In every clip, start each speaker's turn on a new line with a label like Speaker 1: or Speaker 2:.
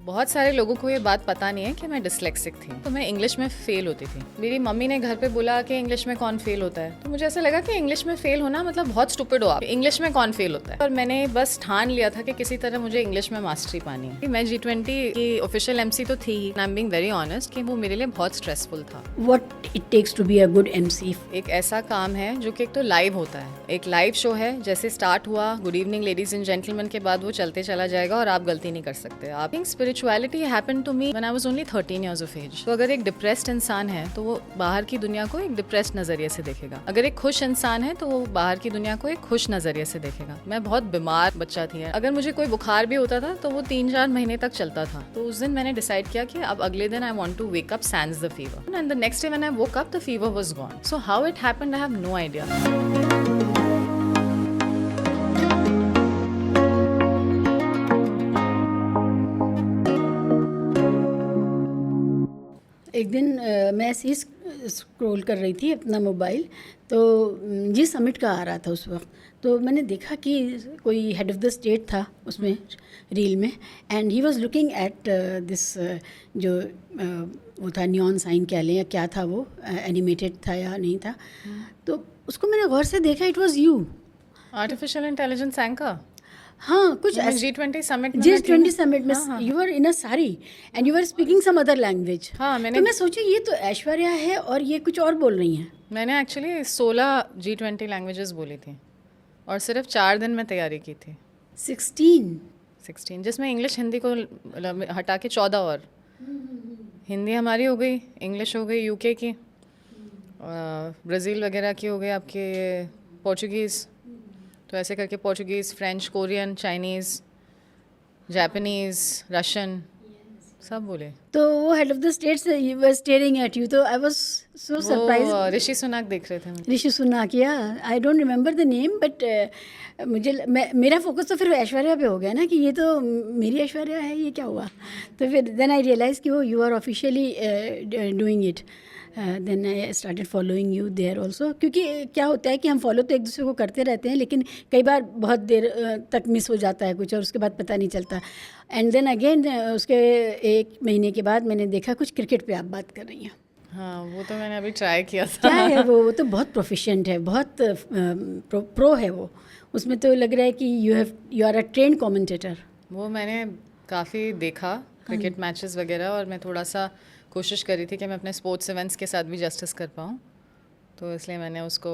Speaker 1: बहुत सारे लोगों को ये बात पता नहीं है कि मैं डिसलेक्सिक थी, तो मैं इंग्लिश में फेल होती थी। मेरी मम्मी ने घर पे बोला कि इंग्लिश में कौन फेल होता है, तो मुझे ऐसा लगा कि इंग्लिश में फेल होना मतलब बहुत स्टूपिड हो आप, इंग्लिश में कौन फेल होता है। और मैंने बस ठान लिया था कि किसी तरह मुझे इंग्लिश में मास्टरी पानी है। मैं G20 की ऑफिशियल MC तो थी ही, I am being very honest कि वो मेरे लिए बहुत स्ट्रेसफुल था।
Speaker 2: What it takes to be a good MC?
Speaker 1: एक ऐसा काम है जो कि एक तो लाइव होता है, एक लाइव शो है, जैसे स्टार्ट हुआ good evening ladies and gentleman के बाद वो चलते चला जाएगा और आप गलती नहीं कर सकते। आप think spirituality happened to me when I was only 13 years of age. तो अगर एक डिप्रेस्ड इंसान है तो वो बाहर की दुनिया को एक डिप्रेस्ड नजरिए से देखेगा, अगर एक खुश इंसान है तो वो बाहर की दुनिया को एक खुश नजरिए से देखेगा। मैं बहुत बीमार बच्चा थी, अगर मुझे कोई बुखार भी होता था तो वो 3-4 महीने तक चलता था। तो उस दिन मैंने डिसाइड किया कि अब अगले दिन I want to wake up sans the fever, and the next day when I woke up the fever was gone. So how it happened I have no idea.
Speaker 2: एक दिन मैं ऐसे ही स्क्रॉल कर रही थी अपना मोबाइल, तो जी समिट का आ रहा था उस वक्त। तो मैंने देखा कि कोई हेड ऑफ़ द स्टेट था उसमें रील में, and he was looking at this जो वो था नियॉन साइन कह लें या क्या था वो, एनिमेटेड था या नहीं था। तो उसको मैंने गौर से देखा, it was you.
Speaker 1: Artificial intelligence anchor.
Speaker 2: हाँ, कुछ
Speaker 1: G20 समिट में
Speaker 2: G20 समिट में you were in a sari and you were speaking some other language.
Speaker 1: हाँ,
Speaker 2: तो मैं सोची ये तो ऐश्वर्या है और ये कुछ और बोल रही हैं।
Speaker 1: मैंने एक्चुअली 16 G20 लैंग्वेजेस बोली थी और सिर्फ 4 दिन में तैयारी की थी।
Speaker 2: 16
Speaker 1: जिसमें इंग्लिश हिंदी को हटा के 14 और। हिंदी हमारी हो गई, इंग्लिश हो गई यूके की, ब्राज़ील वगैरह की हो गई आपके पोर्चुगीज़, तो ऐसे करके Portuguese, French, Korean, Chinese, Japanese, Russian सब बोले।
Speaker 2: तो वो head of the states were staring at you, तो आई was so surprised.
Speaker 1: Rishi Sunak देख रहे थे मुझे।
Speaker 2: ऋषि सुनक, या I don't remember the name, but मेरा फोकस तो फिर ऐश्वर्या पे हो गया ना कि ये तो मेरी ऐश्वर्या है, ये क्या हुआ। तो फिर देन आई रियलाइज कि वो you are officially doing it. Then I started following you there also, क्योंकि क्या होता है कि हम फॉलो तो एक दूसरे को करते रहते हैं, लेकिन कई बार बहुत देर तक मिस हो जाता है कुछ और उसके बाद पता नहीं चलता। एंड देन अगेन उसके 1 महीने के बाद मैंने देखा कुछ क्रिकेट पे आप बात कर रही हैं।
Speaker 1: हाँ, वो तो मैंने अभी ट्राई किया था।
Speaker 2: क्या है वो तो बहुत प्रोफिशिएंट है, बहुत प्रो है वो। उसमें तो लग रहा है कि you are a trained commentator.
Speaker 1: वो मैंने काफ़ी देखा क्रिकेट मैचेस वगैरह, और मैं थोड़ा सा कोशिश करी थी कि मैं अपने स्पोर्ट्स इवेंट्स के साथ भी जस्टिस कर पाऊँ, तो इसलिए मैंने उसको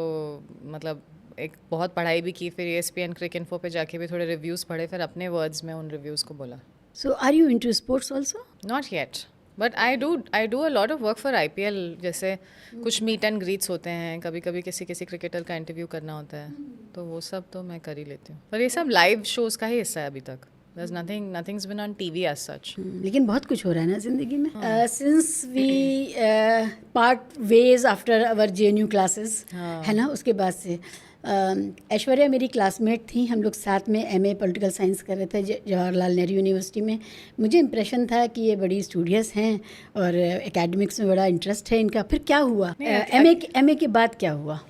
Speaker 1: मतलब एक बहुत पढ़ाई भी की, फिर ESPN क्रिक इन्फो पे जाके भी थोड़े रिव्यूज़ पढ़े, फिर अपने वर्ड्स में उन रिव्यूज़ को बोला।
Speaker 2: So are you into sports also?
Speaker 1: Not yet, but I do a lot of work for IPL। जैसे कुछ मीट एंड ग्रीट्स होते हैं, कभी कभी किसी क्रिकेटर का इंटरव्यू करना होता है, तो वो सब तो मैं कर ही लेती हूँ, पर ये सब लाइव शोज़ का ही हिस्सा है अभी तक। There's nothing's been on TV as such.
Speaker 2: लेकिन बहुत कुछ हो रहा है ना ज़िंदगी में। Since we part ways after our JNU classes, है ना, उसके बाद से ऐश्वर्या मेरी क्लासमेट थी, हम लोग साथ में MA पॉलिटिकल साइंस कर रहे थे जवाहरलाल नेहरू यूनिवर्सिटी में। मुझे इम्प्रेशन था कि ये बड़ी स्टूडियस हैं और एकेडमिक्स में बड़ा इंटरेस्ट है इनका। फिर क्या हुआ? MA के बाद क्या हुआ?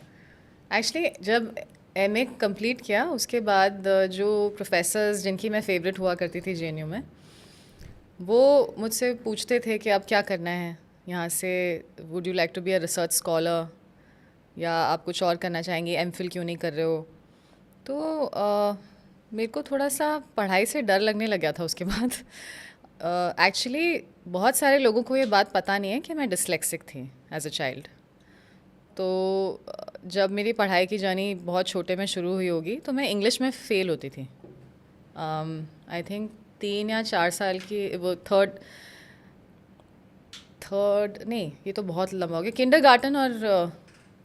Speaker 1: एक्चुअली जब MA कंप्लीट किया उसके बाद जो प्रोफेसर्स जिनकी मैं फेवरेट हुआ करती थी JNU में, वो मुझसे पूछते थे कि अब क्या करना है यहाँ से, would you like to be a research scholar, या आप कुछ और करना चाहेंगे, MPhil क्यों नहीं कर रहे हो। तो मेरे को थोड़ा सा पढ़ाई से डर लगने लग गया था उसके बाद। एक्चुअली बहुत सारे लोगों को ये बात पता नहीं है कि मैं डिसलेक्सिक थी एज अ चाइल्ड। तो जब मेरी पढ़ाई की जर्नी बहुत छोटे में शुरू हुई होगी तो मैं इंग्लिश में फ़ेल होती थी। आई थिंक 3 या 4 साल की, वो थर्ड नहीं, ये तो बहुत लंबा हो गया, किंडरगार्टन और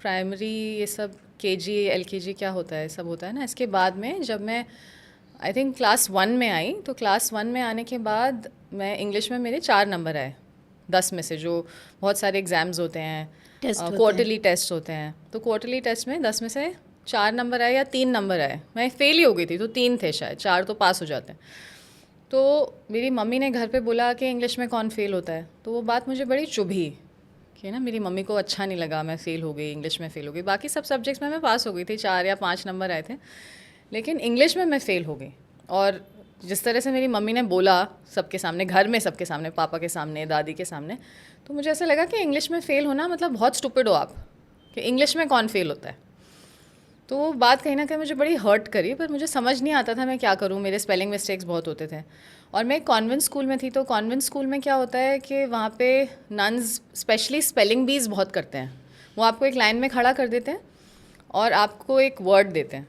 Speaker 1: प्राइमरी, ये सब KG LKG क्या होता है, सब होता है ना। इसके बाद में जब मैं आई थिंक क्लास 1 में आई, तो क्लास 1 में आने के बाद मैं इंग्लिश में मेरे 4 नंबर आए 10 में से, जो बहुत सारे एग्ज़ाम्स होते हैं, क्वार्टरली टेस्ट होते हैं, तो क्वार्टरली टेस्ट में 10 में से 4 नंबर आए या 3 नंबर आए। मैं फेल ही हो गई थी, तो 3 थे शायद, 4 तो पास हो जाते हैं। तो मेरी मम्मी ने घर पे बोला कि इंग्लिश में कौन फेल होता है, तो वो बात मुझे बड़ी चुभी कि ना, मेरी मम्मी को अच्छा नहीं लगा मैं फ़ेल हो गई, इंग्लिश में फ़ेल हो गई। बाकी सब सब्जेक्ट्स में मैं पास हो गई थी, 4 या 5 नंबर आए थे, लेकिन इंग्लिश में मैं फ़ेल हो गई। और जिस तरह से मेरी मम्मी ने बोला सबके सामने, घर में सबके सामने, पापा के सामने, दादी के सामने, तो मुझे ऐसा लगा कि इंग्लिश में फ़ेल होना मतलब बहुत स्टूपिड हो आप, कि इंग्लिश में कौन फेल होता है। तो वो बात कहीं ना कहीं मुझे बड़ी हर्ट करी, पर मुझे समझ नहीं आता था मैं क्या करूँ। मेरे स्पेलिंग मिस्टेक्स बहुत होते थे, और मैं एक कॉन्वेंट स्कूल में थी, तो कॉन्वेंट स्कूल में क्या होता है कि वहाँ पे नन्स स्पेशली स्पेलिंग बीज बहुत करते हैं। वो आपको एक लाइन में खड़ा कर देते हैं और आपको एक वर्ड देते हैं,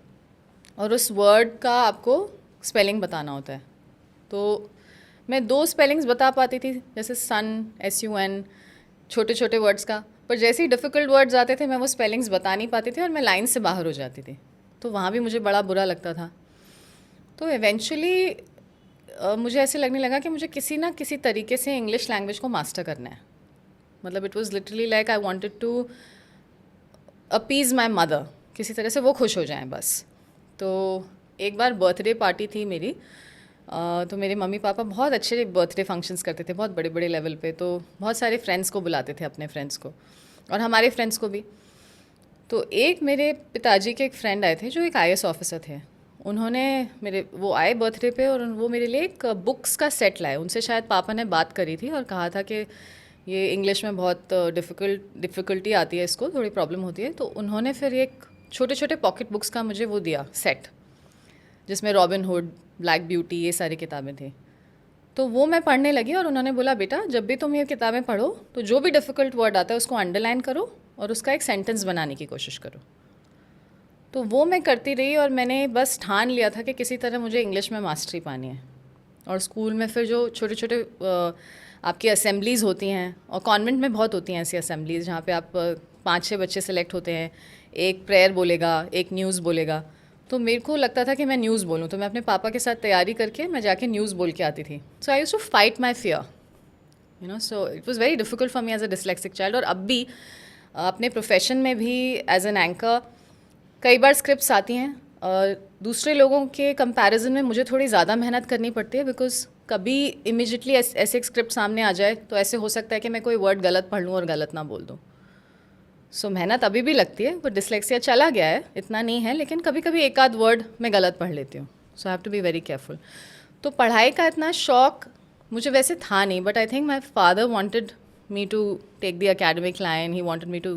Speaker 1: और उस वर्ड का आपको स्पेलिंग बताना होता है। तो मैं 2 स्पेलिंग्स बता पाती थी, जैसे सन, SUN, छोटे छोटे वर्ड्स का, पर जैसे ही डिफ़िकल्ट वर्ड्स आते थे मैं वो स्पेलिंग्स बता नहीं पाती थी और मैं लाइन से बाहर हो जाती थी। तो वहाँ भी मुझे बड़ा बुरा लगता था। तो इवेंचुअली मुझे ऐसे लगने लगा कि मुझे किसी ना किसी तरीके से इंग्लिश लैंग्वेज को मास्टर करना है। मतलब it was literally like I wanted to appease my mother, किसी तरह से वो खुश हो जाएं बस। तो एक बार बर्थडे पार्टी थी मेरी, तो मेरे मम्मी पापा बहुत अच्छे बर्थडे फंक्शंस करते थे, बहुत बड़े बड़े लेवल पे। तो बहुत सारे फ्रेंड्स को बुलाते थे, अपने फ्रेंड्स को और हमारे फ्रेंड्स को भी। तो एक मेरे पिताजी के एक फ्रेंड आए थे जो एक IAS ऑफिसर थे। उन्होंने वो आए बर्थडे पे और वो मेरे लिए एक बुक्स का सेट लाए। उनसे शायद पापा ने बात करी थी और कहा था कि ये इंग्लिश में बहुत डिफ़िकल्टी आती है, इसको थोड़ी प्रॉब्लम होती है। तो उन्होंने फिर एक छोटे छोटे पॉकेट बुक्स का मुझे वो दिया सेट, जिसमें रॉबिन हुड, ब्लैक ब्यूटी, ये सारी किताबें थी। तो वो मैं पढ़ने लगी और उन्होंने बोला, बेटा जब भी तुम ये किताबें पढ़ो तो जो भी डिफ़िकल्ट वर्ड आता है उसको अंडरलाइन करो और उसका एक सेंटेंस बनाने की कोशिश करो। तो वो मैं करती रही और मैंने बस ठान लिया था कि किसी तरह मुझे इंग्लिश में मास्टरी पानी है। और स्कूल में फिर जो छोटे छोटे आपकी असेंबलीज़ होती हैं, और कॉन्वेंट में बहुत होती हैं ऐसी असेंबलीज़ जहाँ पे आप 5-6 बच्चे सेलेक्ट होते हैं, एक प्रेयर बोलेगा, एक न्यूज़ बोलेगा। तो मेरे को लगता था कि मैं न्यूज़ बोलूँ, तो मैं अपने पापा के साथ तैयारी करके मैं जाके न्यूज़ बोल के आती थी। So I used to fight my fear, so it was very difficult for me as a dyslexic child. और अब भी अपने प्रोफेशन में भी एज एन एंकर कई बार स्क्रिप्ट्स आती हैं और दूसरे लोगों के कंपैरिजन में मुझे थोड़ी ज़्यादा मेहनत करनी पड़ती है, बिकॉज कभी इमीजिएटली ऐसे एक स्क्रिप्ट सामने आ जाए तो ऐसे हो सकता है कि मैं कोई वर्ड गलत पढ़ लूँ और गलत ना बोल दूँ। सो मेहनत अभी भी लगती है, बट डिस्लेक्सिया चला गया है, इतना नहीं है, लेकिन कभी कभी एक आध वर्ड मैं गलत पढ़ लेती हूँ। So I have to be very careful. तो पढ़ाई का इतना शौक मुझे वैसे था नहीं, but I think my father wanted me to take the academic line, he wanted me to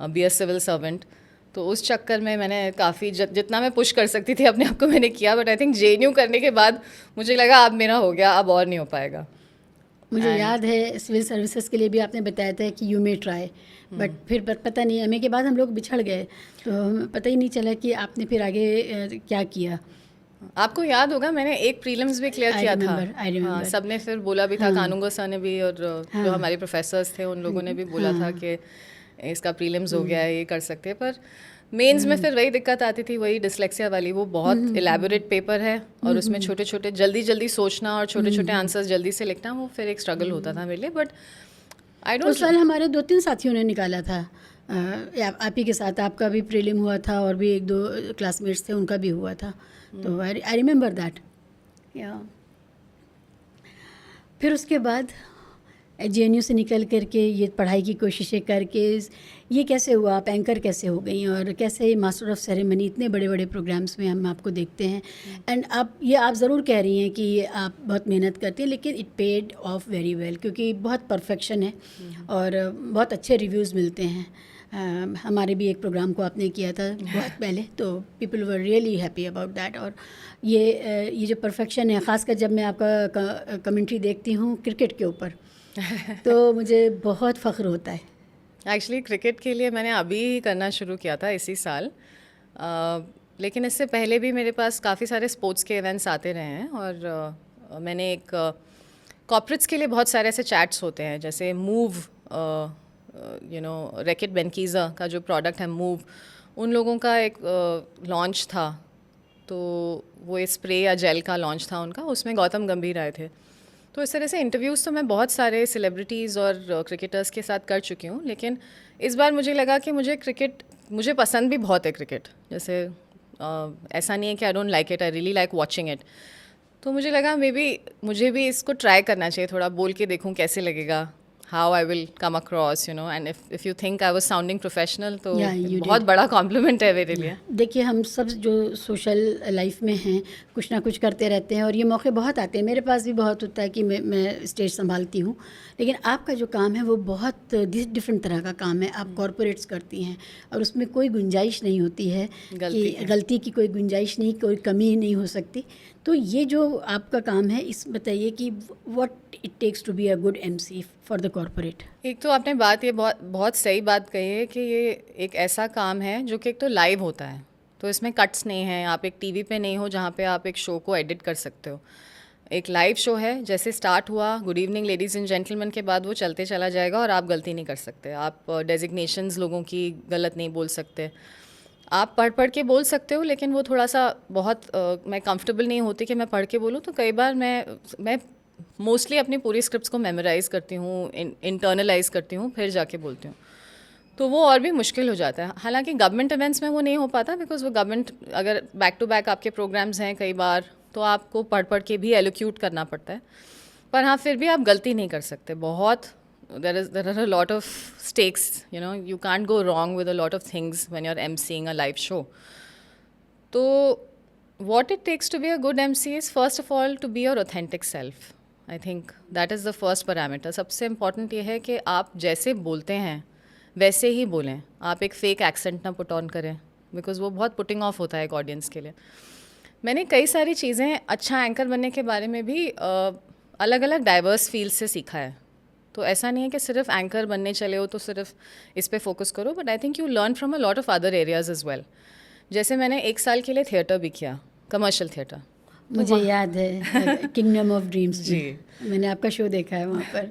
Speaker 1: be a civil servant. तो उस चक्कर में मैंने काफ़ी जितना मैं पुश कर सकती थी अपने आप को मैंने किया, बट आई थिंक JNU करने के बाद मुझे लगा अब मेरा हो गया, अब और नहीं हो पाएगा।
Speaker 2: मुझे याद है सिविल सर्विसेज के लिए भी आपने बताया था कि यू मे ट्राई, बट फिर पता नहीं, MA के बाद हम लोग बिछड़ गए, तो पता ही नहीं चला कि आपने फिर आगे क्या किया।
Speaker 1: आपको याद होगा मैंने एक प्रीलिम्स भी क्लियर किया था।
Speaker 2: हाँ,
Speaker 1: सबने फिर बोला भी था, कानूंगो सर ने भी, और जो हमारे प्रोफेसर्स थे उन लोगों ने भी बोला था कि इसका प्रीलिम्स हो गया है, ये कर सकते हैं। पर मेंस में फिर वही दिक्कत आती थी, वही डिस्लेक्सिया वाली। वो बहुत इलेबोरेट पेपर है और उसमें छोटे छोटे जल्दी सोचना और छोटे छोटे आंसर्स जल्दी से लिखना, वो फिर एक स्ट्रगल होता था मेरे लिए। बट आई डोंट,
Speaker 2: उस साल हमारे 2-3 साथियों ने निकाला था, आप ही के साथ आपका भी प्रीलिम हुआ था और भी 1-2 क्लासमेट्स थे उनका भी हुआ था। तो आई रिमेंबर दैट। या फिर उसके बाद JNU से निकल करके ये पढ़ाई की कोशिशें करके ये कैसे हुआ, आप एंकर कैसे हो गई और कैसे मास्टर ऑफ सेरेमनी, इतने बड़े बड़े प्रोग्राम्स में हम आपको देखते हैं। एंड आप ज़रूर कह रही हैं कि आप बहुत मेहनत करती हैं, लेकिन it paid of very well, क्योंकि बहुत परफेक्शन है और बहुत अच्छे रिव्यूज़ मिलते हैं। हमारे भी एक प्रोग्राम को आपने किया था बहुत पहले, तो people were really happy about that. और ये जो परफेक्शन है, ख़ासकर जब मैं आपका कमेंट्री देखती हूँ क्रिकेट के ऊपर तो मुझे बहुत फ़ख्र होता है।
Speaker 1: एक्चुअली क्रिकेट के लिए मैंने अभी ही करना शुरू किया था इसी साल, लेकिन इससे पहले भी मेरे पास काफ़ी सारे स्पोर्ट्स के इवेंट्स आते रहे हैं। और मैंने एक कॉर्पोरेट्स के लिए बहुत सारे ऐसे चैट्स होते हैं, जैसे मूव, रैकेट बेनकीज़ा का जो प्रोडक्ट है मूव, उन लोगों का एक लॉन्च था। तो वो ये स्प्रे या जेल का लॉन्च था उनका, उसमें गौतम गंभीर आए थे। तो इस तरह से इंटरव्यूज़ तो मैं बहुत सारे सेलिब्रिटीज़ और क्रिकेटर्स के साथ कर चुकी हूँ, लेकिन इस बार मुझे लगा कि मुझे पसंद भी बहुत है क्रिकेट। जैसे ऐसा नहीं है कि I don't like it, I really like watching it. तो मुझे लगा मे बी मुझे भी इसको ट्राई करना चाहिए, थोड़ा बोल के देखूँ कैसे लगेगा। how I will come across, you know, and if you think I was sounding professional, तो
Speaker 2: Yeah, you
Speaker 1: बहुत बड़ा compliment है मेरे लिए.
Speaker 2: देखिए हम सब जो सोशल लाइफ में हैं कुछ ना कुछ करते रहते हैं और ये मौके बहुत आते हैं, मेरे पास भी बहुत होता है कि मैं स्टेज संभालती हूँ, लेकिन आपका जो काम है वो बहुत डिफरेंट तरह का काम है. आप कॉरपोरेट्स करती हैं और उसमें कोई गुंजाइश नहीं होती है कि गलती की कोई गुंजाइश नहीं, कोई कमी नहीं हो सकती. तो ये जो आपका काम है इस बताइए कि what it takes to be a good MC for the corporate.
Speaker 1: एक तो आपने बात ये बहुत बहुत सही बात कही है कि ये एक ऐसा काम है जो कि एक तो लाइव होता है, तो इसमें कट्स नहीं हैं. आप एक टीवी पे नहीं हो जहाँ पे आप एक शो को एडिट कर सकते हो. एक लाइव शो है, जैसे स्टार्ट हुआ good evening ladies and gentleman के बाद वो चलते चला जाएगा और आप गलती नहीं कर सकते. आप डेजिग्नेशंस लोगों की गलत नहीं बोल सकते. आप पढ़ पढ़ के बोल सकते हो, लेकिन वो थोड़ा सा बहुत मैं कंफर्टेबल नहीं होती कि मैं पढ़ के बोलूँ, तो कई बार मैं मोस्टली अपनी पूरी स्क्रिप्ट्स को मेमोराइज़ करती हूँ, इंटरनलाइज करती हूँ, फिर जाके बोलती हूँ. तो वो और भी मुश्किल हो जाता है. हालांकि गवर्नमेंट इवेंट्स में वो नहीं हो पाता, बिकॉज वो गवर्नमेंट अगर बैक टू बैक आपके प्रोग्राम्स हैं कई बार, तो आपको पढ़ पढ़ के भी एलोक्यूट करना पड़ता है. पर हाँ, फिर भी आप गलती नहीं कर सकते. बहुत there are a lot of stakes, you know, you can't go wrong with a lot of things when you're emceeing a live show. So what it takes to be a good MC is first of all to be your authentic self. I think that is the first parameter. सबसे important ये है कि आप जैसे बोलते हैं वैसे ही बोलें. आप एक फेक एक्सेंट ना पुट ऑन करें, बिकॉज वो बहुत पुटिंग ऑफ होता है एक ऑडियंस के लिए. मैंने कई सारी चीज़ें अच्छा एंकर बनने के बारे में भी अलग अलग डाइवर्स फील्ड से सीखा है. तो ऐसा नहीं है कि सिर्फ एंकर बनने चले हो तो सिर्फ इस पे फोकस करो, but I think you learn from a lot of other areas as well. जैसे मैंने 1 साल के लिए थिएटर भी किया, कमर्शियल थिएटर.
Speaker 2: मुझे याद है किंगडम ऑफ ड्रीम्स जी, मैंने आपका शो देखा है वहाँ पर.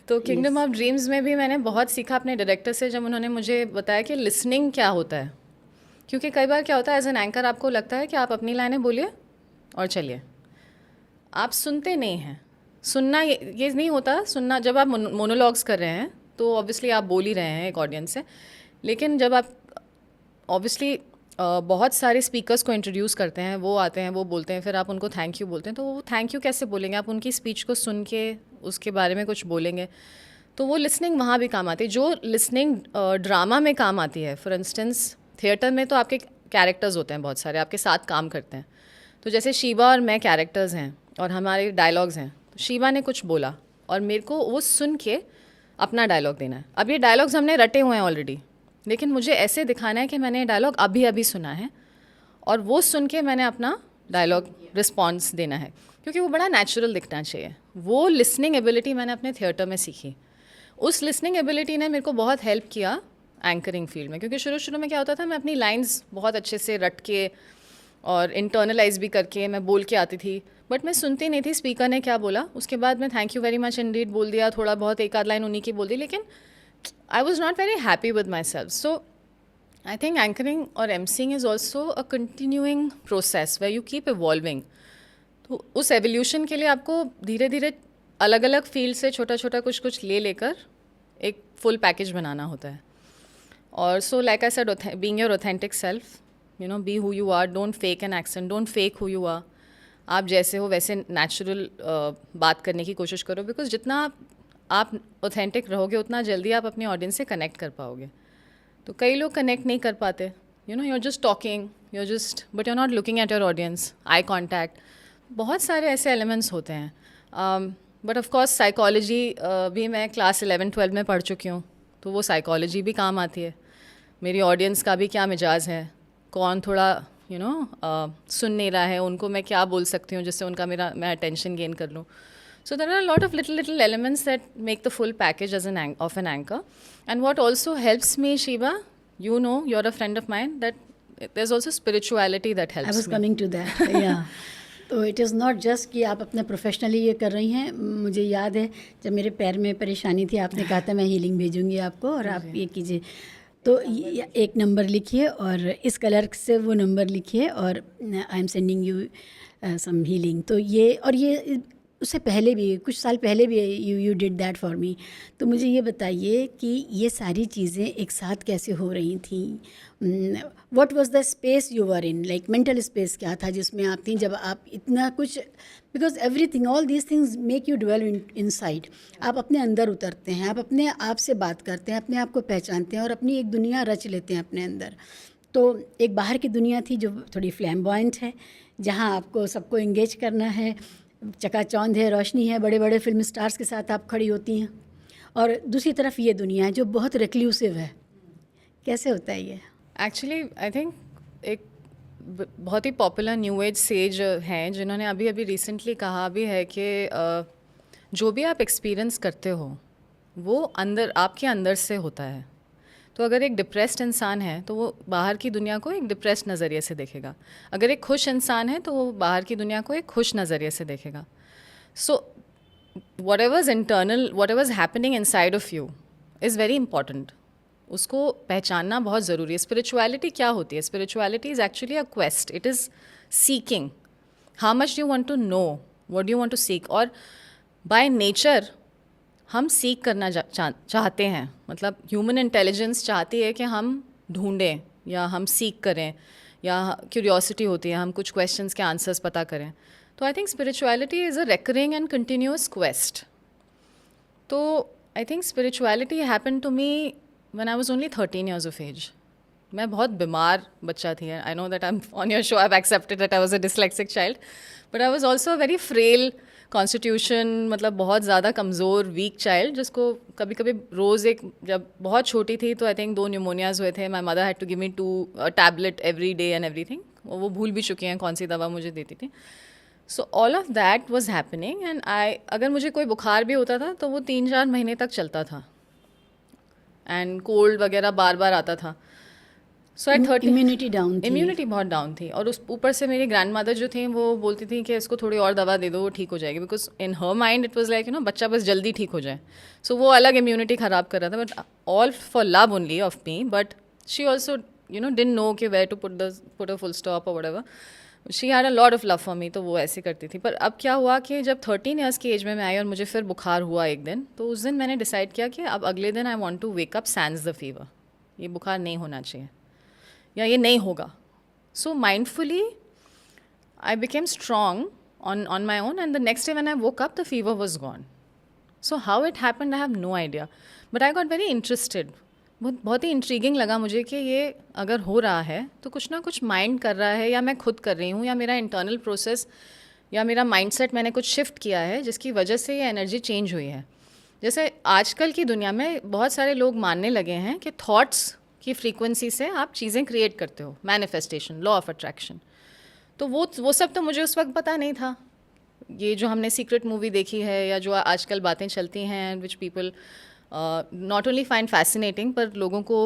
Speaker 1: तो किंगडम ऑफ ड्रीम्स में भी मैंने बहुत सीखा अपने डायरेक्टर से, जब उन्होंने मुझे बताया कि लिसनिंग क्या होता है. क्योंकि कई बार क्या होता है एज एन एंकर, आपको लगता है कि आप अपनी लाइनें बोलिए और चलिए, आप सुनते नहीं हैं. सुनना ये नहीं होता. सुनना, जब आप मोनोलॉग्स कर रहे हैं तो ऑब्वियसली आप बोल ही रहे हैं एक ऑडियंस से, लेकिन जब आप ऑब्वियसली बहुत सारे स्पीकर्स को इंट्रोड्यूस करते हैं, वो आते हैं, वो बोलते हैं, फिर आप उनको थैंक यू बोलते हैं, तो वो थैंक यू कैसे बोलेंगे? आप उनकी स्पीच को सुन के उसके बारे में कुछ बोलेंगे. तो वो लिसनिंग वहाँ भी काम आती है, जो लिसनिंग ड्रामा में काम आती है. फॉर इंस्टेंस थिएटर में तो आपके कैरेक्टर्स होते हैं बहुत सारे, आपके साथ काम करते हैं. तो जैसे शीबा और मैं कैरेक्टर्स हैं और हमारे डायलॉग्स हैं. तो शीबा ने कुछ बोला और मेरे को वो सुन के अपना डायलॉग देना है. अब ये डायलॉग्स हमने रटे हुए हैं ऑलरेडी, लेकिन मुझे ऐसे दिखाना है कि मैंने ये डायलॉग अभी अभी सुना है और वो सुन के मैंने अपना डायलॉग रिस्पॉन्स देना है, क्योंकि वो बड़ा नेचुरल दिखना चाहिए. वो लिसनिंग एबिलिटी मैंने अपने थिएटर में सीखी. उस लिसनिंग एबिलिटी ने मेरे को बहुत हेल्प किया एंकरिंग फील्ड में, क्योंकि शुरू में क्या होता था, मैं अपनी लाइन्स बहुत अच्छे से रट के और इंटरनलाइज भी करके मैं बोल के आती थी, बट मैं सुनती नहीं थी स्पीकर ने क्या बोला. उसके बाद मैं thank you very much Indeed बोल दिया, थोड़ा बहुत एक आध लाइन उन्हीं की बोल दी, लेकिन I was not very happy with myself. So I think anchoring और emceeing is also a continuing process where you keep evolving. तो उस एवोल्यूशन के लिए आपको धीरे धीरे अलग अलग फील्ड से छोटा छोटा कुछ कुछ ले लेकर एक फुल पैकेज बनाना होता है. और so like I said, being your authentic self, you know, be who you are, don't fake an accent, don't fake who you are. आप जैसे हो वैसे नेचुरल बात करने की कोशिश करो, बिकॉज जितना आप ऑथेंटिक रहोगे उतना जल्दी आप अपने ऑडियंस से कनेक्ट कर पाओगे. तो कई लोग कनेक्ट नहीं कर पाते, you know, you are just talking, you are just, but you are not looking at your audience, eye contact, बहुत सारे ऐसे एलिमेंट्स होते हैं. बट ऑफकोर्स साइकोलॉजी भी मैं क्लास 11-12 में पढ़ चुकी हूँ, तो वो साइकोलॉजी भी काम आती है. मेरी ऑडियंस का भी क्या मिजाज है, कौन थोड़ा यू नो सुन नहीं रहा है, उनको मैं क्या बोल सकती हूँ जिससे उनका मैं अटेंशन गेन कर लूँ. So there are a lot of little elements that make the full package as of an anchor. And what also helps me, Shiva, you know, you're a friend of mine, that there's also spirituality that helps me.
Speaker 2: I was coming to that, yeah. तो it is not just कि आप अपना professionally ये कर रही हैं. मुझे याद है जब मेरे पैर में परेशानी थी, आपने कहा था मैं हीलिंग भेजूंगी आपको और आप ये कीजिए. तो एक नंबर लिखिए और इस कलर से वो नंबर लिखिए और I am sending you some healing. तो ये उससे पहले भी, कुछ साल पहले भी you did that for me. तो मुझे ये बताइए कि ये सारी चीज़ें एक साथ कैसे हो रही थी? What was the space you were in, like mental space क्या था जिसमें आप थी जब आप इतना कुछ, because everything, all these things make you develop inside. आप अपने अंदर उतरते हैं, आप अपने आप से बात करते हैं, अपने आप को पहचानते हैं और अपनी एक दुनिया रच लेते हैं अपने अंदर। तो एक बाहर की दुनिया थी जो थोड़ी फ्लैम्बॉयंट है, जहाँ आपको सबको एंगेज करना है, चकाचौंध है, रोशनी है, बड़े बड़े फिल्म स्टार्स के साथ आप खड़ी होती हैं। और दूसरी तरफ ये दुनिया है जो बहुत रिक्लूसिव है। कैसे होता है ये?
Speaker 1: एक्चुअली आई थिंक एक बहुत ही पॉपुलर न्यू एज सेज हैं जिन्होंने अभी अभी रिसेंटली कहा भी है कि जो भी आप एक्सपीरियंस करते हो वो अंदर, आपके अंदर से होता है। तो अगर एक डिप्रेस्ड इंसान है तो वो बाहर की दुनिया को एक डिप्रेस्ड नज़रिए से देखेगा, अगर एक खुश इंसान है तो वो बाहर की दुनिया को एक खुश नज़रिए से देखेगा। सो whatever's internal, whatever's happening inside of you is very important. उसको पहचानना बहुत ज़रूरी है। स्पिरिचुअलिटी क्या होती है? Spirituality is actually a quest, it is seeking how much you want to know, what you want to seek. और बाय नेचर हम सीख करना चाहते हैं, मतलब ह्यूमन इंटेलिजेंस चाहती है कि हम ढूंढें या हम सीख करें, या क्यूरियोसिटी होती है हम कुछ क्वेश्चंस के आंसर्स पता करें। तो I think spirituality is a recurring and continuous quest. तो I think spirituality happen to me when I was only 13 years of age. मैं बहुत बीमार बच्चा थी। I know that I am on your show, I have accepted that I was a dyslexic child, but I was also a very frail constitution, मतलब बहुत ज़्यादा कमज़ोर week child, जिसको कभी कभी रोज़ एक, जब बहुत छोटी थी तो आई थिंक 2 न्यूमोनियाज़ हुए थे। My mother had to give me 2 tablet every day and everything. वो भूल भी चुकी हैं कौन सी दवा मुझे देती थी। So all of that was happening and अगर मुझे कोई बुखार भी होता था तो वो 3-4 महीने तक चलता था, एंड कोल्ड वगैरह बार बार आता था। सो एट 30
Speaker 2: इम्यूनिटी डाउन थी।
Speaker 1: इम्यूनिटी बहुत डाउन थी, और उस ऊपर से मेरी ग्रैंड मदर जो थी वो बोलती थी कि इसको थोड़ी और दवा दे दो, वो ठीक हो जाएगी, because in her mind it was like बच्चा बस जल्दी ठीक हो जाए। सो वो अलग इम्यूनिटी ख़राब कर रहा था, but all for love only of me. But she also didn't know कि where to put a full stop or whatever. She had a lot of love for me, तो वो ऐसे करती थी। पर अब क्या हुआ कि जब 13 years की एज में मैं आई और मुझे फिर बुखार हुआ एक दिन, तो उस दिन मैंने डिसाइड किया कि अब अगले दिन I want to wake up sans the fever, ये बुखार नहीं होना चाहिए या ये नहीं होगा। So mindfully I became strong on my own, and the next day when I woke up the fever was gone. So how it happened I have no idea, but I got very interested. बहुत ही intriguing लगा मुझे कि ये अगर हो रहा है तो कुछ ना कुछ माइंड कर रहा है, या मैं खुद कर रही हूँ, या मेरा इंटरनल प्रोसेस या मेरा माइंडसेट मैंने कुछ शिफ्ट किया है जिसकी वजह से ये एनर्जी चेंज हुई है। जैसे आजकल की दुनिया में बहुत सारे लोग मानने लगे हैं कि थॉट्स की फ्रीक्वेंसी से आप चीज़ें क्रिएट करते हो, मैनिफेस्टेशन, लॉ ऑफ अट्रैक्शन। तो वो सब तो मुझे उस वक्त पता नहीं था। ये जो हमने सीक्रेट मूवी देखी है या जो आजकल बातें चलती हैं which people not only find fascinating, पर लोगों को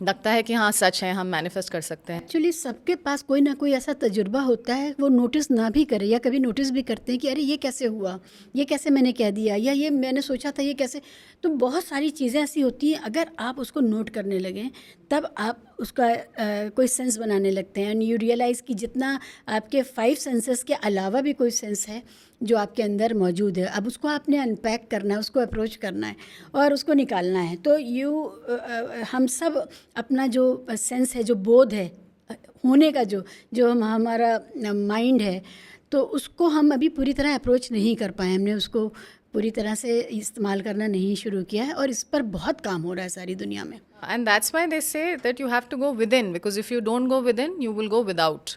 Speaker 1: लगता है कि हाँ सच है, हम मैनिफेस्ट कर सकते हैं।
Speaker 2: एक्चुअली सबके पास कोई ना कोई ऐसा तजुर्बा होता है, वो नोटिस ना भी करे या कभी नोटिस भी करते हैं कि अरे ये कैसे हुआ, ये कैसे मैंने कह दिया, या ये मैंने सोचा था, ये कैसे। तो बहुत सारी चीज़ें ऐसी होती हैं, अगर आप उसको नोट करने लगें तब आप उसका कोई सेंस बनाने लगते हैं, एंड यू रियलाइज़ कि जितना आपके 5 सेंसेस के अलावा भी कोई सेंस है जो आपके अंदर मौजूद है। अब उसको आपने अनपैक करना है, उसको अप्रोच करना है और उसको निकालना है। तो हम सब अपना जो सेंस है, जो बोध है होने का, जो हमारा माइंड है, तो उसको हम अभी पूरी तरह अप्रोच नहीं कर पाए। हमने उसको पूरी तरह से इस्तेमाल करना नहीं शुरू किया है, और इस पर बहुत काम हो रहा है सारी दुनिया में।
Speaker 1: And that's why they say that you have to go with in, because if you don't go with in you will go without.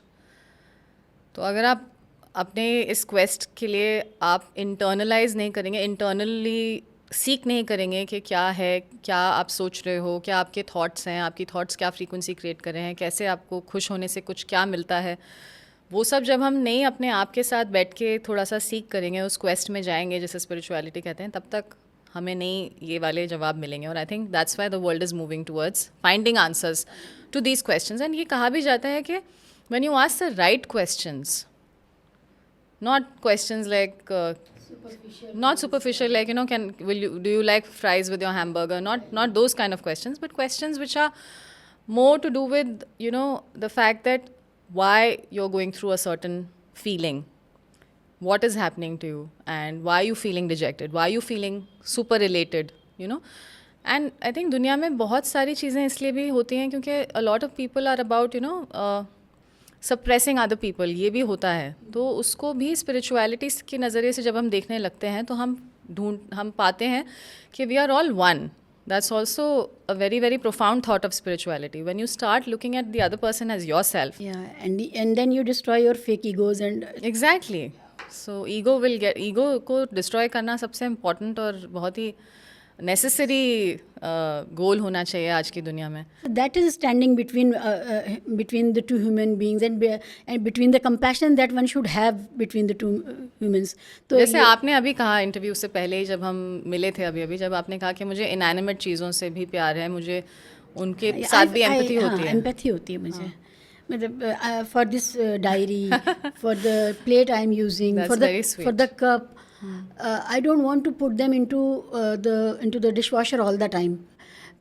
Speaker 1: तो अगर आप अपने इस क्वेस्ट के लिए आप इंटरनलाइज नहीं करेंगे, इंटरनली सीख नहीं करेंगे कि क्या है, क्या आप सोच रहे हो, क्या आपके थॉट्स हैं, आपकी थॉट्स क्या फ्रीक्वेंसी क्रिएट कर रहे हैं, कैसे आपको खुश होने से कुछ क्या मिलता है, वो सब जब हम नहीं अपने आप के साथ बैठ के थोड़ा सा सीख करेंगे, उस क्वेस्ट में जाएंगे जिसे स्पिरिचुअलिटी कहते हैं, तब तक हमें नहीं ये वाले जवाब मिलेंगे। और I think that's why the world is moving towards finding answers to these questions. And ये कहा भी जाता है कि when you ask the right questions, not questions like not superficial, like do you like fries with your hamburger, not those kind of questions, but questions which are more to do with the fact that why you're going through a certain feeling, what is happening to you and why you feeling dejected, why you feeling super related, you know. And I think दुनिया में बहुत सारी चीज़ें इसलिए भी होती हैं क्योंकि a lot of people are about, you know, suppressing other people, ये भी होता है. तो उसको भी स्पिरिचुअलिटी के नज़रिए से जब हम देखने लगते हैं तो हम पाते हैं कि we are all one. That's also a very, very profound thought of spirituality. When you start looking at the other person as yourself.
Speaker 2: Yeah, and then you destroy your fake egos and
Speaker 1: Exactly. So ego को destroy करना सबसे important और बहुत ही necessary goal होना चाहिए आज की दुनिया में.
Speaker 2: that is standing between the two human beings and between the compassion that one should have between the two humans. तो
Speaker 1: जैसे आपने अभी कहा इंटरव्यू से पहले ही जब हम मिले थे अभी जब आपने कहा कि मुझे इनएनिमेट चीज़ों से भी प्यार है, मुझे उनके साथ भी एम्पैथी होती है.
Speaker 2: एम्पैथी होती है मुझे. मतलब for this diary, for the plate I am using, for the cup, I don't want to put them into the dishwasher all the time.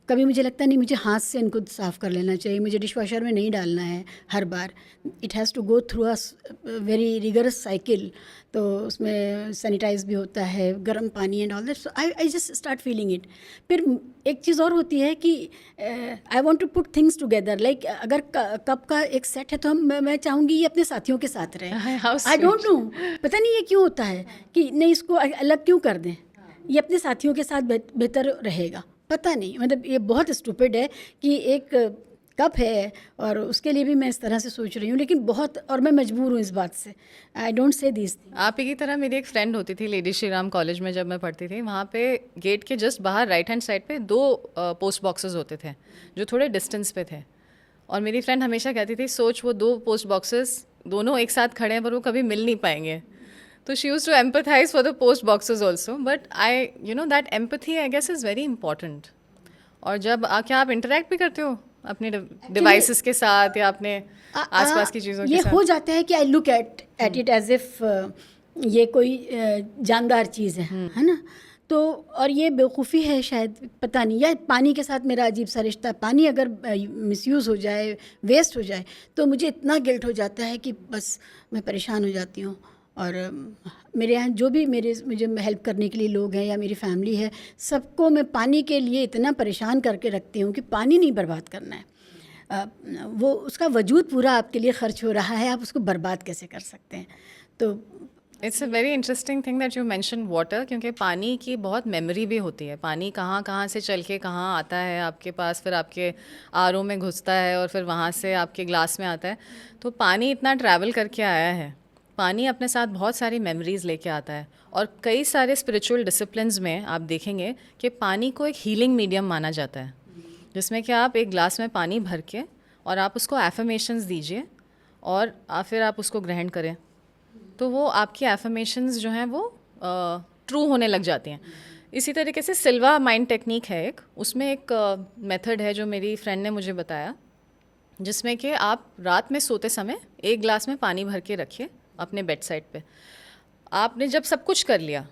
Speaker 2: कभी मुझे लगता नहीं मुझे हाथ से इनको साफ़ कर लेना चाहिए, मुझे डिशवॉशर में नहीं डालना है हर बार. It has to go through a very rigorous cycle. तो उसमें सैनिटाइज भी होता है, गर्म पानी and all that. So I just start feeling it. फिर एक चीज़ और होती है कि I want to put things together. Like अगर कप का एक सेट है तो मैं चाहूँगी ये अपने साथियों के साथ रहे. आई डोंट नो, पता नहीं ये क्यों होता है कि नहीं इसको अलग क्यों कर दें, ये अपने साथियों के साथ बेहतर रहेगा. पता नहीं, मतलब ये बहुत स्टूपिड है कि एक कप है और उसके लिए भी मैं इस तरह से सोच रही हूँ. लेकिन बहुत, और मैं मजबूर हूँ इस बात से. I don't say this.
Speaker 1: आप ही की तरह मेरी एक फ्रेंड होती थी लेडी श्री राम कॉलेज में जब मैं पढ़ती थी. वहाँ पे गेट के जस्ट बाहर राइट हैंड साइड पे 2 पोस्ट बॉक्सेस होते थे जो थोड़े डिस्टेंस पे थे. और मेरी फ्रेंड हमेशा कहती थी सोच वो 2 पोस्ट बॉक्सेस दोनों एक साथ खड़े हैं पर वो कभी मिल नहीं पाएंगे. तो she used to empathize for the post boxes also, but that empathy I guess is very important. और जब क्या आप interact भी करते हो अपने devices के साथ या अपने आसपास की चीज़ों के साथ?
Speaker 2: ये हो जाता है कि I look at it as if ये कोई जानदार चीज़ है ना. तो और ये बेवकूफ़ी है शायद, पता नहीं, या पानी के साथ मेरा अजीब सा रिश्ता. पानी अगर मिसयूज़ हो जाए, वेस्ट हो जाए तो मुझे इतना गिल्ट हो जाता है कि बस मैं परेशान हो जाती हूँ. और मेरे यहाँ जो भी मुझे हेल्प करने के लिए लोग हैं या मेरी फैमिली है, सबको मैं पानी के लिए इतना परेशान करके रखती हूँ कि पानी नहीं बर्बाद करना है. वो उसका वजूद पूरा आपके लिए ख़र्च हो रहा है, आप उसको बर्बाद कैसे कर सकते हैं. तो
Speaker 1: it's a very interesting thing that you mention water, क्योंकि पानी की बहुत मेमोरी भी होती है. पानी कहाँ से चल के कहाँ आता है आपके पास, फिर आपके आरओ में घुसता है और फिर वहाँ से आपके ग्लास में आता है. तो पानी इतना ट्रैवल करके आया है. पानी अपने साथ बहुत सारी मेमोरीज़ लेके आता है. और कई सारे स्पिरिचुअल डिसिप्लिन्स में आप देखेंगे कि पानी को एक हीलिंग मीडियम माना जाता है, जिसमें कि आप एक ग्लास में पानी भर के और आप उसको एफर्मेशंस दीजिए और फिर आप उसको ग्रहण करें, तो वो आपकी एफर्मेशंस जो हैं वो ट्रू होने लग जाती हैं. इसी तरीके से सिल्वा माइंड टेक्निक है एक, उसमें एक मेथड है जो मेरी फ्रेंड ने मुझे बताया, जिसमें कि आप रात में सोते समय एक ग्लास में पानी भर के रखिए अपने बेड साइड पे. आपने जब सब कुछ कर लिया,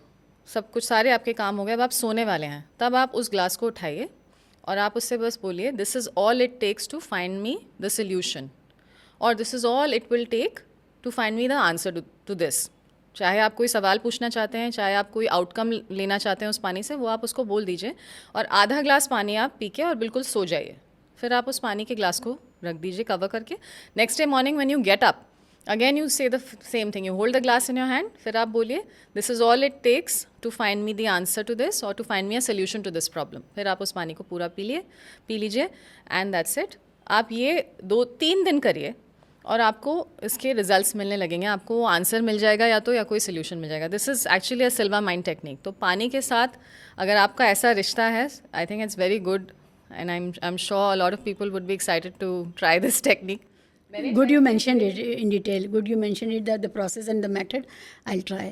Speaker 1: सब कुछ सारे आपके काम हो गए, अब आप सोने वाले हैं, तब आप उस ग्लास को उठाइए और आप उससे बस बोलिए this is all it takes to find me the solution, और this is all it will take to find me the answer to this. चाहे आप कोई सवाल पूछना चाहते हैं, चाहे आप कोई आउटकम लेना चाहते हैं उस पानी से, वो आप उसको बोल दीजिए और आधा ग्लास पानी आप पी के और बिल्कुल सो जाइए. फिर आप उस पानी के ग्लास को रख दीजिए कवर करके. Next day morning when you get up, again you say the same thing, you hold the glass in your hand. फिर आप बोलिए this is all it takes to find me the answer to this और to find me a solution to this problem. फिर आप उस पानी को पूरा पी लीजिए एंड दैट्स इट. आप ये 2-3 दिन करिए और आपको इसके रिजल्ट्स मिलने लगेंगे. आपको आंसर मिल जाएगा या कोई सोल्यूशन मिल जाएगा. This is actually a Silva mind technique. तो पानी के साथ अगर आपका ऐसा रिश्ता है, आई think it's very good and I'm sure a lot of people would be excited to try this technique.
Speaker 2: Good you mentioned it in detail. Good you mentioned it, that the process and the method. I'll try.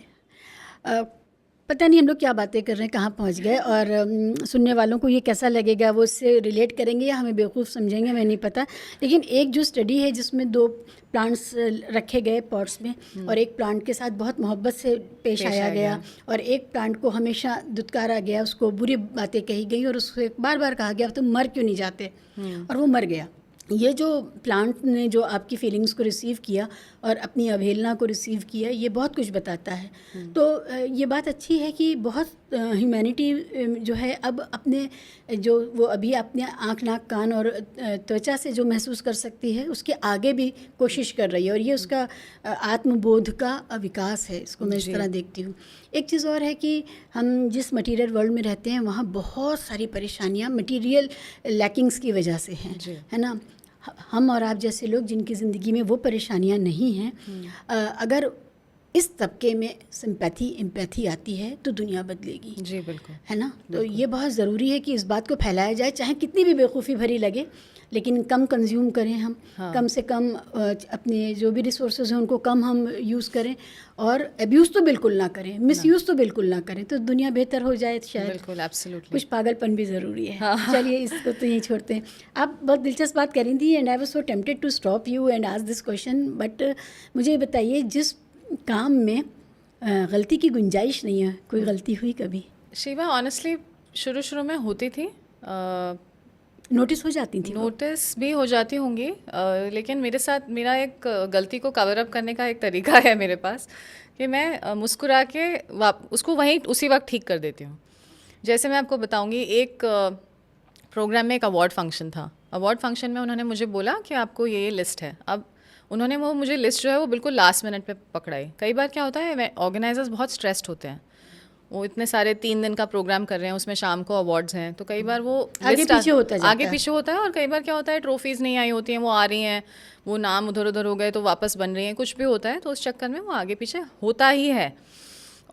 Speaker 2: पता नहीं हम लोग क्या बातें कर रहे हैं, कहाँ पहुँच गए, और सुनने वालों को ये कैसा लगेगा, वो इससे रिलेट करेंगे या हमें बेवकूफ़ समझेंगे, मैं नहीं पता. लेकिन एक जो स्टडी है जिसमें 2 प्लांट्स रखे गए पॉट्स में और एक प्लांट के साथ बहुत मोहब्बत से पेश आया गया और एक प्लांट को हमेशा दुत्कारा गया, उसको बुरी बातें कही गई और उसको बार बार कहा गया तुम मर क्यों नहीं जाते, और वो मर गया. ये जो प्लांट ने जो आपकी फीलिंग्स को रिसीव किया और अपनी अवहेलना को रिसीव किया, ये बहुत कुछ बताता है। तो ये बात अच्छी है कि बहुत ह्यूमैनिटी जो है अब अपने जो वो अभी अपने आँख नाक कान और त्वचा से जो महसूस कर सकती है, उसके आगे भी कोशिश कर रही है, और ये उसका आत्मबोध का विकास है, इसको मैं इस तरह देखती हूँ। एक चीज़ और है कि हम जिस मटीरियल वर्ल्ड में रहते हैं वहाँ बहुत सारी परेशानियाँ मटीरियल लैकिंग्स की वजह से हैं, है ना। हम और आप जैसे लोग जिनकी ज़िंदगी में वो परेशानियां नहीं हैं, अगर इस तबके में सिंपैथी एम्पैथी आती है तो दुनिया बदलेगी।
Speaker 1: जी बिल्कुल,
Speaker 2: है ना। तो ये बहुत ज़रूरी है कि इस बात को फैलाया जाए, चाहे कितनी भी बेवकूफ़ी भरी लगे, लेकिन कम कंज्यूम करें हम।
Speaker 1: हाँ।
Speaker 2: कम से कम अपने जो भी रिसोर्सेज हैं उनको कम हम यूज़ करें, और अब्यूज़ तो बिल्कुल ना करें, मिसयूज़ तो बिल्कुल ना करें, तो दुनिया बेहतर हो जाए शायद।
Speaker 1: बिल्कुल, एब्सोल्युटली।
Speaker 2: कुछ पागलपन भी ज़रूरी है। चलिए इसको तो यहीं छोड़ते हैं। आप बहुत दिलचस्प बात कर रही थी, and I was so tempted to stop you and ask this question, but मुझे ये बताइए, जिस काम में गलती की गुंजाइश नहीं है, कोई गलती हुई कभी?
Speaker 1: शिवा ऑनेस्टली शुरू में होती थी,
Speaker 2: नोटिस हो जाती थी?
Speaker 1: नोटिस भी हो जाती होंगी, लेकिन मेरे साथ मेरा एक गलती को कवर अप करने का एक तरीका है मेरे पास, कि मैं मुस्कुरा के उसको वहीं उसी वक्त ठीक कर देती हूँ। जैसे मैं आपको बताऊँगी, एक प्रोग्राम में एक अवार्ड फंक्शन था। अवार्ड फंक्शन में उन्होंने मुझे बोला कि आपको ये लिस्ट है। अब उन्होंने वो मुझे लिस्ट जो है वो बिल्कुल लास्ट मिनट पे पकड़ाई। कई बार क्या होता है, ऑर्गेनाइजर्स बहुत स्ट्रेस्ड होते हैं, वो इतने सारे 3 दिन का प्रोग्राम कर रहे हैं, उसमें शाम को अवार्ड्स हैं, तो कई बार वो
Speaker 2: आगे पीछे
Speaker 1: होता है, और कई बार क्या होता है, ट्रॉफीज़ नहीं आई होती हैं, वो आ रही हैं, वो नाम उधर उधर हो गए तो वापस बन रही हैं, कुछ भी होता है, तो उस चक्कर में वो आगे पीछे होता ही है।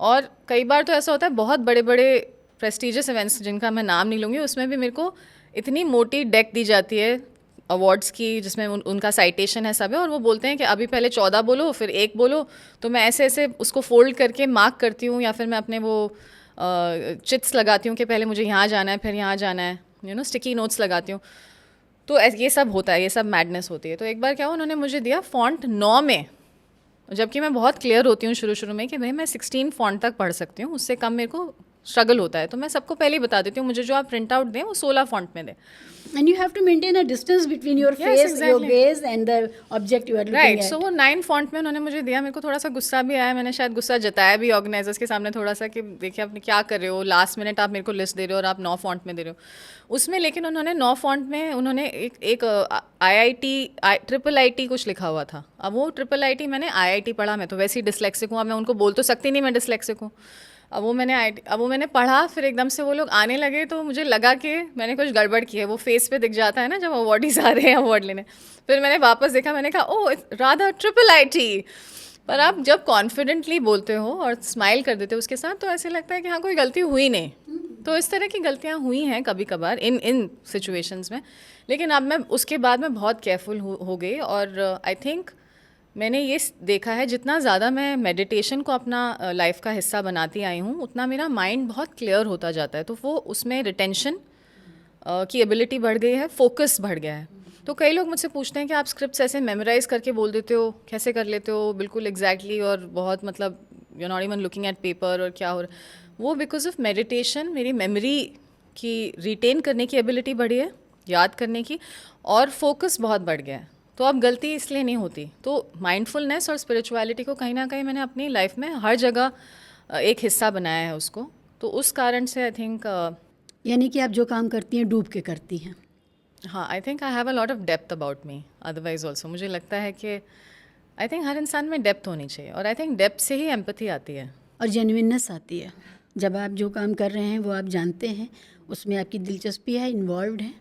Speaker 1: और कई बार तो ऐसा होता है, बहुत बड़े बड़े प्रेस्टिजियस इवेंट्स जिनका मैं नाम नहीं लूँगी, उसमें भी मेरे को इतनी मोटी डेक दी जाती है अवार्ड्स की, जिसमें उनका साइटेशन है सब है, और वो बोलते हैं कि अभी पहले 14 बोलो फिर 1 बोलो, तो मैं ऐसे ऐसे उसको फोल्ड करके मार्क करती हूँ, या फिर मैं अपने वो चिट्स लगाती हूँ कि पहले मुझे यहाँ जाना है फिर यहाँ जाना है, स्टिकी नोट्स लगाती हूँ। तो ये सब होता है, ये सब मैडनेस होती है। तो एक बार क्या हुआ, उन्होंने मुझे दिया फॉन्ट 9 में, जबकि मैं बहुत क्लियर होती हूँ शुरू में कि भाई मैं 16 फॉन्ट तक पढ़ सकती हूँ, उससे कम मेरे को स्ट्रगल होता है। तो मैं सबको पहले ही बता देती हूँ, मुझे जो आप प्रिंट आउट दें वो 16 फॉन्ट में दें।
Speaker 2: And you have to maintain a distance between your face, your gaze and the object you are looking at.
Speaker 1: So वो 9 फॉन्ट में उन्होंने मुझे दिया। मेरे को थोड़ा सा गुस्सा भी आया, मैंने शायद गुस्सा जताया भी ऑर्गेनाइजर्स के सामने थोड़ा सा, कि देखिए आप क्या कर रहे हो, लास्ट मिनट आप मेरे को लिस्ट दे रहे हो और आप 9 फॉन्ट में दे रहे हो उसमें। लेकिन उन्होंने 9 फॉन्ट में उन्होंने एक IIT कुछ लिखा हुआ था। अब वो IIT मैंने IIT पढ़ा, मैं तो वैसे ही डिसलेक्सिक हूँ, अब मैं उनको बोल तो सकती नहीं मैं डिसलेक्सिक हूँ। अब वो मैंने पढ़ा, फिर एकदम से वो लोग आने लगे, तो मुझे लगा कि मैंने कुछ गड़बड़ की है। वो फेस पे दिख जाता है ना जब अवार्डीज आ रहे हैं अवार्ड लेने। फिर मैंने वापस देखा, मैंने कहा ओह राधा IIIT। पर आप जब कॉन्फिडेंटली बोलते हो और स्माइल कर देते हो उसके साथ, तो ऐसे लगता है कि हाँ कोई गलती हुई नहीं। तो इस तरह की गलतियाँ हुई हैं कभी कभार इन सिचुएशंस में। लेकिन अब मैं उसके बाद मैं बहुत केयरफुल हो गई, और आई थिंक मैंने ये देखा है, जितना ज़्यादा मैं मेडिटेशन को अपना लाइफ का हिस्सा बनाती आई हूँ, उतना मेरा माइंड बहुत क्लियर होता जाता है। तो वो उसमें रिटेंशन की एबिलिटी बढ़ गई है, फोकस बढ़ गया है। तो कई लोग मुझसे पूछते हैं कि आप स्क्रिप्ट्स ऐसे मेमोराइज़ करके बोल देते हो, कैसे कर लेते हो बिल्कुल एग्जैक्टली, और बहुत मतलब you not even looking at paper और क्या हो रहा है। वो बिकॉज ऑफ मेडिटेशन मेरी मेमोरी की रिटेन करने की एबिलिटी बढ़ी है, याद करने की, और फोकस बहुत बढ़ गया है। तो अब गलती इसलिए नहीं होती। तो माइंडफुलनेस और स्पिरिचुअलिटी को कहीं ना कहीं मैंने अपनी लाइफ में हर जगह एक हिस्सा बनाया है उसको। तो उस कारण से आई थिंक
Speaker 2: यानी कि आप जो काम करती हैं डूब के करती हैं।
Speaker 1: हाँ, आई think I have a lot of depth about me otherwise also. मुझे लगता है कि आई थिंक हर इंसान में डेप्थ होनी चाहिए, और आई थिंक डेप्थ से ही एम्पैथी आती है
Speaker 2: और जेन्युइननेस आती है। जब आप जो काम कर रहे हैं वो आप जानते हैं, उसमें आपकी दिलचस्पी है, इन्वॉल्व है,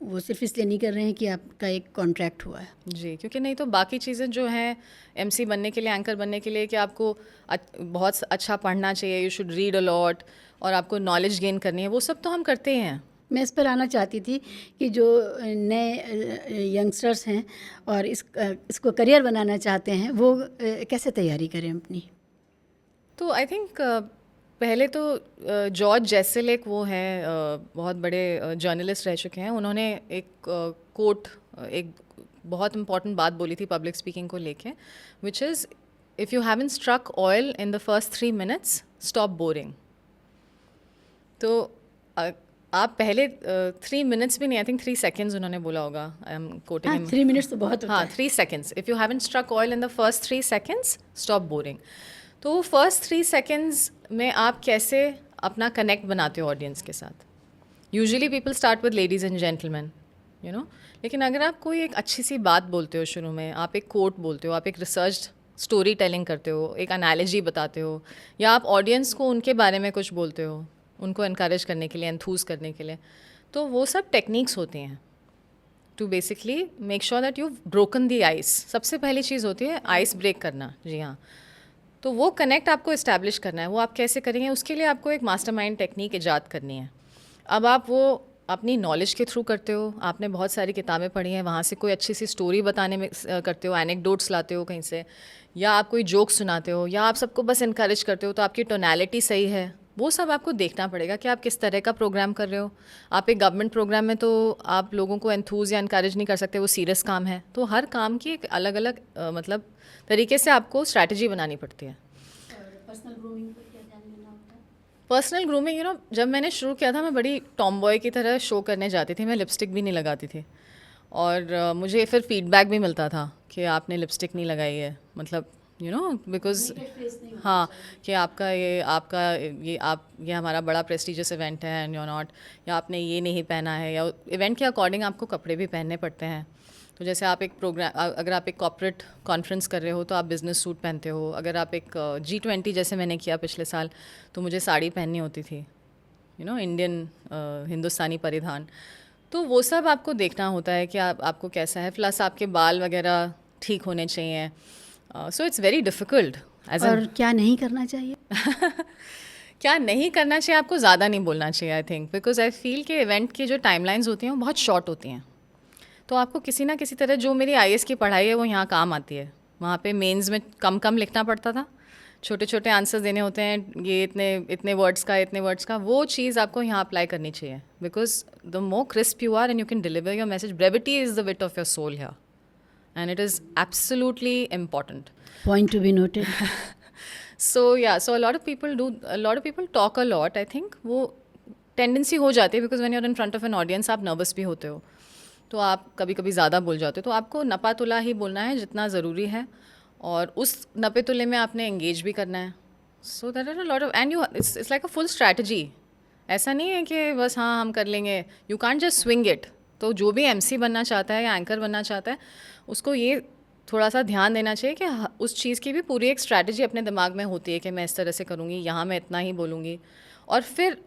Speaker 2: वो सिर्फ इसलिए नहीं कर रहे हैं कि आपका एक कॉन्ट्रैक्ट हुआ है।
Speaker 1: जी, क्योंकि नहीं तो बाकी चीज़ें जो हैं MC बनने के लिए, एंकर बनने के लिए, कि आपको बहुत अच्छा पढ़ना चाहिए, you should read a lot, और आपको नॉलेज गेन करनी है, वो सब तो हम करते ही हैं।
Speaker 2: मैं इस पर आना चाहती थी कि जो नए यंगस्टर्स हैं और इसको करियर बनाना चाहते हैं, वो कैसे तैयारी करें अपनी? तो
Speaker 1: आई थिंक पहले तो जॉर्ज जेसल एक वो हैं, बहुत बड़े जर्नलिस्ट रह चुके हैं। उन्होंने एक कोट, एक बहुत इंपॉर्टेंट बात बोली थी पब्लिक स्पीकिंग को लेके, which is if you haven't struck oil in the first 3 minutes stop boring. तो आप पहले 3 मिनट्स भी नहीं, आई थिंक 3 सेकेंड्स उन्होंने बोला होगा, आई एम कोटिंग
Speaker 2: हाँ, 3 मिनट्स तो बहुत होता
Speaker 1: हाँ,
Speaker 2: है।
Speaker 1: 3 seconds. If you haven't struck oil in the first 3 seconds, stop boring. तो वो फर्स्ट 3 seconds में आप कैसे अपना कनेक्ट बनाते हो ऑडियंस के साथ? Usually people start with ladies and gentleman, you know, लेकिन अगर आप कोई एक अच्छी सी बात बोलते हो शुरू में, आप एक कोट बोलते हो, आप एक रिसर्च स्टोरी टेलिंग करते हो, एक एनालॉजी बताते हो, या आप ऑडियंस को उनके बारे में कुछ बोलते हो, उनको इनकरेज करने के लिए, एंथूज करने के लिए, तो वो सब टेक्निक्स होती हैं to basically make sure that you broken the ice. सबसे पहली चीज़ होती है आइस ब्रेक करना. जी हाँ, तो वो कनेक्ट आपको इस्टेब्लिश करना है. वो आप कैसे करेंगे, उसके लिए आपको एक मास्टरमाइंड टेक्निक ईजाद करनी है. अब आप वो अपनी नॉलेज के थ्रू करते हो, आपने बहुत सारी किताबें पढ़ी हैं, वहाँ से कोई अच्छी सी स्टोरी बताने में करते हो, एनेक्डोट्स लाते हो कहीं से, या आप कोई जोक सुनाते हो, या आप सबको बस इनकरेज करते हो, तो आपकी टोनैलिटी सही है. वो सब आपको देखना पड़ेगा कि आप किस तरह का प्रोग्राम कर रहे हो. आप एक गवर्नमेंट प्रोग्राम में तो आप लोगों को एंथूज या इनकरेज नहीं कर सकते, वो सीरियस काम है. तो हर काम की एक अलग अलग मतलब तरीके से आपको स्ट्रैटेजी बनानी पड़ती है.
Speaker 2: पर्सनल ग्रूमिंग पर क्या ध्यान देना होता है?
Speaker 1: पर्सनल ग्रूमिंग, यू नो, जब मैंने शुरू किया था मैं बड़ी टॉम बॉय की तरह शो करने जाती थी. मैं लिपस्टिक भी नहीं लगाती थी, और मुझे फिर फीडबैक भी मिलता था कि आपने लिपस्टिक नहीं लगाई है, मतलब यू नो, बिकॉज हाँ, कि ये हमारा बड़ा प्रेस्टिजियस इवेंट है एंड यू नॉट, या आपने ये नहीं पहना है, या इवेंट के अकॉर्डिंग आपको कपड़े भी पहनने पड़ते हैं. तो जैसे आप एक प्रोग्राम, अगर आप एक कॉर्पोरेट कॉन्फ्रेंस कर रहे हो तो आप बिज़नेस सूट पहनते हो. अगर आप एक G20 जैसे मैंने किया पिछले साल, तो मुझे साड़ी पहननी होती थी, यू नो, इंडियन हिंदुस्तानी परिधान. तो वो सब आपको देखना होता है कि आपको कैसा है. प्लस आपके बाल वगैरह ठीक होने चाहिए. So it's very difficult.
Speaker 2: और क्या नहीं करना चाहिए?
Speaker 1: क्या नहीं करना चाहिए, आपको ज़्यादा नहीं बोलना चाहिए, I think, because I feel कि इवेंट की जो टाइमलाइंस होती हैं वो बहुत शॉर्ट होती हैं. तो आपको किसी ना किसी तरह, जो मेरी IAS की पढ़ाई है वो यहाँ काम आती है. वहाँ पे मेंस में कम कम लिखना पड़ता था, छोटे छोटे आंसर्स देने होते हैं, ये इतने इतने वर्ड्स का, वो चीज़ आपको यहाँ अप्लाई करनी चाहिए. Because the more crisp you are and you can deliver your message, brevity is the wit of your soul here, and it is absolutely important.
Speaker 2: Point to be noted.
Speaker 1: So yeah, so a lot of people talk a lot, I think. वो tendency हो जाती है, because when you are in front of an audience आप nervous भी होते हो, तो आप कभी कभी ज़्यादा बोल जाते हो. तो आपको नपा तुला ही बोलना है जितना ज़रूरी है, और उस नपे तुले में आपने एंगेज भी करना है. So that are a lot of, and you it's like a full strategy. ऐसा नहीं है कि बस हाँ हम कर लेंगे, you can't just swing it. तो जो भी MC बनना चाहता है या एंकर बनना चाहता है, उसको ये थोड़ा सा ध्यान देना चाहिए कि उस चीज़ की भी पूरी एक स्ट्रैटेजी अपने दिमाग में होती है कि मैं इस तरह से करूँगी, यहाँ मैं इतना ही बोलूँगी. और फिर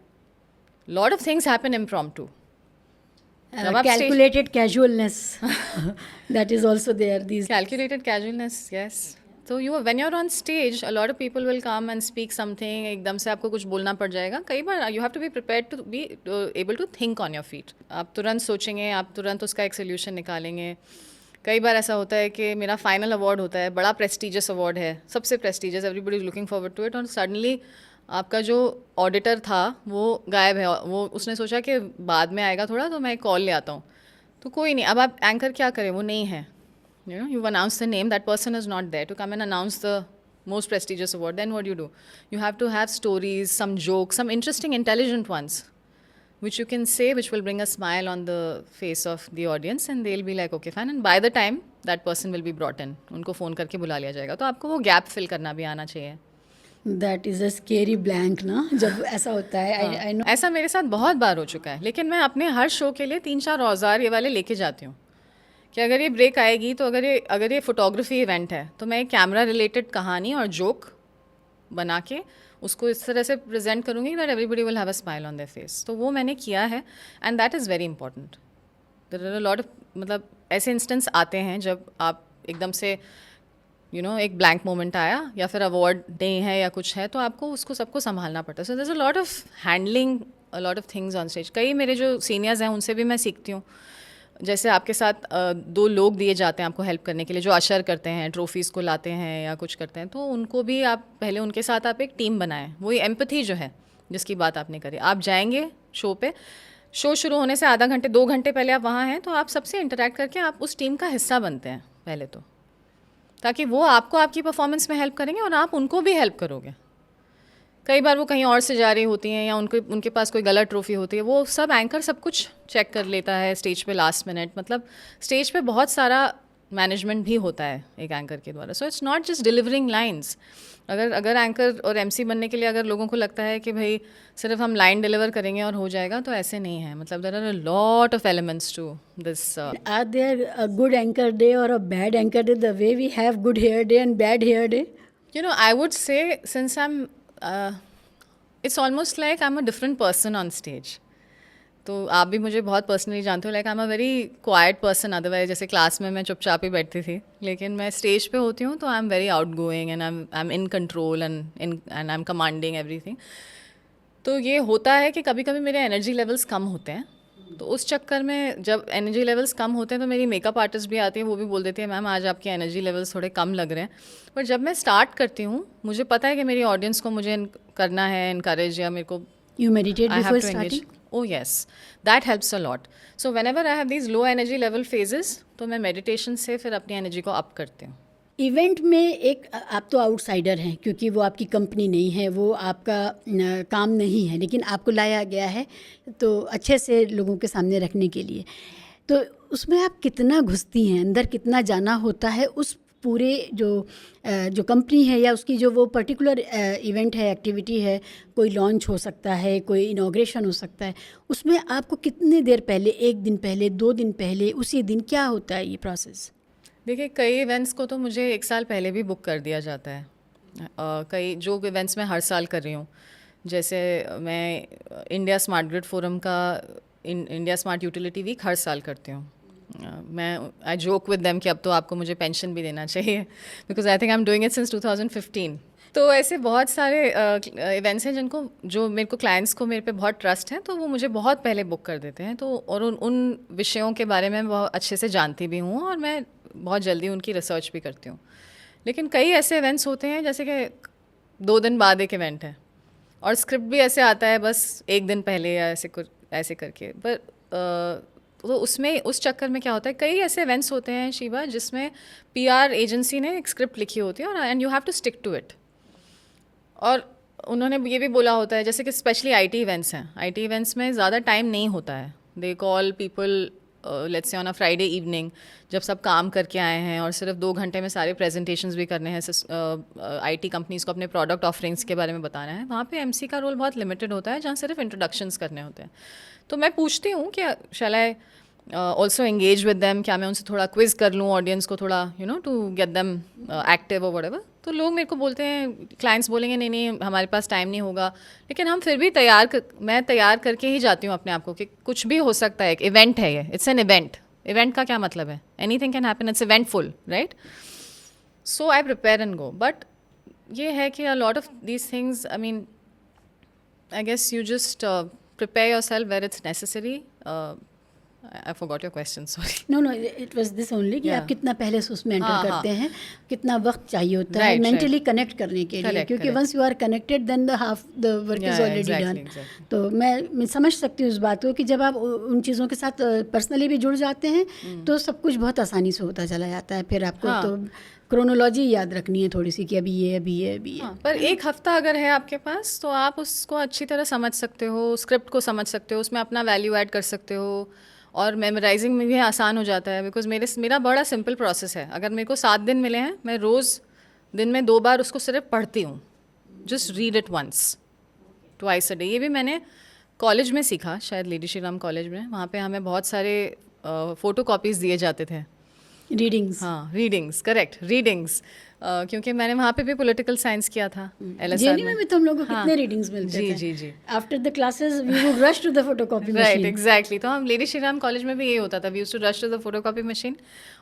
Speaker 1: lot of things happen impromptu.
Speaker 2: Calculated casualness. That is also there. These
Speaker 1: Calculated casualness, yes. So when you're on stage, a lot of people will come and speak something. एकदम से आपको कुछ बोलना पड़ जाएगा. कई बार you have to be prepared to be able to think on your feet. आप तुरंत सोचेंगे, आप तुरंत उसका एक सोल्यूशन निकालेंगे. कई बार ऐसा होता है कि मेरा फाइनल अवार्ड होता है, बड़ा प्रेस्टिजियस अवार्ड है, सबसे prestigious, everybody is looking forward to it, और सडनली आपका जो ऑडिटर था वो गायब है. वो उसने सोचा कि बाद में आएगा थोड़ा, तो मैं कॉल ले आता हूँ. तो कोई नहीं, अब आप एंकर क्या करें, वो नहीं है. You know, you've announced the name, that person is not there to come and announce the most prestigious award. Then what do? You have to have stories, some jokes, some interesting, intelligent ones, which you can say, which will bring a smile on the face of the audience, and they'll be like, okay, fine. And by the time that person will be brought in, उनको phone करके बुला लिया जाएगा. तो आपको वो gap fill करना भी आना चाहिए.
Speaker 2: That is a scary blank ना, जब ऐसा होता है. I know.
Speaker 1: ऐसा मेरे साथ बहुत बार हो चुका है, लेकिन मैं अपने हर शो के लिए 3-4 औजार ये वाले लेके जाती हूँ कि अगर ये ब्रेक आएगी, तो अगर ये फोटोग्राफी इवेंट है, तो मैं एक कैमरा रिलेटेड कहानी और जोक बना के उसको इस तरह से प्रेजेंट करूँगी that everybody will have a smile on their face. तो वो मैंने किया है, and that is very important. There are a lot of, मतलब ऐसे इंस्टेंस आते हैं जब आप एकदम से एक ब्लैंक मोमेंट आया, या फिर अवार्ड डे है या कुछ है, तो आपको उसको सबको संभालना पड़ता है. So there is a lot of handling a lot of things on stage. कई मेरे जो सीनियर्स हैं उनसे भी मैं सीखती हूँ. जैसे आपके साथ 2 लोग दिए जाते हैं आपको हेल्प करने के लिए, जो अशर करते हैं, ट्रॉफीज़ को लाते हैं या कुछ करते हैं, तो उनको भी आप पहले उनके साथ आप एक टीम बनाएं. वही एम्पैथी जो है जिसकी बात आपने करी. आप जाएंगे शो पे, शो शुरू होने से आधा घंटे 2 घंटे पहले आप वहाँ हैं, तो आप सबसे इंटरेक्ट करके आप उस टीम का हिस्सा बनते हैं पहले, तो ताकि वो आपको आपकी परफॉर्मेंस में हेल्प करेंगे और आप उनको भी हेल्प करोगे. कई बार वो कहीं और से जा रही होती हैं या उनके पास कोई गलत ट्रॉफी होती है, वो सब एंकर सब कुछ चेक कर लेता है स्टेज पे लास्ट मिनट। मतलब स्टेज पे बहुत सारा मैनेजमेंट भी होता है एक एंकर के द्वारा। So it's not just delivering lines. अगर एंकर और एमसी बनने के लिए अगर लोगों को लगता है कि भाई सिर्फ हम लाइन डिलीवर करेंगे और हो जाएगा, तो ऐसे नहीं है। मतलब there are a lot of elements to this.
Speaker 2: Are there a good anchor day or a bad anchor day, the way we have good hair day and bad hair day?
Speaker 1: You know, I would say since it's almost like I'm a different person on stage. तो आप भी मुझे बहुत personally जानते हो, like I am a very quite person otherwise. जैसे class में मैं चुपचाप ही बैठती थी, लेकिन मैं स्टेज पे होती हूँ तो आई am very out going and I am in control and I am commanding everything. तो ये होता है कि कभी कभी मेरे एनर्जी लेवल्स कम होते हैं, तो उस चक्कर में जब एनर्जी लेवल्स कम होते हैं तो मेरी मेकअप आर्टिस्ट भी आती है, वो भी बोल देती है मैम आज आपके एनर्जी लेवल्स थोड़े कम लग रहे हैं। पर जब मैं स्टार्ट करती हूँ, मुझे पता है कि मेरी ऑडियंस को मुझे करना है इनकरेज, या मेरे को
Speaker 2: You meditate
Speaker 1: I have
Speaker 2: before
Speaker 1: to engage.
Speaker 2: starting?
Speaker 1: Oh yes, that helps a lot. So whenever I have these low energy level phases, तो मैं meditation से फिर अपनी एनर्जी को अप करती हूँ।
Speaker 2: इवेंट में एक आप तो आउटसाइडर हैं, क्योंकि वो आपकी कंपनी नहीं है, वो आपका काम नहीं है, लेकिन आपको लाया गया है तो अच्छे से लोगों के सामने रखने के लिए। तो उसमें आप कितना घुसती हैं, अंदर कितना जाना होता है उस पूरे जो कंपनी है या उसकी जो वो पर्टिकुलर इवेंट है, एक्टिविटी है, कोई लॉन्च हो सकता है, कोई इनॉग्रेशन हो सकता है, उसमें आपको कितने देर पहले, 1 दिन पहले, 2 दिन पहले, उसी दिन क्या होता है ये प्रोसेस?
Speaker 1: देखिए, कई इवेंट्स को तो मुझे 1 साल पहले भी बुक कर दिया जाता है। कई जो इवेंट्स मैं हर साल कर रही हूँ, जैसे मैं इंडिया स्मार्ट ग्रिड फोरम का इंडिया स्मार्ट यूटिलिटी वीक हर साल करती हूँ। मैं आई जोक विद देम कि अब तो आपको मुझे पेंशन भी देना चाहिए, because I think I am doing it since 2015। तो ऐसे बहुत सारे इवेंट्स हैं जिनको जो मेरे को क्लाइंट्स को मेरे पे बहुत ट्रस्ट है, तो वो मुझे बहुत पहले बुक कर देते हैं। तो और उन विषयों के बारे में बहुत अच्छे से जानती भी हूँ और मैं बहुत जल्दी उनकी रिसर्च भी करती हूँ। लेकिन कई ऐसे इवेंट्स होते हैं जैसे कि 2 दिन बाद एक इवेंट है और स्क्रिप्ट भी ऐसे आता है बस 1 दिन पहले या ऐसे करके। पर तो उसमें उस चक्कर में क्या होता है, कई ऐसे इवेंट्स होते हैं शिवा जिसमें पीआर एजेंसी ने एक स्क्रिप्ट लिखी होती है और and you have to stick to it. और उन्होंने ये भी बोला होता है, जैसे कि स्पेशली आईटी इवेंट्स हैं, आईटी इवेंट्स में ज़्यादा टाइम नहीं होता है। They call people let's say on a Friday evening, जब सब काम करके आए हैं और सिर्फ 2 घंटे में सारे प्रेजेंटेशंस भी करने हैं, आईटी कंपनीज़ को अपने प्रोडक्ट ऑफरिंग्स के बारे में बताना है। वहाँ पे एमसी का रोल बहुत लिमिटेड होता है, जहाँ सिर्फ इंट्रोडक्शंस करने होते हैं। तो मैं पूछती हूँ कि shall I also engage with them, क्या मैं उनसे थोड़ा क्विज कर लूँ ऑडियंस को, थोड़ा टू गेट देम एक्टिव और व्हाटएवर। तो लोग मेरे को बोलते हैं, क्लाइंट्स बोलेंगे नहीं नहीं हमारे पास टाइम नहीं होगा, लेकिन हम फिर भी मैं तैयार करके ही जाती हूँ अपने आप को कि कुछ भी हो सकता है, एक इवेंट है ये, इट्स एन इवेंट। इवेंट का क्या मतलब है, anything can happen, it's eventful, right? So I prepare and go. But ये है कि a lot of these things, I mean I guess you just prepare yourself where it's necessary. I forgot your question, sorry.
Speaker 2: No, it was this only कि आप कितना पहले से उसमें enter करते हैं, कितना वक्त चाहिए होता है मेंटली कनेक्ट करने के लिए, क्योंकि once you are connected then the half the work is already done. तो मैं समझ सकती हूँ उस बात को कि जब आप उन चीज़ों के साथ पर्सनली भी जुड़ जाते हैं तो सब कुछ बहुत आसानी से होता चला जाता है। फिर आपको तो क्रोनोलॉजी याद रखनी है थोड़ी सी कि अभी ये।
Speaker 1: पर 1 हफ्ता अगर है आपके पास तो आप उसको अच्छी तरह समझ सकते हो, स्क्रिप्ट को समझ सकते हो, उसमें अपना वैल्यू ऐड कर सकते हो, और मेमोराइजिंग में भी आसान हो जाता है। बिकॉज मेरा बड़ा सिंपल प्रोसेस है। अगर मेरे को 7 दिन मिले हैं, मैं रोज़ दिन में 2 बार उसको सिर्फ पढ़ती हूँ, just read it once twice a day. ये भी मैंने कॉलेज में सीखा, शायद लेडी श्री राम कॉलेज में। वहाँ पे हमें बहुत सारे फ़ोटो कॉपीज़ दिए जाते थे,
Speaker 2: रीडिंग्स।
Speaker 1: हाँ, रीडिंग्स, करेक्ट, रीडिंग्स। क्योंकि मैंने वहाँ पे भी पॉलिटिकल साइंस किया था
Speaker 2: जेएनयू में भी तो हम लोगों को कितने रीडिंग्स मिलते थे। जी। After the classes we would rush to the photocopy machine.
Speaker 1: Right, exactly. तो हम लेडी श्री राम कॉलेज में भी यही होता था, we used to rush to the photocopy machine,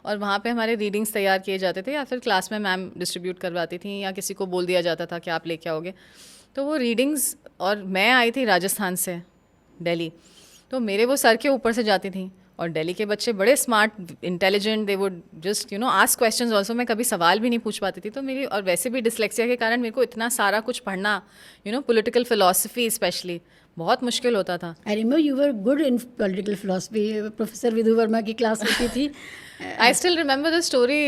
Speaker 1: और वहाँ पे हमारे रीडिंग्स तैयार किए जाते थे, या फिर क्लास में मैम डिस्ट्रीब्यूट करवाती थी, या किसी को बोल दिया जाता था कि आप लेके आओगे। तो वो रीडिंग्स, और मैं आई थी राजस्थान से, दिल्ली, तो मेरे वो सर के ऊपर से जाती थी। और दिल्ली के बच्चे बड़े smart, intelligent, they would just ask questions also. मैं कभी सवाल भी नहीं पूछ पाती थी। तो मेरी, और वैसे भी डिसलेक्सिया के कारण मेरे को इतना सारा कुछ पढ़ना, पॉलिटिकल फिलॉसफी स्पेशली बहुत मुश्किल होता था।
Speaker 2: I remember you were good in political philosophy, professor Vidhu Verma की क्लास होती थी।
Speaker 1: I still remember the story,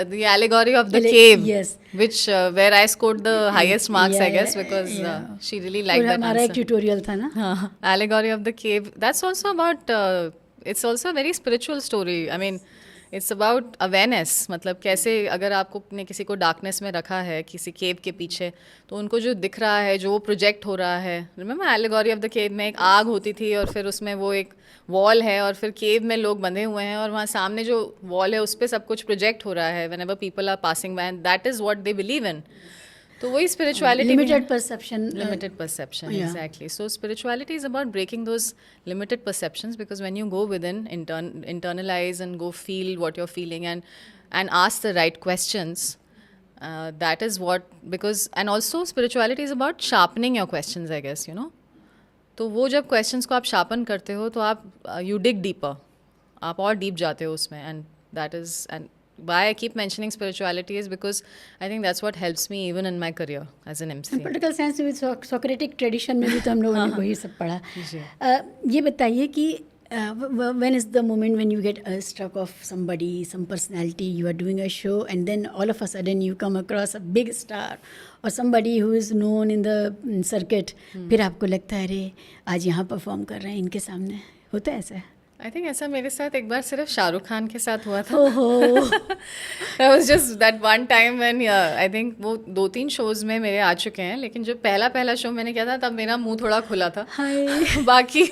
Speaker 1: the allegory of the cave,
Speaker 2: yes,
Speaker 1: which where I scored the highest marks, I guess, because
Speaker 2: yeah.
Speaker 1: she really liked
Speaker 2: और
Speaker 1: that
Speaker 2: हमारा एक
Speaker 1: answer.
Speaker 2: Tutorial था ना।
Speaker 1: हाँ, allegory of the cave. That's also about. It's also a very spiritual story. I mean, it's about awareness. मतलब कैसे अगर आपको ने किसी को डार्कनेस में रखा है किसी केव के पीछे, तो उनको जो दिख रहा है, जो प्रोजेक्ट हो रहा है। Remember allegory of the cave में एक आग होती थी और फिर उसमें वो एक वॉल है और फिर केव में लोग बंधे हुए हैं और वहाँ सामने जो वॉल है उस पर सब कुछ प्रोजेक्ट हो रहा है। Whenever people are passing by, that is what they believe in. तो वही spirituality,
Speaker 2: limited perception,
Speaker 1: exactly. So spirituality is about breaking those limited perceptions, because when you go within, internalize and go feel what you're feeling and ask the right questions, that is what, because and also spirituality is about sharpening your questions, I guess, you know. तो वो जब questions को आप sharpen करते हो तो आप you dig deeper, आप और डीप जाते हो उसमें, and that is and why I keep mentioning spirituality is because I think that's what helps me even in my career as an MC.
Speaker 2: Political science में सोक्रेटिक ट्रेडिशन में भी तो हम लोगों ने वही सब पढ़ा। ये बताइए कि when is the moment when you get struck of somebody, some personality, you are doing a show and then all of a sudden you come across a big star or somebody who is known in the circuit, फिर आपको लगता है अरे आज यहाँ perform कर रहे हैं इनके सामने, होता है ऐसा?
Speaker 1: आई थिंक ऐसा मेरे साथ एक बार सिर्फ शाहरुख खान के साथ हुआ था।
Speaker 2: ओहो।
Speaker 1: That was just that one time when I think वो 2-3 शोज में मेरे आ चुके हैं, लेकिन जो पहला शो मैंने किया था तब मेरा मुंह थोड़ा खुला था। बाकी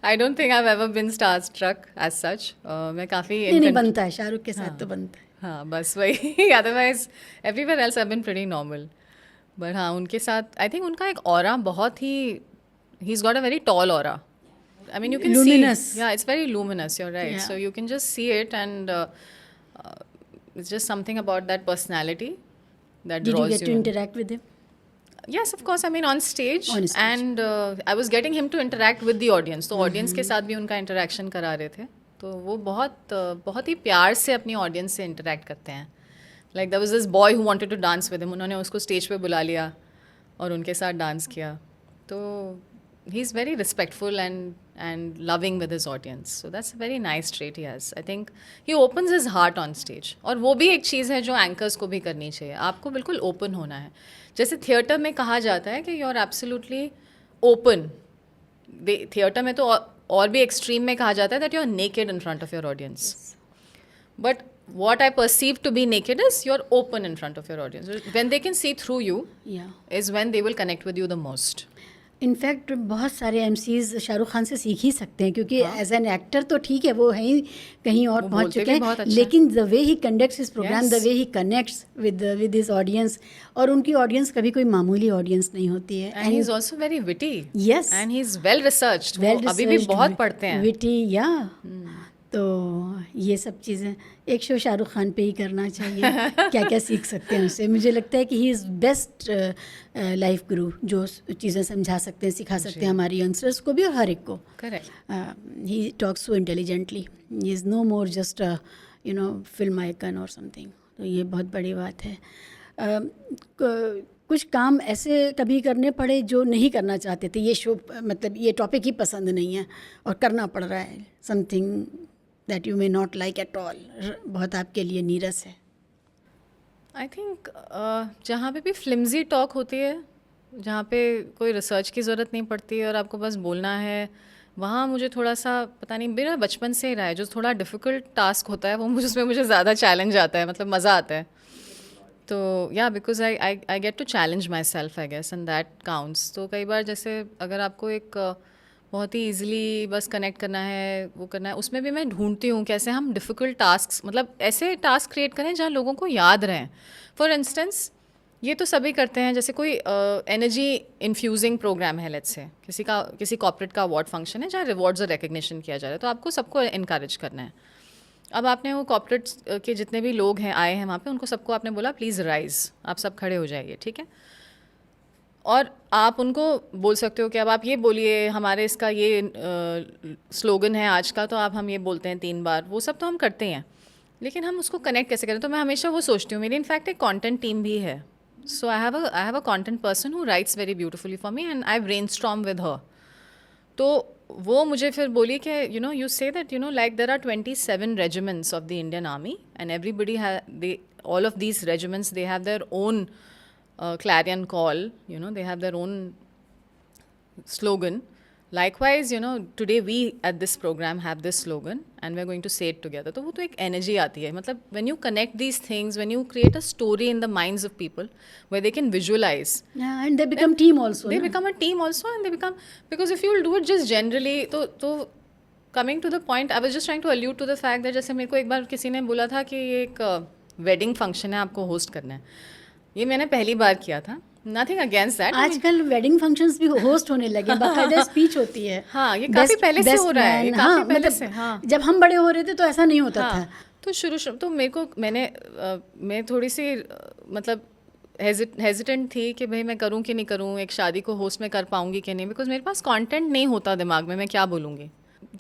Speaker 1: I don't think I have ever been star struck as such. मैं काफ़ी
Speaker 2: नहीं बनता है, शाहरुख के साथ तो बनता है।
Speaker 1: हाँ बस वही, otherwise everywhere else I have been pretty normal. But हाँ उनके साथ आई थिंक उनका एक ऑरा बहुत ही, he is got a very tall aura. I mean, you can
Speaker 2: luminous.
Speaker 1: see. Yeah, it's very luminous. You're right.
Speaker 2: Yeah.
Speaker 1: So you can just see it, and it's just something about that personality that
Speaker 2: Did
Speaker 1: draws
Speaker 2: you get to interact with him?
Speaker 1: Yes, of course. I mean, on stage.
Speaker 2: On stage.
Speaker 1: And I was getting him to interact with the audience. तो audience के साथ भी उनका interaction करा रहे थे. तो वो बहुत ही प्यार से अपनी audience से interact करते हैं. Like there was this boy who wanted to dance with him. उन्होंने उसको stage पे बुला लिया और उनके साथ dance किया. तो he's very respectful and loving with his audience. So that's a very nice trait he has. I think he opens his heart on stage. और वो भी एक चीज़ है जो एंकर्स को भी करनी चाहिए. आपको बिल्कुल ओपन होना है. जैसे थिएटर में कहा जाता है कि you are absolutely open. Theatre में तो और भी एक्सट्रीम में कहा जाता है that you are naked in front of your audience. But what I perceive to be naked is you're open in front of your audience. When they can see through you, is when they will connect with you the most.
Speaker 2: In fact बहुत सारे MCs Shahrukh Khan से सीख ही सकते हैं, क्योंकि as an actor तो ठीक है वो है ही कहीं और पहुंच चुके हैं,
Speaker 1: अच्छा।
Speaker 2: लेकिन the way he conducts his programme, the way he connects with his audience, और उनकी ऑडियंस कभी कोई मामूली ऑडियंस नहीं होती है.
Speaker 1: And he is also very witty.
Speaker 2: Yes,
Speaker 1: and he is well researched. अभी भी बहुत पढ़ते हैं.
Speaker 2: विटी, या तो ये सब चीज़ें एक शो शाहरुख खान पे ही करना चाहिए. क्या क्या सीख सकते हैं उससे. मुझे लगता है कि ही इज़ बेस्ट लाइफ गुरु, जो चीज़ें समझा सकते हैं, सिखा सकते हैं हमारी यंगस्टर्स को भी और हर एक को.
Speaker 1: Correct.
Speaker 2: He talks so intelligently. He is no more just film icon और समथिंग. तो ये बहुत बड़ी बात है. कुछ काम ऐसे कभी करने पड़े जो नहीं करना चाहते थे, ये शो मतलब ये टॉपिक ही पसंद नहीं है और करना पड़ रहा है, something that you may not like at all, बहुत आपके लिए नीरस है?
Speaker 1: आई थिंक जहाँ पे भी फ्लिम्जी टॉक होती है, जहाँ पे कोई रिसर्च की ज़रूरत नहीं पड़ती और आपको बस बोलना है, वहाँ मुझे थोड़ा सा पता नहीं, मेरा बचपन से ही रहा है. जो थोड़ा डिफ़िकल्ट टास्क होता है वो उसमें मुझे ज़्यादा चैलेंज आता है, मतलब मज़ा आता है. तो या because I get to challenge myself I guess, and that counts. तो कई बार जैसे अगर आपको एक बहुत ही ईजिली बस कनेक्ट करना है, वो करना है, उसमें भी मैं ढूंढती हूँ कैसे हम डिफ़िकल्ट टास्क, मतलब ऐसे टास्क क्रिएट करें जहाँ लोगों को याद रहें. फॉर इंस्टेंस ये तो सभी करते हैं, जैसे कोई एनर्जी इन्फ्यूजिंग प्रोग्राम है, लेट्स से किसी कॉर्पोरेट का अवार्ड फंक्शन है जहाँ रिवॉर्ड्स और रिकग्निशन किया जा रहा है, तो आपको सबको इनकरेज करना है. अब आपने वो कॉर्पोरेट के जितने भी लोग हैं आए हैं वहाँ पे, उनको सबको आपने बोला प्लीज़ राइज, आप सब खड़े हो जाइए, ठीक है. और आप उनको बोल सकते हो कि अब आप ये बोलिए हमारे इसका ये स्लोगन है आज का, तो हम ये बोलते हैं 3 बार. वो सब तो हम करते हैं, लेकिन हम उसको कनेक्ट कैसे करें. तो मैं हमेशा वो सोचती हूँ, मेरी इनफैक्ट एक कंटेंट टीम भी है, So I have a content person who writes very beautifully for me, and I brainstorm with her. तो वो मुझे फिर बोली कि you say that like there are 27 regiments of the Indian Army, and everybody all of these regiments, they have their own clarion call, they have their own slogan. Likewise, today we at this program have this slogan and we're going to say it together. तो वो तो एक energy आती है. मतलब when you connect these things, when you create a story in the minds of people where they can visualize.
Speaker 2: Yeah, and they become team also.
Speaker 1: They
Speaker 2: na?
Speaker 1: become a team also, and they become, because if you will do it just generally, तो coming to the point, I was just trying to allude to the fact that जैसे मेरे को एक बार किसी ने बोला था कि ये एक wedding function है, आपको host करना है. ये मैंने पहली बार किया था. Nothing against that.
Speaker 2: आजकल वेडिंग फंक्शंस भी होस्ट होने लगे, बाकायदा स्पीच होती है.
Speaker 1: हाँ, ये काफी पहले से हो रहा है, ये काफी पहले से. हाँ,
Speaker 2: जब हम बड़े हो रहे थे तो ऐसा नहीं होता था.
Speaker 1: तो शुरू तो मैं थोड़ी सी मतलब हेजिटेंट थी कि भाई मैं करूँ कि नहीं करूँ, एक शादी को होस्ट में कर पाऊँगी कि नहीं, बिकॉज मेरे पास कंटेंट नहीं होता दिमाग में, मैं क्या बोलूँगी.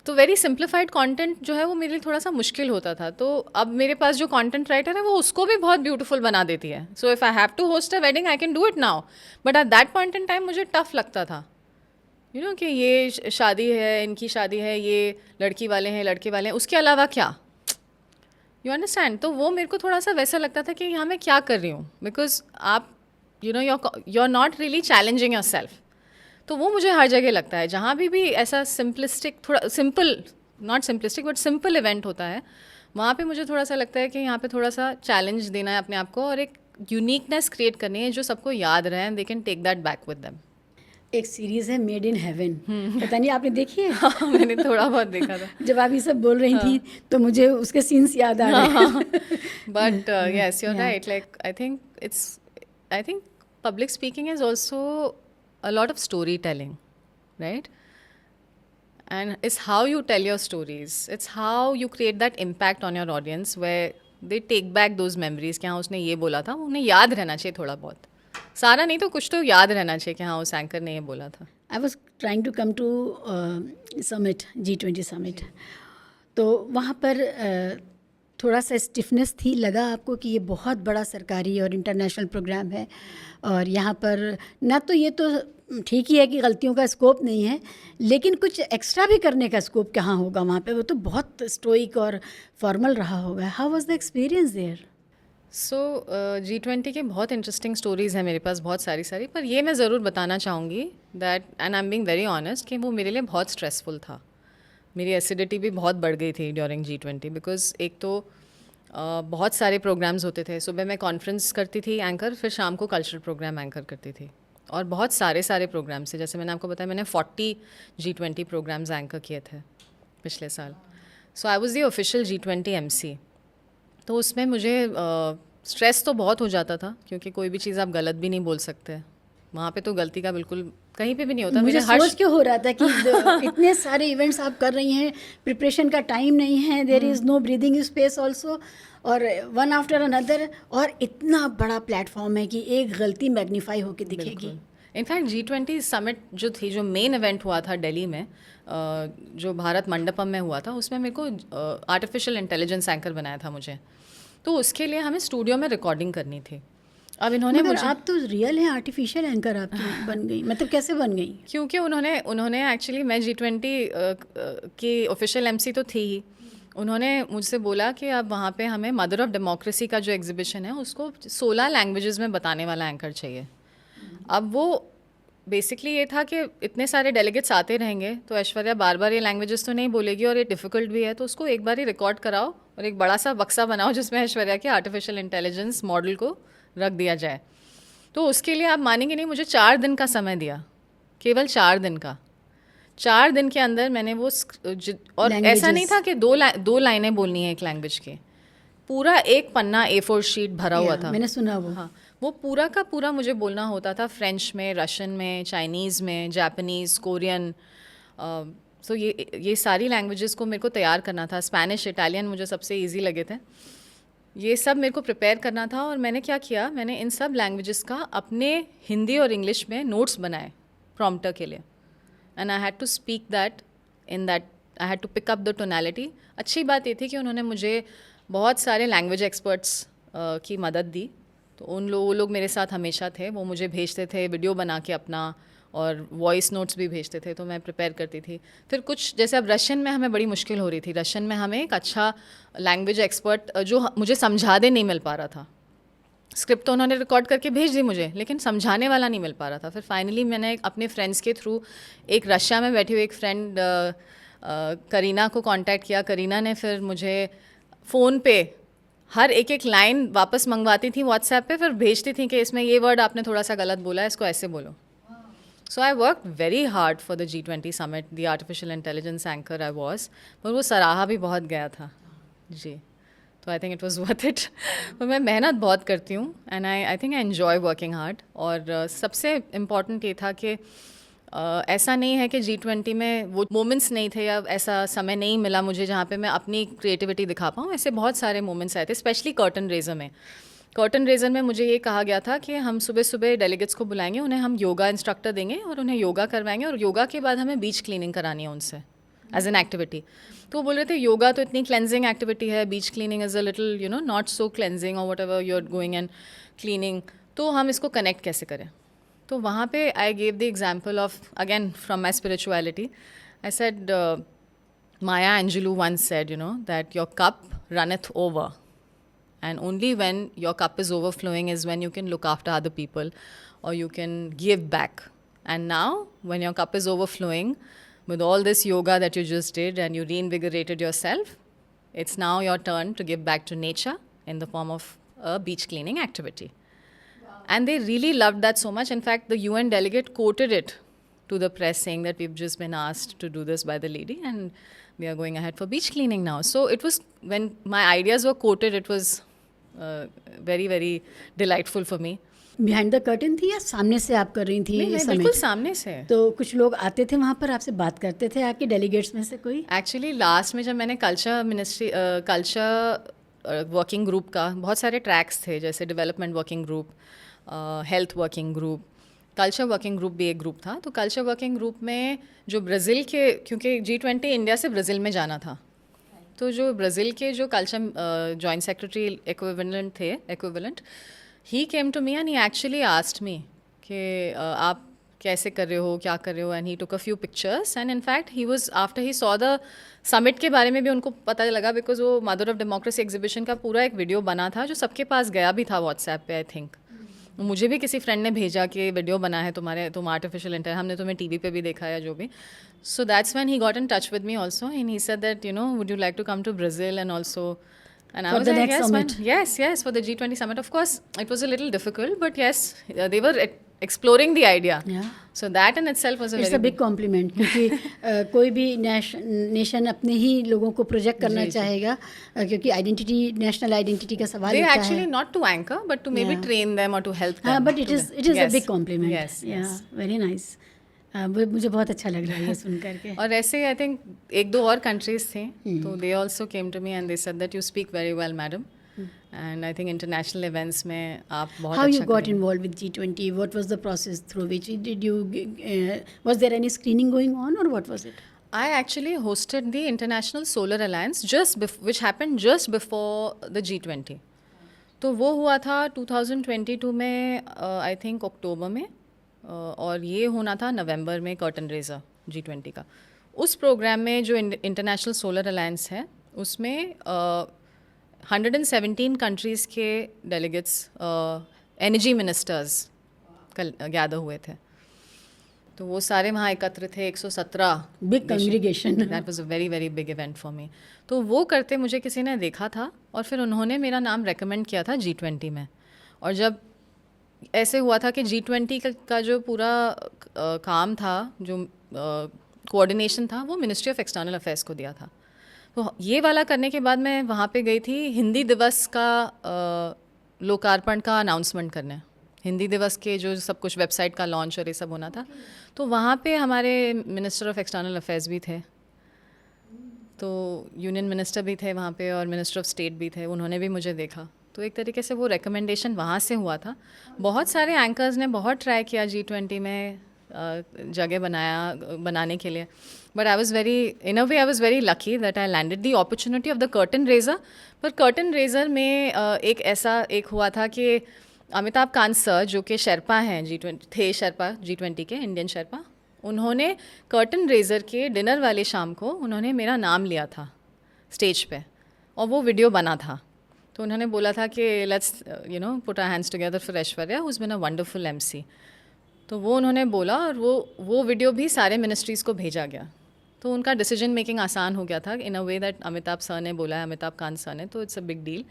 Speaker 1: तो वेरी सिंप्लीफाइड कंटेंट जो है वो मेरे लिए थोड़ा सा मुश्किल होता था. तो अब मेरे पास जो कंटेंट राइटर है वो उसको भी बहुत ब्यूटीफुल बना देती है. So if I have to host a wedding I can do it now, but at that point in time मुझे टफ लगता था कि ये शादी है, इनकी शादी है, ये लड़की वाले हैं, लड़के वाले हैं, उसके अलावा क्या, यू अंडरस्टैंड. तो वो मेरे को थोड़ा सा वैसा लगता था कि यहाँ मैं क्या कर रही हूँ, बिकॉज आप you are not really challenging yourself. तो वो मुझे हर जगह लगता है, जहाँ भी ऐसा सिंपलिस्टिक, थोड़ा simple, not simplistic but simple event होता है, वहाँ पे मुझे थोड़ा सा लगता है कि यहाँ पे थोड़ा सा चैलेंज देना है अपने आप को और एक यूनिकनेस क्रिएट करनी है जो सबको याद रहे, and they can take that back with them.
Speaker 2: एक सीरीज है मेड इन हेवन, पता नहीं आपने देखी है?
Speaker 1: हाँ, मैंने थोड़ा बहुत देखा था.
Speaker 2: जब आप ये सब बोल रही थी तो मुझे उसके सीन्स याद आ रहे हैं.
Speaker 1: But yes, you are right. Like I think public speaking is also a lot of storytelling, right? And it's how you tell your stories. It's how you create that impact on your audience where they take back those memories कि हाँ उसने ये बोला था, उन्हें याद रहना चाहिए थोड़ा बहुत. सारा नहीं तो कुछ तो याद रहना चाहिए कि हाँ उस एंकर ने ये बोला था.
Speaker 2: I was trying to come to summit, G20 summit. तो वहाँ पर थोड़ा सा स्टिफनेस थी, लगा आपको कि ये बहुत बड़ा सरकारी और इंटरनेशनल प्रोग्राम है और यहाँ पर ना तो ये तो ठीक ही है कि गलतियों का स्कोप नहीं है, लेकिन कुछ एक्स्ट्रा भी करने का स्कोप कहाँ होगा वहाँ पे? वो तो बहुत स्टोइक और फॉर्मल रहा होगा. How was the experience there?
Speaker 1: So G20 के बहुत इंटरेस्टिंग स्टोरीज़ हैं मेरे पास, बहुत सारी, पर ये मैं ज़रूर बताना चाहूँगी that, and I am being very honest, कि वो मेरे लिए बहुत स्ट्रेसफुल था. मेरी एसिडिटी भी बहुत बढ़ गई थी ड्यूरिंग G20, बिकॉज एक तो बहुत सारे प्रोग्राम्स होते थे. सुबह मैं कॉन्फ्रेंस करती थी एंकर, फिर शाम को कल्चरल प्रोग्राम एंकर करती थी, और बहुत सारे प्रोग्राम्स थे. जैसे मैंने आपको बताया, मैंने 40 G20 प्रोग्राम्स एंकर किए थे पिछले साल. So I was the official G20 MC. तो उसमें मुझे स्ट्रेस तो बहुत हो जाता था, क्योंकि कोई भी चीज़ आप गलत भी नहीं बोल सकते. वहाँ पे तो गलती का बिल्कुल कहीं पे भी नहीं होता.
Speaker 2: मुझे सोच क्यों हो रहा था कि इतने सारे इवेंट्स आप कर रही हैं, प्रिपरेशन का टाइम नहीं है, there is no breathing space also, और वन आफ्टर अनदर, और इतना बड़ा प्लेटफॉर्म है कि एक गलती मैग्नीफाई होकर दिखेगी.
Speaker 1: इनफैक्ट G20 समिट जो थी, जो मेन इवेंट हुआ था दिल्ली में, जो भारत मंडपम में हुआ था, उसमें मेरे को आर्टिफिशियल इंटेलिजेंस एंकर बनाया था मुझे. तो उसके लिए हमें स्टूडियो में रिकॉर्डिंग करनी थी. अब इन्होंने मुझे,
Speaker 2: आप तो रियल है, आर्टिफिशियल एंकर आपकी बन गई, मतलब कैसे बन गई?
Speaker 1: क्योंकि उन्होंने एक्चुअली, मैं G20 की ऑफिशियल MC तो थी ही, उन्होंने मुझसे बोला कि अब वहाँ पे हमें मदर ऑफ डेमोक्रेसी का जो एग्जीबिशन है उसको 16 लैंग्वेजेस में बताने वाला एंकर चाहिए. अब वो बेसिकली ये था कि इतने सारे डेलीगेट्स आते रहेंगे तो ऐश्वर्या बार बार ये लैंग्वेजेस तो नहीं बोलेगी, और ये डिफ़िकल्ट भी है, तो उसको एक बार ही रिकॉर्ड कराओ और एक बड़ा सा बक्सा बनाओ जिसमें ऐश्वर्या के आर्टिफिशियल इंटेलिजेंस मॉडल को रख दिया जाए. तो उसके लिए आप मानेंगे नहीं, मुझे 4 दिन का समय दिया, केवल 4 दिन का. 4 दिन के अंदर मैंने वो और ऐसा नहीं था कि दो लाइनें बोलनी है एक लैंग्वेज के, पूरा एक पन्ना A4 शीट भरा हुआ था.
Speaker 2: मैंने सुना वो.
Speaker 1: हाँ, वो पूरा का पूरा मुझे बोलना होता था, फ्रेंच में, रशियन में, चाइनीज़ में, जापानीज़, कोरियन. तो ये सारी लैंग्वेजेस को मेरे को तैयार करना था. स्पेनिश, इटालियन मुझे सबसे ईजी लगे थे. ये सब मेरे को प्रिपेयर करना था, और मैंने क्या किया, मैंने इन सब लैंग्वेजेस का अपने हिंदी और इंग्लिश में नोट्स बनाए प्रॉम्प्टर के लिए, and I had to speak that in that, I had to pick up the tonality. अच्छी बात ये थी कि उन्होंने मुझे बहुत सारे लैंग्वेज एक्सपर्ट्स की मदद दी, तो वो लोग मेरे साथ हमेशा थे, वो मुझे भेजते थे वीडियो बना के अपना, और वॉइस नोट्स भी भेजते थे, तो मैं प्रिपेयर करती थी। फिर कुछ जैसे अब रशियन में हमें बड़ी मुश्किल हो रही थी, रशियन में हमें एक अच्छा लैंग्वेज एक्सपर्ट जो मुझे समझा दे नहीं मिल पा रहा था। स्क्रिप्ट तो उन्होंने रिकॉर्ड करके भेज दी मुझे, लेकिन समझाने वाला नहीं मिल पा रहा था। फिर फाइनली मैंने अपने फ्रेंड्स के थ्रू एक रशिया में बैठी हुई एक फ्रेंड करीना को कांटेक्ट किया। करीना ने फिर मुझे फ़ोन पे हर एक एक लाइन वापस मंगवाती थी व्हाट्सएप पे, फिर भेजती थी कि इसमें ये वर्ड आपने थोड़ा सा गलत बोला है, इसको ऐसे बोलो। So I work very hard for the G20 summit, the artificial intelligence anchor I was, पर वो सराहा भी बहुत गया था जी। तो I think it was worth it. पर मैं मेहनत बहुत करती हूँ, and I think I enjoy working hard. और सबसे इम्पॉर्टेंट ये था कि ऐसा नहीं है कि G20 में वो मोमेंट्स नहीं थे या ऐसा समय नहीं मिला मुझे जहाँ पे मैं अपनी क्रिएटिविटी दिखा पाऊँ। ऐसे बहुत सारे मोमेंट्स आए थे, स्पेशली कर्टन रेजर में। कर्टन रेजर में मुझे ये कहा गया था कि हम सुबह सुबह डेलीगेट्स को बुलाएंगे, उन्हें हम योगा इंस्ट्रक्टर देंगे और उन्हें योगा करवाएंगे, और योगा के बाद हमें बीच क्लीनिंग करानी है उनसे एज एन एक्टिविटी। तो वो बोल रहे थे योगा तो इतनी क्लेंजिंग एक्टिविटी है, beach cleaning is a little not so cleansing or whatever you are going and cleaning, तो हम इसको कनेक्ट कैसे करें। तो वहाँ पे I gave the example of, again from my spirituality, I said Maya Angelou once said, that your cup runneth over. And only when your cup is overflowing is when you can look after other people or you can give back. And now, when your cup is overflowing, with all this yoga that you just did and you reinvigorated yourself, it's now your turn to give back to nature in the form of a beach cleaning activity. Wow. And they really loved that so much. In fact, the UN delegate quoted it to the press saying that we've just been asked to do this by the lady and we are going ahead for beach cleaning now. So it was, when my ideas were quoted, it was very, very delightful for me.
Speaker 2: Behind the curtain थी या सामने से आप कर रही थी?
Speaker 1: नहीं, बिल्कुल सामने से।
Speaker 2: तो कुछ लोग आते थे वहाँ पर, आपसे बात करते थे आके, डेलीगेट्स में से कोई?
Speaker 1: एक्चुअली लास्ट में जब मैंने कल्चर वर्किंग ग्रुप का बहुत सारे ट्रैक्स थे, जैसे development working group, health working group, culture working group भी एक ग्रुप था। तो कल्चर वर्किंग ग्रुप में जो ब्राज़ील के, क्योंकि G20 इंडिया से ब्राज़ील में जाना था, तो जो ब्राज़ील के जो culture joint secretary equivalent he came to me and he actually asked me कि आप कैसे कर रहे हो, क्या कर रहे हो, and he took a few pictures and in fact he was, after he saw the summit के बारे में भी उनको पता लगा, बिकॉज वो मदर ऑफ डेमोक्रेसी एग्जीबिशन का पूरा एक वीडियो बना था जो सबके पास गया भी था व्हाट्सएप पे, आई थिंक। मुझे भी किसी फ्रेंड ने भेजा कि वीडियो बना है तुम आर्टिफिशियल इंटेलिजेंस, हमने तुम्हें टीवी पे भी देखा या जो भी। So that's when he got in touch with me also and he said that would you like to come to Brazil and also, and I was like, yes, man. Yes, for the G20 summit. Of course, it was a little difficult, but yes, they were exploring the idea.
Speaker 2: Yeah.
Speaker 1: So that in itself was
Speaker 2: a big compliment, क्योंकि कोई भी nation अपने ही लोगों को project करना चाहेगा, क्योंकि identity, national identity का सवाल होता है।
Speaker 1: They actually not to anchor, but to maybe train them or to help them.
Speaker 2: But it is a big compliment. Yes, yeah, very nice. मुझे बहुत अच्छा लग रहा है ये सुन करके।
Speaker 1: और ऐसे आई थिंक एक दो और कंट्रीज थे, तो they also came to me and they said that you speak very well madam, and I think international events में आप बहुत
Speaker 2: how you got involve with G20? What was the process through which did you, was there any screening going on or what was it?
Speaker 1: I actually hosted the International Solar Alliance which happened just before the G20. तो वो हुआ था 2022 में, I think अक्टूबर में, और ये होना था नवंबर में कर्टन रेजर G20 का। उस प्रोग्राम में जो इंटरनेशनल सोलर अलायंस है, उसमें 117 कंट्रीज़ के डेलीगेट्स, एनर्जी मिनिस्टर्स गैदर हुए थे। तो वो सारे वहाँ एकत्र थे, 117
Speaker 2: big congregation.
Speaker 1: That was a very very big event for me. तो वो करते मुझे किसी ने देखा था और फिर उन्होंने मेरा नाम रेकमेंड किया था G20 में। और जब ऐसे हुआ था कि G20 का जो पूरा काम था, जो कोऑर्डिनेशन था, वो मिनिस्ट्री ऑफ एक्सटर्नल अफेयर्स को दिया था। तो ये वाला करने के बाद मैं वहाँ पे गई थी हिंदी दिवस का लोकार्पण का अनाउंसमेंट करने। हिंदी दिवस के जो सब कुछ वेबसाइट का लॉन्च और ये सब होना था, तो वहाँ पे हमारे मिनिस्टर ऑफ एक्सटर्नल अफेयर्स भी थे, तो यूनियन मिनिस्टर भी थे वहाँ पे और मिनिस्टर ऑफ स्टेट भी थे, उन्होंने भी मुझे देखा। तो एक तरीके से वो रिकमेंडेशन वहाँ से हुआ था। बहुत सारे एंकर्स ने बहुत ट्राई किया G20 में जगह बनाने के लिए, but I was very lucky that I landed the opportunity of the curtain raiser. पर कर्टन रेजर में एक हुआ था कि अमिताभ कांत सर जो कि शेरपा हैं G20 थे, शेरपा G20 के इंडियन शेरपा, उन्होंने कर्टन रेजर के डिनर वाले शाम को उन्होंने मेरा नाम लिया था स्टेज पे, और वो वीडियो बना था। तो उन्होंने बोला था कि let's put our hands together for Aishwarya who is been a wonderful MC. तो वो उन्होंने बोला, और वो वीडियो भी सारे मिनिस्ट्रीज़ को भेजा गया। तो उनका डिसीजन मेकिंग आसान हो गया था इन a way that Amitabh sir ने बोला है, अमिताभ कांत सर ने, तो इट्स अ बिग डील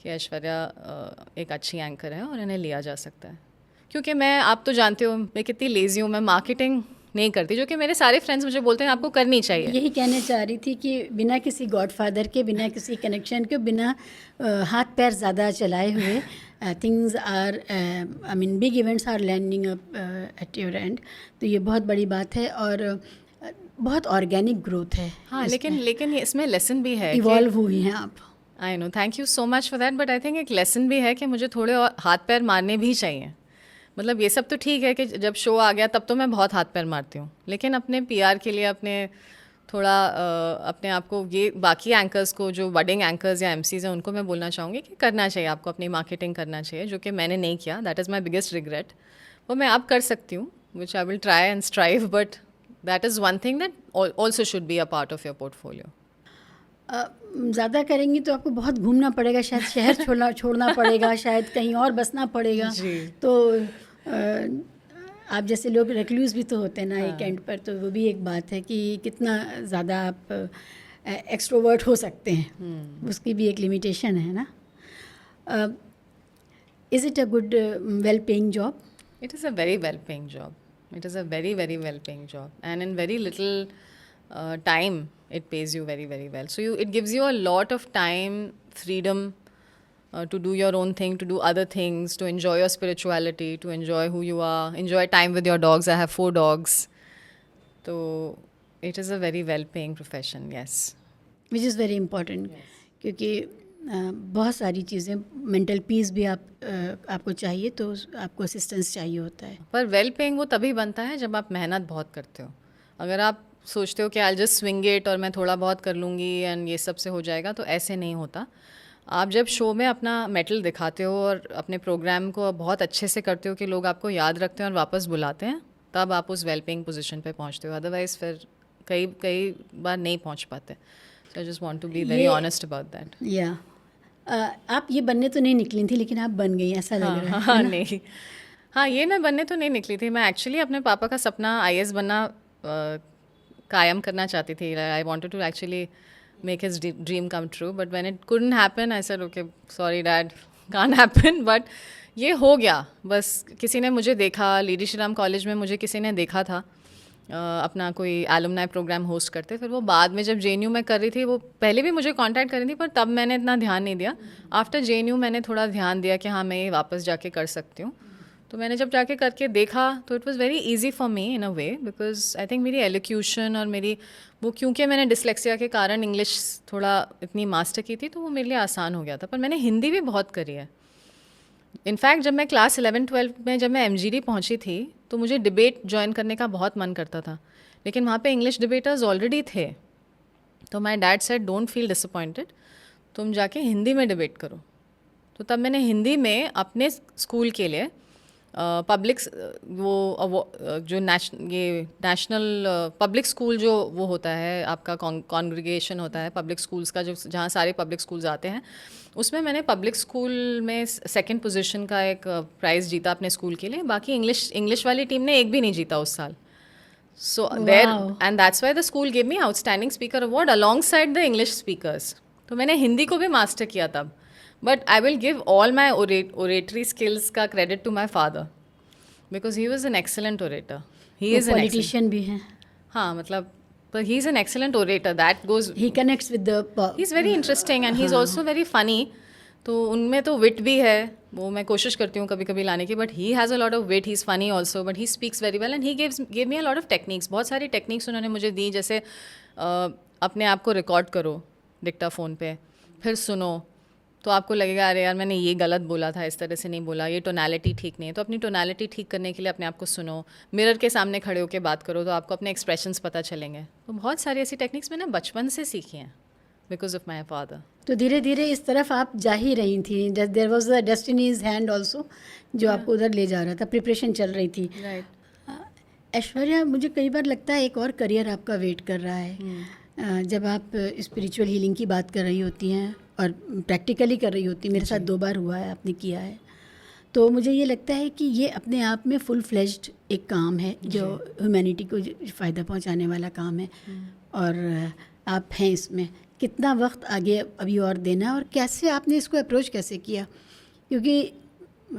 Speaker 1: कि ऐश्वर्या एक अच्छी एंकर है और इन्हें लिया जा सकता है। क्योंकि मैं, आप तो जानते हो मैं कितनी लेज़ी हूँ, मैं मार्केटिंग नहीं करती, जो कि मेरे सारे फ्रेंड्स मुझे बोलते हैं आपको करनी चाहिए।
Speaker 2: यही कहने चाह रही थी कि बिना किसी गॉडफादर के, बिना किसी कनेक्शन के, बिना हाथ पैर ज़्यादा चलाए हुए things are, I mean big events are landing up at your end. तो ये बहुत बड़ी बात है और बहुत ऑर्गेनिक ग्रोथ है।
Speaker 1: हाँ, लेकिन इसमें लेसन भी है,
Speaker 2: इवॉल्व हुई हैं आप।
Speaker 1: I know, thank you so much for that, but I think एक लेसन भी है कि मुझे थोड़े और हाथ पैर मारने भी चाहिए। मतलब ये सब तो ठीक है कि जब शो आ गया तब तो मैं बहुत हाथ पैर मारती हूँ, लेकिन अपने पीआर के लिए, अपने थोड़ा अपने आप को, ये बाकी एंकर्स को जो बडिंग एंकर्स या एमसीज हैं उनको मैं बोलना चाहूँगी कि करना चाहिए आपको, अपनी मार्केटिंग करना चाहिए, जो कि मैंने नहीं किया। That is my biggest regret. वो मैं अब कर सकती हूँ, which I will try and strive, but that is one thing that also should be a part of your portfolio.
Speaker 2: ज़्यादा करेंगी तो आपको बहुत घूमना पड़ेगा, शायद शहर छोड़ना पड़ेगा, शायद कहीं और बसना पड़ेगा। तो आप जैसे लोग रिक्लूज भी तो होते हैं ना एक एंड पर, तो वो भी एक बात है कि कितना ज़्यादा आप एक्सट्रोवर्ट हो सकते हैं, उसकी भी एक लिमिटेशन है ना। Is it a good well paying job?
Speaker 1: It is a very well paying job. It is a very, very well paying job. And in very little time, it pays you very, very well. So it gives you a lot of time, freedom to do your own thing, to do other things, to enjoy your spirituality, to enjoy who you are, enjoy time with your dogs. I have 4 dogs. So it is a very well paying profession, yes.
Speaker 2: Which is very important, क्योंकि बहुत सारी चीज़ें, mental peace भी आपको चाहिए, तो आपको assistance चाहिए होता है।
Speaker 1: पर वेल पेइंग वो तभी बनता है जब आप मेहनत बहुत करते हो। अगर आप सोचते हो कि आई जस्ट स्विंग इट और मैं थोड़ा बहुत कर लूँगी एंड ये सब से हो जाएगा, तो ऐसे नहीं होता। आप जब शो में अपना मेटल दिखाते हो और अपने प्रोग्राम को बहुत अच्छे से करते हो कि लोग आपको याद रखते हैं और वापस बुलाते हैं, तब आप उस वेल पेइंग पोजीशन पे पहुँचते हो। अदरवाइज़ फिर कई बार नहीं पहुँच पाते। So I just want to be very honest about that.
Speaker 2: या आप ये बनने तो नहीं निकली थी, लेकिन आप बन गई, ऐसा लग रहा है।
Speaker 1: हाँ, नहीं, हाँ, ये मैं बनने तो नहीं निकली थी। मैं एक्चुअली अपने पापा का सपना आईएएस बनना कायम करना चाहती थी। I wanted to actually make his dream come true, but when it couldn't happen I said okay sorry dad, can't happen. But ये हो गया, बस किसी ने मुझे देखा, लेडी श्री राम कॉलेज में मुझे किसी ने देखा था अपना कोई एलुमनाई प्रोग्राम होस्ट करते। फिर वो बाद में जब जेएनयू में कर रही थी, वो पहले भी मुझे कांटेक्ट कर रही थी, पर तब मैंने इतना ध्यान नहीं दिया। आफ्टर जेएनयू मैंने थोड़ा ध्यान दिया कि हाँ, मैं ये वापस जाके कर सकती हूँ। तो मैंने जब जाके करके देखा तो it was very easy for me in a way, because I think मेरी एलोक्यूशन और मेरी वो, क्योंकि मैंने डिसलेक्सिया के कारण इंग्लिश थोड़ा इतनी मास्टर की थी, तो वो मेरे लिए आसान हो गया था। पर मैंने हिंदी भी बहुत करी है। इनफैक्ट जब मैं क्लास 11-12 में जब मैं एमजीडी पहुंची थी, तो मुझे डिबेट ज्वाइन करने का बहुत मन करता था, लेकिन वहाँ पे इंग्लिश डिबेटर्स ऑलरेडी थे। तो my dad said don't feel disappointed, तुम जाके हिंदी में डिबेट करो। तो तब मैंने हिंदी में अपने स्कूल के लिए पब्लिक जो नेशनल पब्लिक स्कूल जो वो होता है, आपका कॉन्ग्रीगेशन होता है पब्लिक स्कूल्स का, जो जहाँ सारे पब्लिक स्कूल्स आते हैं, उसमें मैंने पब्लिक स्कूल में 2nd पोजीशन का एक प्राइज़ जीता अपने स्कूल के लिए। बाकी इंग्लिश वाली टीम ने एक भी नहीं जीता उस साल। So there, and that's why the school give me outstanding speaker award alongside the English speakers. तो मैंने हिंदी को भी मास्टर किया तब। But I will give all my oratory skills का credit to my father, because he was an excellent orator. He is an
Speaker 2: politician भी हैं।
Speaker 1: हाँ, मतलब but he is an excellent orator. That goes,
Speaker 2: he connects with the
Speaker 1: he's very interesting and he's also very funny. तो उनमें तो विट भी है, वो मैं कोशिश करती हूँ कभी कभी लाने की, but he has a lot of wit, he is funny also, but he speaks very well and he give me a lot of techniques. बहुत सारी टेक्निक्स उन्होंने मुझे दी, जैसे अपने आप को रिकॉर्ड करो डिक्टाफोन पे, फिर सुनो, तो आपको लगेगा अरे यार मैंने ये गलत बोला था, इस तरह से नहीं बोला, ये टोनैलिटी ठीक नहीं है। तो अपनी टोनैलिटी ठीक करने के लिए अपने आप को सुनो, मिरर के सामने खड़े होकर बात करो, तो आपको अपने एक्सप्रेशंस पता चलेंगे। तो बहुत सारी ऐसी टेक्निक्स मैंने बचपन से सीखी हैं, because of my father.
Speaker 2: तो धीरे धीरे इस तरफ आप जा ही रही थी. There was a destiny's hand also जो आपको उधर ले जा रहा था. प्रिपरेशन चल रही थी.
Speaker 1: Right.
Speaker 2: ऐश्वर्या, मुझे कई बार लगता है एक और करियर आपका वेट कर रहा है. जब आप स्पिरिचुअल हीलिंग की बात कर रही होती हैं और प्रैक्टिकली कर रही होती हैं, मेरे साथ 2 बार हुआ है, आपने किया है, तो मुझे ये लगता है कि ये अपने आप में फुल फ्लेज्ड एक काम है जो ह्यूमैनिटी को फ़ायदा पहुंचाने वाला काम है. और आप हैं इसमें. कितना वक्त आगे अभी और देना है और कैसे आपने इसको अप्रोच कैसे किया? क्योंकि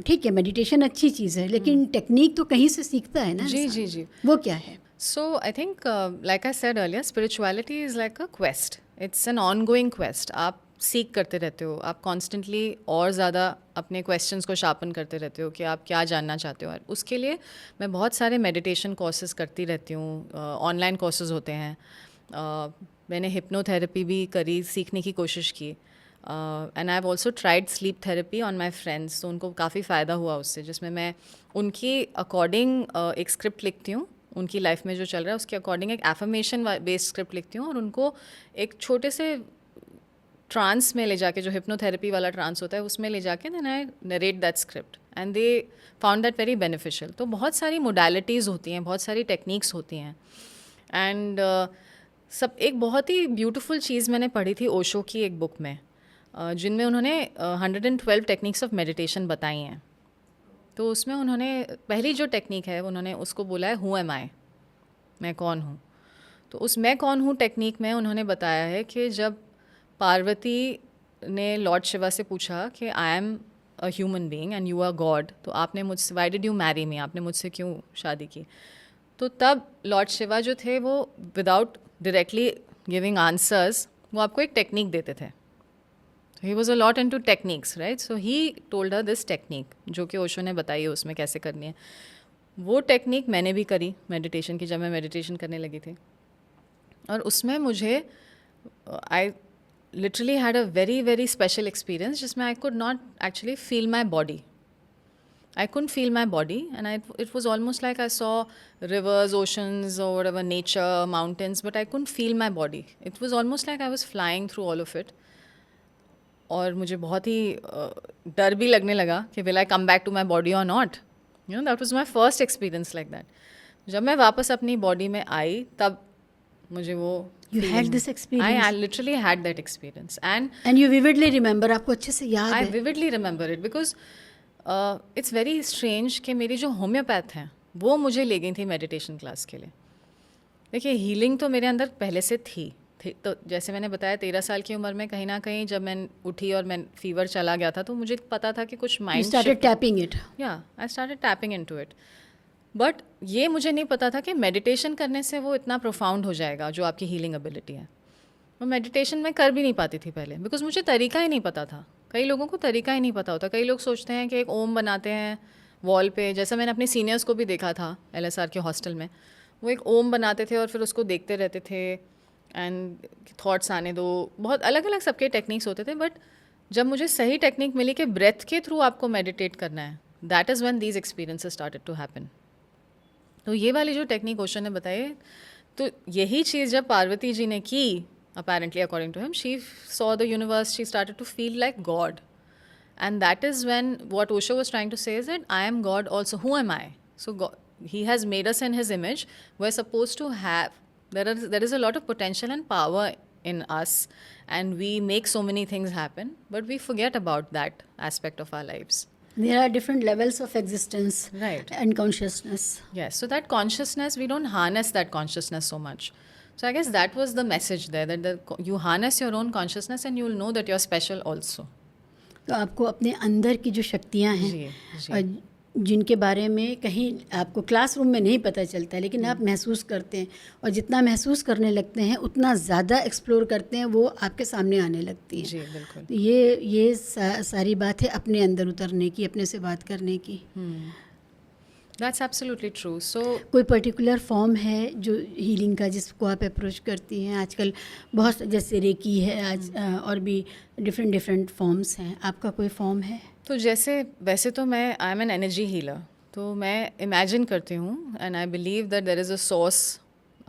Speaker 2: ठीक है, मेडिटेशन अच्छी चीज़ है, लेकिन टेक्निक तो कहीं से सीखता है ना.
Speaker 1: जी
Speaker 2: इंसान.
Speaker 1: जी जी.
Speaker 2: वो क्या है?
Speaker 1: So I think, like I said earlier, spirituality is like a quest. It's an ongoing quest. आप सीख करते रहते हो, आप कॉन्स्टेंटली और ज़्यादा अपने क्वेश्चंस को शार्पन करते रहते हो कि आप क्या जानना चाहते हो. और उसके लिए मैं बहुत सारे मेडिटेशन कोर्सेज करती रहती हूँ. ऑनलाइन कोर्सेज होते हैं. मैंने हिप्नोथेरेपी भी करी, सीखने की कोशिश की. And I have also tried sleep therapy on my friends. तो उनको काफ़ी फ़ायदा हुआ उससे, जिसमें मैं उनकी अकॉर्डिंग एक स्क्रिप्ट लिखती हूँ. उनकी लाइफ में जो चल रहा है उसके अकॉर्डिंग एक एफर्मेशन बेस्ड स्क्रिप्ट लिखती हूँ और उनको एक छोटे से ट्रांस में ले जाके, जो हिप्नोथेरेपी वाला ट्रांस होता है उसमें ले जाके then I narrate that script and they found that very beneficial. तो बहुत सारी मोडालिटीज़ होती हैं, बहुत सारी टेक्निक्स होती हैं. एंड सब एक बहुत ही ब्यूटीफुल चीज़ मैंने पढ़ी थी ओशो की एक बुक में, जिनमें उन्होंने 112 टेक्निक्स ऑफ मेडिटेशन बताई हैं. तो उसमें उन्होंने पहली जो टेक्निक है उन्होंने उसको बोला है हु एम आई, मैं कौन हूँ. तो उस मैं कौन हूँ टेक्निक में उन्होंने बताया है कि जब पार्वती ने लॉर्ड शिवा से पूछा कि I am a human being and you are God, तो आपने मुझसे, why did you marry me, आपने मुझसे क्यों शादी की. तो तब लॉर्ड शिवा जो थे वो विदाउट डायरेक्टली गिविंग आंसर्स वो आपको एक टेक्निक देते थे. He was a lot in to techniques, right. So he told her this technique जो कि ओशो ने बताई है उसमें कैसे करनी है. वो टेक्निक मैंने भी करी मेडिटेशन की, जब मैं मेडिटेशन करने लगी थी. और उसमें मुझे I literally had a very very special experience जिसमें I could not actually feel my body. I couldn't feel my body, and it was almost like I saw rivers, oceans, or whatever, nature, mountains, but I couldn't feel my body. It was almost like I was flying through all of it. और मुझे बहुत ही डर भी लगने लगा कि will I come back to my body or not. You know, that was my first experience like that. जब मैं वापस अपनी बॉडी में आई तब मुझे वो
Speaker 2: You had this experience?
Speaker 1: I literally had that experience.
Speaker 2: And you vividly remember, आपको अच्छे से याद है?
Speaker 1: I vividly remember it because it's very strange कि मेरी जो होम्योपैथ हैं वो मुझे ले गई थी मेडिटेशन क्लास के लिए. देखिए, हीलिंग तो मेरे अंदर पहले से थी. तो जैसे मैंने बताया 13 साल की उम्र में कहीं ना कहीं जब मैं उठी और मैं फीवर चला गया था तो मुझे पता था कि कुछ माइंड
Speaker 2: स्टार्टेड टैपिंग इट.
Speaker 1: या I started tapping into it. But ये मुझे नहीं पता था कि मेडिटेशन करने से वो इतना प्रोफाउंड हो जाएगा जो आपकी हीलिंग एबिलिटी है. वो मेडिटेशन मैं कर भी नहीं पाती थी पहले, बिकॉज मुझे तरीका ही नहीं पता था. कई लोगों को तरीका ही नहीं पता होता. कई लोग सोचते हैं कि एक ओम बनाते हैं वॉल पे, जैसा मैंने अपने सीनियर्स को भी देखा था LSR के हॉस्टल में. वो एक ओम बनाते थे और फिर उसको देखते रहते थे एंड थॉट्स आने दो. बहुत अलग अलग सबके टेक्निक्स होते थे. बट जब मुझे सही टेक्निक मिली कि ब्रेथ के थ्रू आपको मेडिटेट करना है, that is when these experiences started to happen. तो ये वाली जो टेक्निक ओशो ने बताई, तो यही चीज़ जब पार्वती जी ने की, apparently according to him, she saw the universe, she started to feel like God. And that is when what Osho was trying to say is that I am God also. Who am I? So God, he has made us in his image. We're supposed to have, there is a lot of potential and power in us, and we make so many things happen, but we forget about that aspect of our lives.
Speaker 2: There are different levels of existence,
Speaker 1: Right.
Speaker 2: and consciousness.
Speaker 1: Yes, so that consciousness, we don't harness that consciousness so much. So I guess that was the message there, that you harness your own consciousness and you will know that you're special also.
Speaker 2: तो आपको अपने अंदर की जो शक्तियाँ हैं,
Speaker 1: जी.
Speaker 2: जिनके बारे में कहीं आपको क्लासरूम में नहीं पता चलता, लेकिन आप महसूस करते हैं, और जितना महसूस करने लगते हैं उतना ज़्यादा एक्सप्लोर करते हैं, वो आपके सामने आने लगती है.
Speaker 1: जी, बिल्कुल.
Speaker 2: तो ये सारी बात है अपने अंदर उतरने की, अपने से बात करने की.
Speaker 1: That's absolutely true. So
Speaker 2: कोई पर्टिकुलर फॉर्म है जो हीलिंग का जिसको आप अप्रोच करती हैं? आजकल बहुत, जैसे रेकी है आज, और भी डिफरेंट फॉर्म्स हैं. आपका कोई फॉर्म है?
Speaker 1: तो जैसे वैसे तो मैं I am an energy healer. तो मैं इमेजिन करती हूँ and I believe that there is a source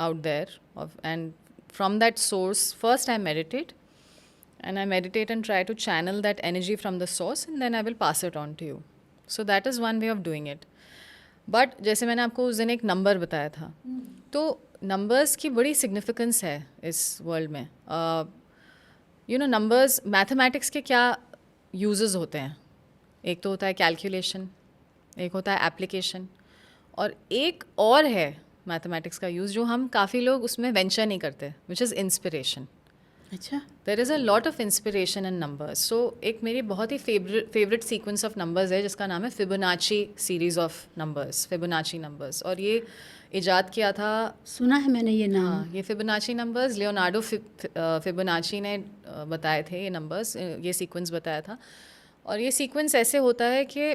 Speaker 1: out there, and from that source first I meditate and I meditate and try to channel that energy from the source, and then I will pass it on to you. So that is one way of doing it. But जैसे मैंने आपको उस दिन एक number बताया था, तो numbers की बड़ी सिग्निफिकेंस है इस वर्ल्ड में. यू नो, नंबर्स, मैथमेटिक्स के क्या यूजेस होते हैं? एक तो होता है कैलकुलेशन, एक होता है एप्लीकेशन, और एक और है मैथमेटिक्स का यूज़ जो हम काफ़ी लोग उसमें वेंचर नहीं करते, विच इज़ इंस्पिरेशन.
Speaker 2: अच्छा.
Speaker 1: There is a lot of inspiration in numbers. So एक मेरी बहुत ही फेवरेट सीक्वेंस ऑफ नंबर्स है जिसका नाम है Fibonacci series of numbers, Fibonacci numbers. और ये इजाद किया था,
Speaker 2: सुना है मैंने ये नाम.
Speaker 1: हाँ, ये फिबोनाची नंबर्स लियोनार्डो फिबोनाची ने बताए थे. ये नंबर्स, ये सीक्वेंस बताया था. और ये सीक्वेंस ऐसे होता है कि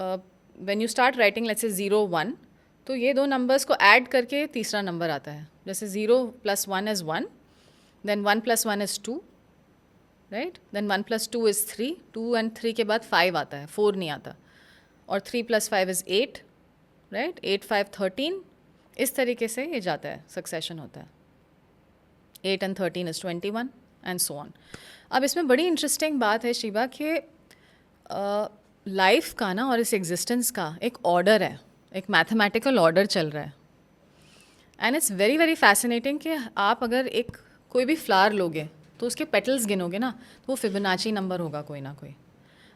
Speaker 1: when you start writing let's say 0 1, तो ये दो नंबर्स को ऐड करके तीसरा नंबर आता है. जैसे 0 + 1 is 1, then 1 + 1 is 2, right? Then 1 + 2 is 3. 2 and 3 के बाद 5 आता है, 4 नहीं आता. और 3 + 5 is 8, right? 8 5 13. इस तरीके से ये जाता है, सक्सेशन होता है. 8 and 13 is 21 and so on. अब इसमें बड़ी इंटरेस्टिंग बात है शिवा कि लाइफ का ना और इस एग्जिस्टेंस का एक ऑर्डर है, एक मैथमेटिकल ऑर्डर चल रहा है. And it's very very fascinating कि आप अगर एक कोई भी फ्लावर लोगे तो उसके पेटल्स गिनोगे ना, तो वो फिबोनाची नंबर होगा कोई ना कोई.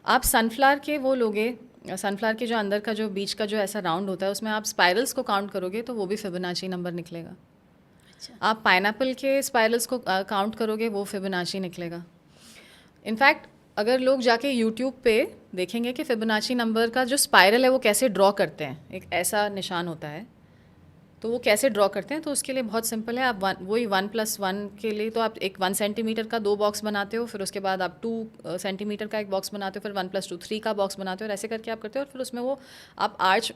Speaker 1: आप सनफ्लावर के वो लोगे, सनफ्लावर के जो अंदर का जो बीच का जो ऐसा राउंड होता है उसमें आप स्पाइरल्स को काउंट करोगे तो वो भी फिबोनाची नंबर निकलेगा.
Speaker 2: अच्छा.
Speaker 1: आप पाइनएप्पल के स्पाइरल्स को काउंट करोगे, वो फिबोनाची निकलेगा. इनफैक्ट अगर लोग जाके यूट्यूब पे देखेंगे कि फिबोनाची नंबर का जो स्पाइरल है वो कैसे ड्रॉ करते हैं, एक ऐसा निशान होता है, तो वो कैसे ड्रॉ करते हैं, तो उसके लिए बहुत सिंपल है. आप वही 1 + 1 के लिए तो आप एक 1 सेंटीमीटर का 2 बॉक्स बनाते हो, फिर उसके बाद आप 2 सेंटीमीटर का एक बॉक्स बनाते हो, फिर 1 + 2 3 का बॉक्स बनाते हो, और ऐसे करके आप करते हो. और फिर उसमें वो आप आर्च,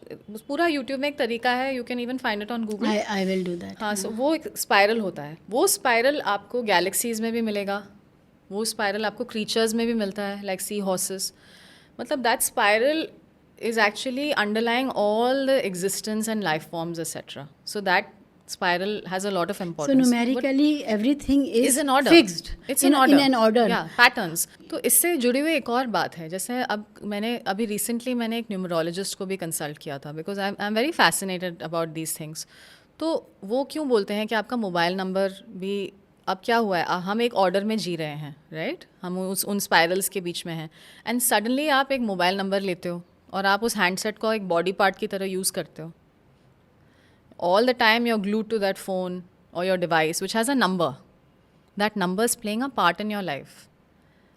Speaker 1: पूरा यूट्यूब में एक तरीका है, you can even find it on Google.
Speaker 2: I will do that.
Speaker 1: हाँ, सो वो एक स्पाइरल होता है. वो स्पाइरल आपको गैलेक्सीज में भी मिलेगा, वो स्पाइरल आपको क्रीचर्स में भी मिलता है, लाइक सी हॉर्सेस. मतलब that spiral is actually underlying all the existence and life forms, etc. So that spiral has a lot of
Speaker 2: So
Speaker 1: importance.
Speaker 2: numerically everything is
Speaker 1: in order.
Speaker 2: fixed.
Speaker 1: It's in order.
Speaker 2: In an order.
Speaker 1: Yeah, patterns. तो इससे जुड़ी हुई एक और बात है, जैसे अब मैंने अभी रिसेंटली मैंने एक न्यूमरोलॉजिस्ट को भी कंसल्ट किया था, because I am very fascinated about these things. तो वो क्यों बोलते हैं कि आपका मोबाइल नंबर भी, अब क्या हुआ है, हम एक ऑर्डर में जी रहे हैं, राइट? हम उन स्पाइरल्स के बीच में हैं, एंड सडनली आप एक मोबाइल नंबर लेते हो और आप उस हैंडसेट को एक बॉडी पार्ट की तरह यूज़ करते हो. All the time you are glued to that phone or your device which has a number. That number is playing a part in your life.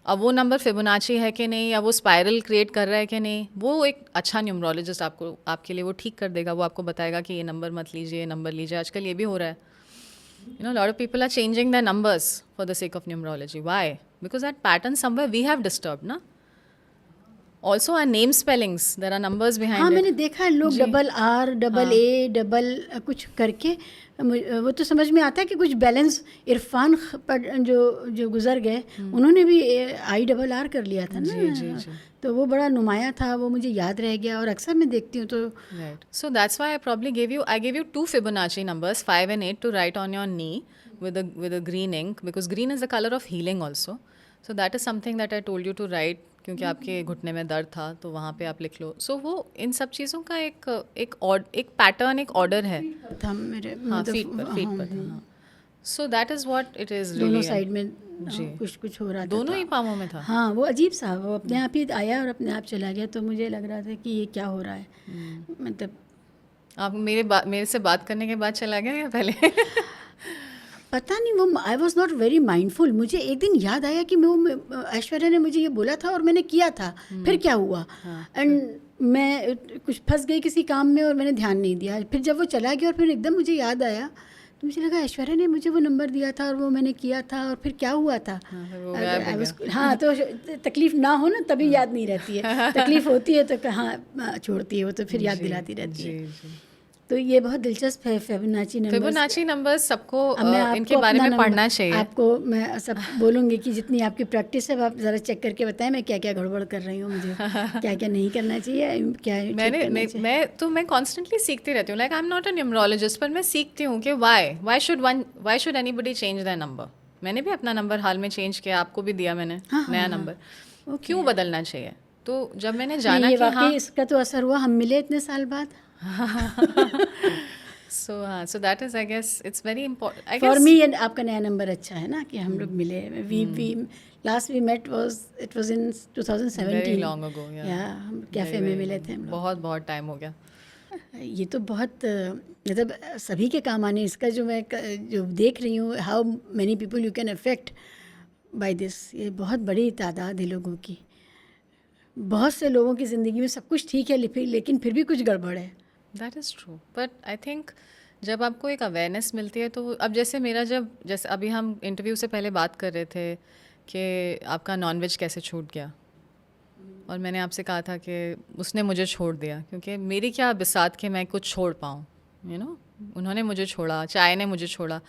Speaker 1: अब वो नंबर फिबोनाची है कि नहीं, या वो स्पाइरल क्रिएट कर रहा है कि नहीं, वो एक अच्छा न्यूमरोलॉजिस्ट आपके लिए वो ठीक कर देगा. वो आपको बताएगा कि ये नंबर मत लीजिए, ये नंबर लीजिए. आजकल ये भी हो रहा है, you know, lot of people are changing the numbers for the sake of numerology. Why? Because that pattern somewhere we have disturb ना. Also our name spellings, there are numbers behind
Speaker 2: हाँ,
Speaker 1: it.
Speaker 2: मैंने देखा है लोग $RRR, AA कुछ करके, वो तो समझ में आता है कि कुछ बैलेंस. इरफान पर जो गुजर गए, उन्होंने भी IRR कर लिया था ना.
Speaker 1: जी.
Speaker 2: तो वो बड़ा नुमाया था, वो मुझे याद रह गया, और अक्सर मैं देखती हूँ तो.
Speaker 1: Right. So that's why I gave you 2 Fibonacci numbers, 5 and 8, to write on your knee with a green ink, because green is the color of healing also. So that is something that I told you to write, क्योंकि आपके घुटने में दर्द था तो वहाँ पे आप लिख लो. सो वो इन सब चीज़ों का एक पैटर्न, एक ऑर्डर है.
Speaker 2: था मेरे,
Speaker 1: हाँ,
Speaker 2: मतलब,
Speaker 1: फीट पर. हाँ. सो that is what it is.
Speaker 2: दोनों साइड में
Speaker 1: जी.
Speaker 2: कुछ हो रहा था.
Speaker 1: दोनों ही पाँवों में था.
Speaker 2: हाँ, वो अजीब सा, वो अपने आप ही आया और अपने आप चला गया. तो मुझे लग रहा था कि ये क्या हो रहा है. मतलब
Speaker 1: आप मेरे से बात करने के बाद चला गया या पहले?
Speaker 2: पता नहीं, वो आई वॉज नॉट वेरी माइंडफुल. मुझे एक दिन याद आया कि मैं ऐश्वर्या ने मुझे ये बोला था और मैंने किया था. फिर क्या हुआ, एंड मैं कुछ फंस गई किसी काम में और मैंने ध्यान नहीं दिया. फिर जब वो चला गया और फिर एकदम मुझे याद आया, तो मुझे लगा ऐश्वर्या ने मुझे वो नंबर दिया था और वो मैंने किया था, और फिर क्या हुआ था. हाँ, तो तकलीफ ना हो ना तभी याद नहीं रहती है. तकलीफ होती है तो कहाँ छोड़ती है वो, तो फिर याद दिलाती रहती है. तो ये बहुत दिलचस्प है. फिबोनाची
Speaker 1: नंबर्स सबको इनके बारे में पढ़ना चाहिए.
Speaker 2: आपको मैं सब बोलूँगी कि जितनी आपकी प्रैक्टिस है आप ज़रा चेक करके बताएं मैं क्या क्या गड़बड़ कर रही हूँ, मुझे क्या क्या नहीं करना चाहिए, क्या
Speaker 1: मैं कॉन्स्टेंटली सीखती रहती हूँ. Like I am not a numerologist, पर मैं सीखती हूँ कि why should anybody change that number. मैंने भी अपना नंबर हाल में चेंज किया, आपको भी दिया मैंने नया नंबर। क्यों बदलना चाहिए? तो जब मैंने जाना कि हाँ,
Speaker 2: इसका तो असर हुआ, हम मिले इतने साल बाद।
Speaker 1: so that is, I guess it's very important, I
Speaker 2: for
Speaker 1: guess.
Speaker 2: मी आपका नया नंबर अच्छा है ना कि हम लोग मिले। We last we met it was in 2017,
Speaker 1: very long ago, yeah.
Speaker 2: हम कैफे में मिले थे हम लोग।
Speaker 1: बहुत टाइम हो गया।
Speaker 2: ये तो बहुत मतलब सभी के काम आने, इसका जो मैं जो देख रही हूँ, how many people you can affect by this, ये बहुत बड़ी तादाद है लोगों की। बहुत से लोगों की ज़िंदगी में सब कुछ ठीक है लेकिन फिर भी कुछ गड़बड़ है।
Speaker 1: That is true, but I think जब आपको एक अवेयरनेस मिलती है तो अब जैसे मेरा जैसे अभी हम इंटरव्यू से पहले बात कर रहे थे कि आपका नॉनवेज कैसे छूट गया, और मैंने आपसे कहा था कि उसने मुझे छोड़ दिया, क्योंकि मेरी क्या बिसात के मैं कुछ छोड़ पाऊँ, यू नो, उन्होंने मुझे छोड़ा, चाय ने मुझे छोड़ा।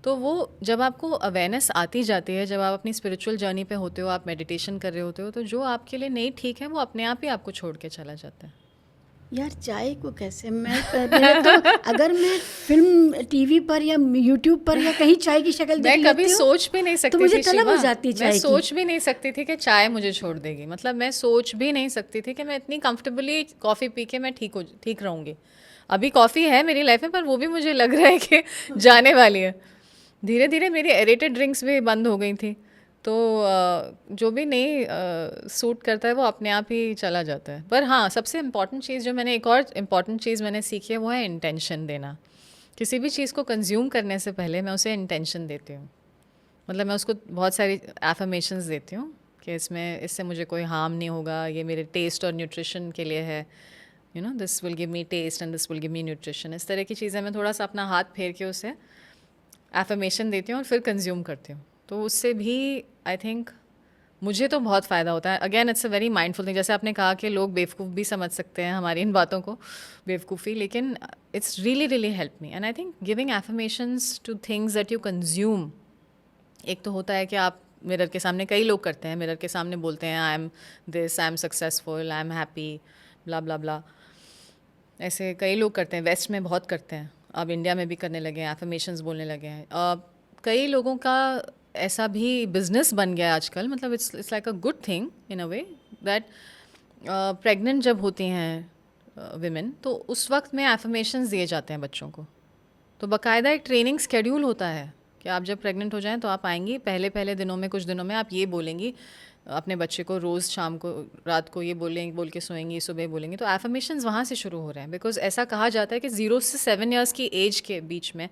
Speaker 1: तो वो जब आपको अवेयरनेस आती जाती है, जब आप अपनी स्पिरिचुअल जर्नी पे होते हो, आप मेडिटेशन कर रहे होते हो, तो जो आपके लिए नहीं ठीक है वो अपने आप ही आपको छोड़ के चला जाता है।
Speaker 2: यार चाय को कैसे मैं तो अगर मैं फिल्म टीवी पर या यूट्यूब पर या कहीं चाय की शक्ल देख लेती हूँ,
Speaker 1: कभी सोच भी नहीं सकती
Speaker 2: तो मुझे
Speaker 1: थी
Speaker 2: तलब हो
Speaker 1: शिवा,
Speaker 2: जाती चाय
Speaker 1: मैं
Speaker 2: की।
Speaker 1: सोच भी नहीं सकती थी कि चाय मुझे छोड़ देगी। मतलब मैं सोच भी नहीं सकती थी कि मैं इतनी कंफर्टेबली कॉफ़ी पी के मैं ठीक रहूँगी। अभी कॉफ़ी है मेरी लाइफ में, पर वो भी मुझे लग रहा है कि जाने वाली है। धीरे धीरे मेरी एरेटेड ड्रिंक्स भी बंद हो गई थी, तो जो भी नहीं सूट करता है वो अपने आप ही चला जाता है। पर हाँ, सबसे इम्पॉर्टेंट चीज़ जो मैंने, एक और इम्पॉर्टेंट चीज़ मैंने सीखी है, वो है इंटेंशन देना। किसी भी चीज़ को कंज्यूम करने से पहले मैं उसे इंटेंशन देती हूँ। मतलब मैं उसको बहुत सारी एफर्मेशंस देती हूँ कि इससे मुझे कोई हार्म नहीं होगा, ये मेरे टेस्ट और न्यूट्रिशन के लिए है, you know, this will give me taste and this will give me nutrition. इस तरह की चीज़ें मैं थोड़ा सा अपना हाथ फेर के उसे एफर्मेशन देती हूँ और फिर कंज्यूम करती हूँ। तो उससे भी आई थिंक मुझे तो बहुत फ़ायदा होता है। Again it's a very mindful thing. जैसे आपने कहा कि लोग बेवकूफ़ भी समझ सकते हैं हमारी इन बातों को, बेवकूफ़ी, लेकिन it's really help me. And I think giving affirmations two things that you consume, एक तो होता है कि आप मिरर के सामने, कई लोग करते हैं, मिरर के सामने बोलते हैं I am this, I am successful, I am happy, blah blah blah, ऐसे कई लोग करते हैं, वेस्ट में बहुत करते हैं, अब इंडिया में भी करने लगे हैं, एफर्मेशंस बोलने लगे हैं। कई लोगों का ऐसा भी बिजनेस बन गया है आजकल। मतलब it's like a good thing in a way that pregnant जब होती हैं विमेन, तो उस वक्त में एफर्मेशंस दिए जाते हैं बच्चों को। तो बाकायदा एक ट्रेनिंग स्केड्यूल होता है कि आप जब प्रेग्नेंट हो जाएं तो आप आएंगी, पहले दिनों में, कुछ दिनों में आप ये बोलेंगी अपने बच्चे को, रोज़ शाम को, रात को ये बोल के सोएंगी, सुबह बोलेंगी। तो एफर्मेशंस वहाँ से शुरू हो रहे हैं, बिकॉज ऐसा कहा जाता है कि 0 से 7 ईयर्स की एज के बीच में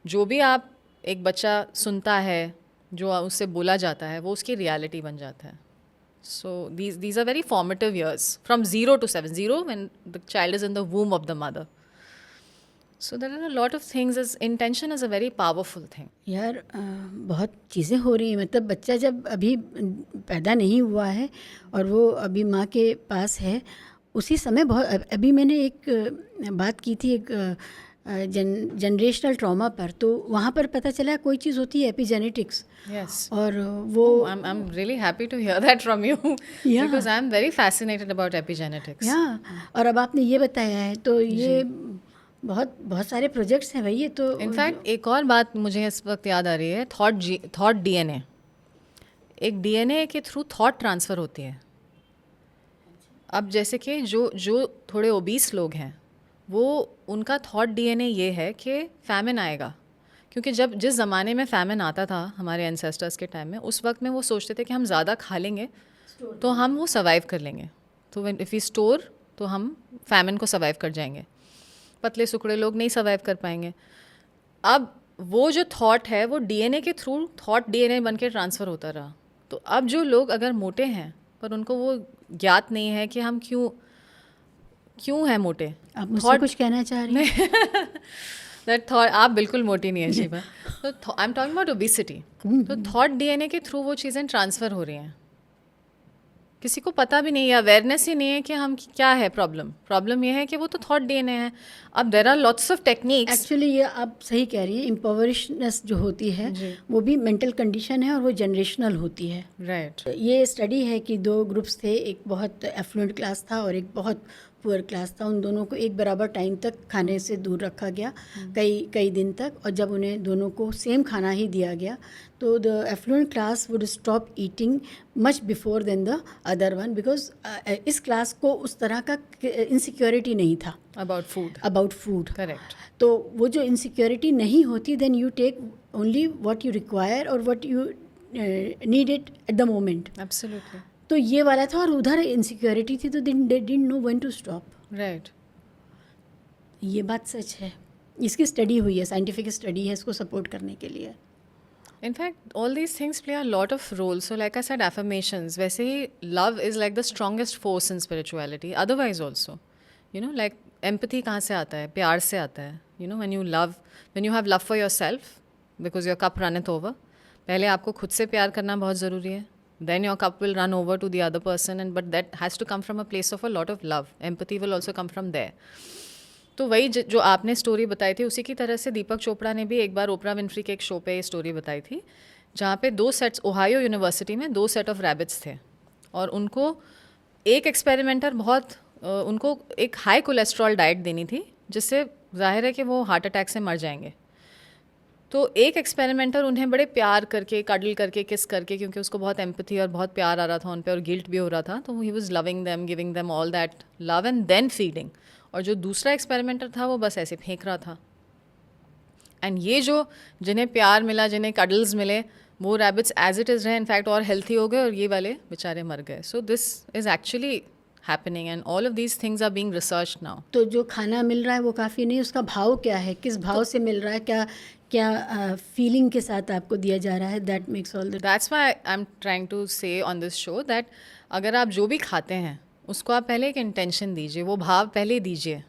Speaker 1: जो भी आप एक बच्चा सुनता है, जो उससे बोला जाता है, वो उसकी रियलिटी बन जाता है। So these are very formative years from 0 to 7, 0 when the child is in the womb of the mother. So there are a lot of things, as intention is a very powerful thing.
Speaker 2: यार बहुत चीज़ें हो रही हैं। मतलब बच्चा जब अभी पैदा नहीं हुआ है और वो अभी माँ के पास है, उसी समय बहुत, अभी मैंने एक बात की थी एक जनरेशनल ट्रॉमा पर, तो वहाँ पर पता चला कोई चीज़ होती है एपिजेनेटिक्स।
Speaker 1: Yes.
Speaker 2: और वो
Speaker 1: I'm really happy to hear that from you.
Speaker 2: Yeah.
Speaker 1: Because I'm very fascinated about epigenetics.
Speaker 2: और अब आपने ये बताया है, तो ये बहुत सारे प्रोजेक्ट्स हैं भाई। ये तो
Speaker 1: इनफैक्ट एक और बात मुझे इस वक्त याद आ रही है, थॉट डीएनए। एक डीएनए के थ्रू थॉट ट्रांसफ़र होती है। अब जैसे कि जो थोड़े ओबीस लोग हैं, वो उनका थॉट डीएनए ये है कि फैमिन आएगा, क्योंकि जिस ज़माने में फैमिन आता था हमारे एंसेस्टर्स के टाइम में, उस वक्त में वो सोचते थे कि हम ज़्यादा खा लेंगे तो हम वो सर्वाइव कर लेंगे। तो इफ़ वी स्टोर तो हम फैमिन को सर्वाइव कर जाएंगे। पतले सुकड़े लोग नहीं सर्वाइव कर पाएंगे। अब वो जो थॉट है वो डीएनए के थ्रू थॉट डीएनए बन के ट्रांसफ़र होता रहा। तो अब जो लोग अगर मोटे हैं पर उनको वो ज्ञात नहीं है कि हम क्यों हैं मोटे।
Speaker 2: आप मुझसे कुछ कहना चाह रही हैं?
Speaker 1: दैट थॉट, आप बिल्कुल मोटी नहीं है शिवा। तो I am talking about obesity. तो थॉट डीएनए के थ्रू वो चीज़ें ट्रांसफ़र हो रही हैं। किसी को पता भी नहीं है, अवेयरनेस ही नहीं है कि हम क्या है प्रॉब्लम ये है कि वो तो थॉट डीएनए है। अब there are lots of techniques.
Speaker 2: Actually ये आप सही कह रही हैं, इम्पोवरिशनेस जो होती है वो भी मेंटल कंडीशन है और वो जनरेशनल होती है।
Speaker 1: राइट।
Speaker 2: ये स्टडी है कि 2 ग्रुप्स थे, एक बहुत एफ्लुएंट क्लास था और एक बहुत पुअर क्लास था, उन दोनों को एक बराबर टाइम तक खाने से दूर रखा गया, कई दिन तक। और जब उन्हें दोनों को सेम खाना ही दिया गया तो the affluent class would stop eating much before than the other one, because इस क्लास को उस तरह का इनसिक्योरिटी नहीं था
Speaker 1: अबाउट फूड।
Speaker 2: करेक्ट। तो वो जो इनसिक्योरिटी नहीं होती, then you take only what you require और what you need it at the moment.
Speaker 1: Absolutely.
Speaker 2: तो ये वाला था, और उधर इनसिक्योरिटी थी, तो they didn't know when to stop.
Speaker 1: Right.
Speaker 2: ये बात सच है, इसकी स्टडी हुई है, साइंटिफिक स्टडी है इसको सपोर्ट करने के लिए।
Speaker 1: In fact, all these things play a lot of role. So like I said, affirmations. वैसे ही love is like the strongest force in spirituality. Otherwise also, you know, like empathy कहाँ से आता है? प्यार से आता है. You know, when you have love for yourself, because your cup runneth over. पहले आपको खुद से प्यार करना बहुत ज़रूरी है. Then your cup will run over to the other person, but that has to come from a place of a lot of love. Empathy will also come from there. तो वही जो आपने स्टोरी बताई थी, उसी की तरह से दीपक चोपड़ा ने भी एक बार ओपरा विनफ्री के एक शो पे ये स्टोरी बताई थी, जहाँ पे 2 सेट्स, ओहायो यूनिवर्सिटी में 2 सेट ऑफ रैबिट्स थे, और उनको एक एक्सपेरिमेंटर उनको एक हाई कोलेस्ट्रॉल डाइट देनी थी, जिससे जाहिर है कि वो हार्ट अटैक से मर जाएंगे। तो एक एक्सपेरिमेंटर उन्हें बड़े प्यार करके, कडल करके, किस करके, क्योंकि उसको बहुत एम्पथी और बहुत प्यार आ रहा था उन पे और गिल्ट भी हो रहा था, तो he was loving them, giving them all that love and then feeding. और जो दूसरा एक्सपेरिमेंटर था वो बस ऐसे फेंक रहा था। एंड ये जो जिन्हें प्यार मिला, जिन्हें कडल्स मिले, वो रैबिट्स एज इट इज़ रहे, इनफैक्ट और हेल्थी हो गए, और ये वाले बेचारे मर गए। So this is actually happening and all of these things are being researched now.
Speaker 2: तो जो खाना मिल रहा है वो काफ़ी नहीं, उसका भाव क्या है, किस भाव से मिल रहा है, क्या फीलिंग के साथ आपको दिया जा रहा है, that makes all the.
Speaker 1: That's why I am trying to say on this show that अगर आप जो भी खाते हैं उसको आप पहले एक इंटेंशन दीजिए, वो भाव पहले दीजिए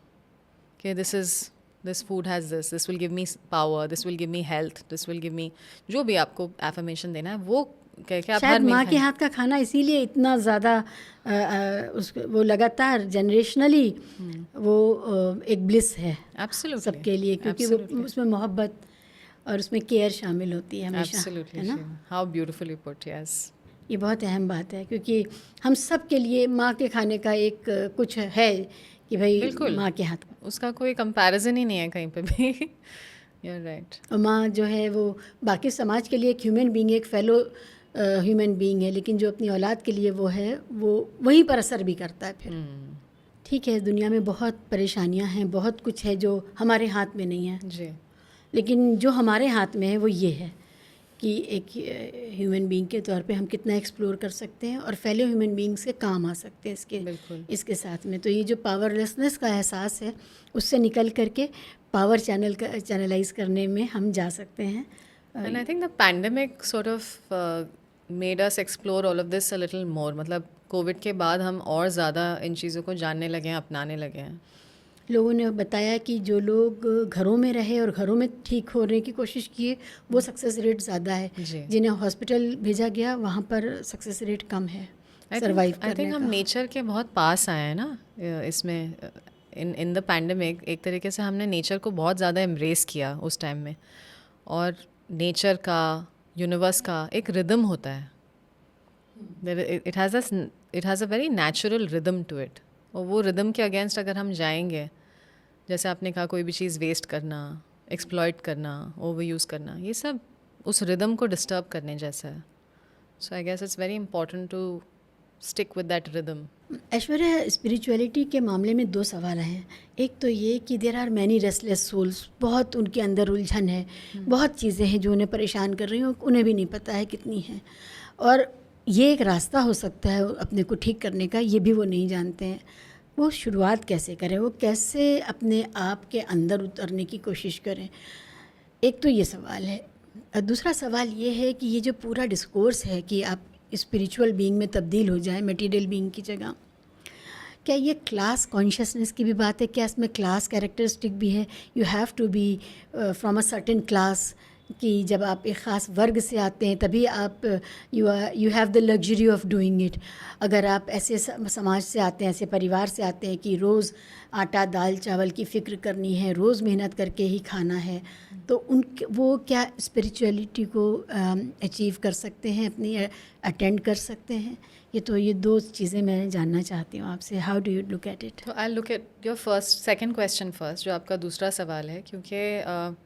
Speaker 1: कि this food has this will give me power, this will give me health, this will give मी, जो भी आपको एफर्मेशन देना है वो कह के आप
Speaker 2: शायद माँ के हाथ का खाना इसीलिए इतना ज़्यादा वो लगातार जनरेशनली वो एक ब्लिस है सबके लिए, क्योंकि वो उसमें मोहब्बत और उसमें केयर शामिल होती है हमेशा, है ना?
Speaker 1: How beautifully put, yes.
Speaker 2: ये बहुत अहम बात है, क्योंकि हम सब के लिए माँ के खाने का एक कुछ है कि भाई माँ के हाथ,
Speaker 1: उसका कोई कंपैरिजन ही नहीं है कहीं पे भी। You're right.
Speaker 2: और माँ जो है वो बाकी समाज के लिए एक ह्यूमन बीइंग, एक फेलो ह्यूमन बीइंग है, लेकिन जो अपनी औलाद के लिए वो है, वो वहीं पर असर भी करता है फिर। ठीक है, दुनिया में बहुत परेशानियाँ हैं, बहुत कुछ है जो हमारे हाथ में नहीं है
Speaker 1: जी, लेकिन
Speaker 2: जो हमारे हाथ में है वो ये है कि एक ह्यूमन बीइंग के तौर पे हम कितना एक्सप्लोर कर सकते हैं और फेलो ह्यूमन बीइंग्स के काम आ सकते हैं इसके साथ में। तो ये जो पावरलेसनेस का एहसास है, उससे निकल करके पावर चैनलाइज करने में हम जा सकते हैं।
Speaker 1: And I think the pandemic sort of made us explore all of this a little more. मतलब कोविड के बाद हम और ज़्यादा इन चीज़ों को जानने लगे हैं, अपनाने लगे हैं।
Speaker 2: लोगों ने बताया कि जो लोग घरों में रहे और घरों में ठीक होने की कोशिश किए, वो सक्सेस रेट ज़्यादा है। जिन्हें हॉस्पिटल भेजा गया वहाँ पर सक्सेस रेट कम है सर्वाइव करने का।
Speaker 1: आई थिंक हम नेचर के बहुत पास आए हैं ना इसमें, इन द पैंडेमिक। एक तरीके से हमने नेचर को बहुत ज़्यादा एम्ब्रेस किया उस टाइम में, और नेचर का, यूनिवर्स का एक रिदम होता है, it has a very natural rhythm to it. और वो रिदम के अगेंस्ट अगर हम जाएंगे, जैसे आपने कहा कोई भी चीज़ वेस्ट करना, एक्सप्लॉइट करना, ओवर यूज़ करना, ये सब उस रिदम को डिस्टर्ब करने जैसा है। So I guess it's very important to stick with that rhythm.
Speaker 2: Aishwarya, spirituality के मामले में 2 सवाल हैं। एक तो ये कि there are many restless souls, बहुत उनके अंदर उलझन है, बहुत चीज़ें हैं जो उन्हें परेशान कर रही हैं, उन्हें भी नहीं पता है कितनी हैं, और ये एक रास्ता हो सकता है अपने को ठीक करने का, ये भी वो नहीं जानते हैं। वो शुरुआत कैसे करें, वो कैसे अपने आप के अंदर उतरने की कोशिश करें, एक तो ये सवाल है। दूसरा सवाल ये है कि ये जो पूरा डिस्कोर्स है कि आप स्पिरिचुअल बीइंग में तब्दील हो जाए मटेरियल बीइंग की जगह, क्या ये क्लास कॉन्शियसनेस की भी बात है? क्या इसमें क्लास कैरेक्टरिस्टिक भी है? You have to be from a certain class कि जब आप एक ख़ास वर्ग से आते हैं तभी आप you have the luxury of doing it. अगर आप ऐसे समाज से आते हैं, ऐसे परिवार से आते हैं कि रोज़ आटा दाल चावल की फ़िक्र करनी है, रोज़ मेहनत करके ही खाना है, तो उन वो क्या स्पिरिचुअलिटी को अचीव कर सकते हैं, अपनी अटेंड कर सकते हैं? ये दो चीज़ें मैं जानना चाहती हूँ आपसे। How do you look at it?
Speaker 1: तो I look at your second question first, जो आपका दूसरा सवाल है, क्योंकि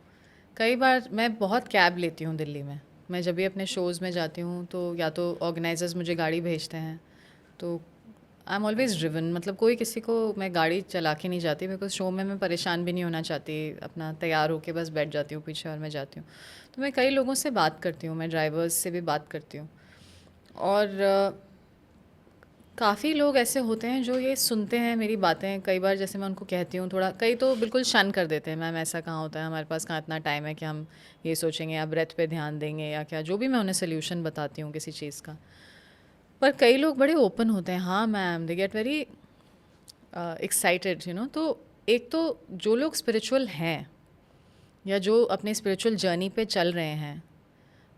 Speaker 1: कई बार मैं बहुत कैब लेती हूँ दिल्ली में। मैं जब भी अपने शोज़ में जाती हूँ तो या तो ऑर्गेनाइजर्स मुझे गाड़ी भेजते हैं, तो आई एम ऑलवेज़ ड्रिवन, मतलब कोई किसी को मैं गाड़ी चला के नहीं जाती, बिकॉज शो में मैं परेशान भी नहीं होना चाहती, अपना तैयार होके बस बैठ जाती हूँ पीछे और मैं जाती हूँ। तो मैं कई लोगों से बात करती हूँ, मैं ड्राइवर्स से भी बात करती हूँ, और काफ़ी लोग ऐसे होते हैं जो ये सुनते हैं मेरी बातें। कई बार जैसे मैं उनको कहती हूँ थोड़ा, कई तो बिल्कुल शन कर देते हैं, मैम ऐसा कहाँ होता है, हमारे पास कहाँ इतना टाइम है कि हम ये सोचेंगे या ब्रेथ पे ध्यान देंगे या क्या, जो भी मैं उन्हें सोल्यूशन बताती हूँ किसी चीज़ का। पर कई लोग बड़े ओपन होते हैं, हाँ ma'am, they get very excited, you know. तो एक तो जो लोग स्पिरिचुअल हैं या जो अपने स्पिरिचुअल जर्नी पे चल रहे हैं,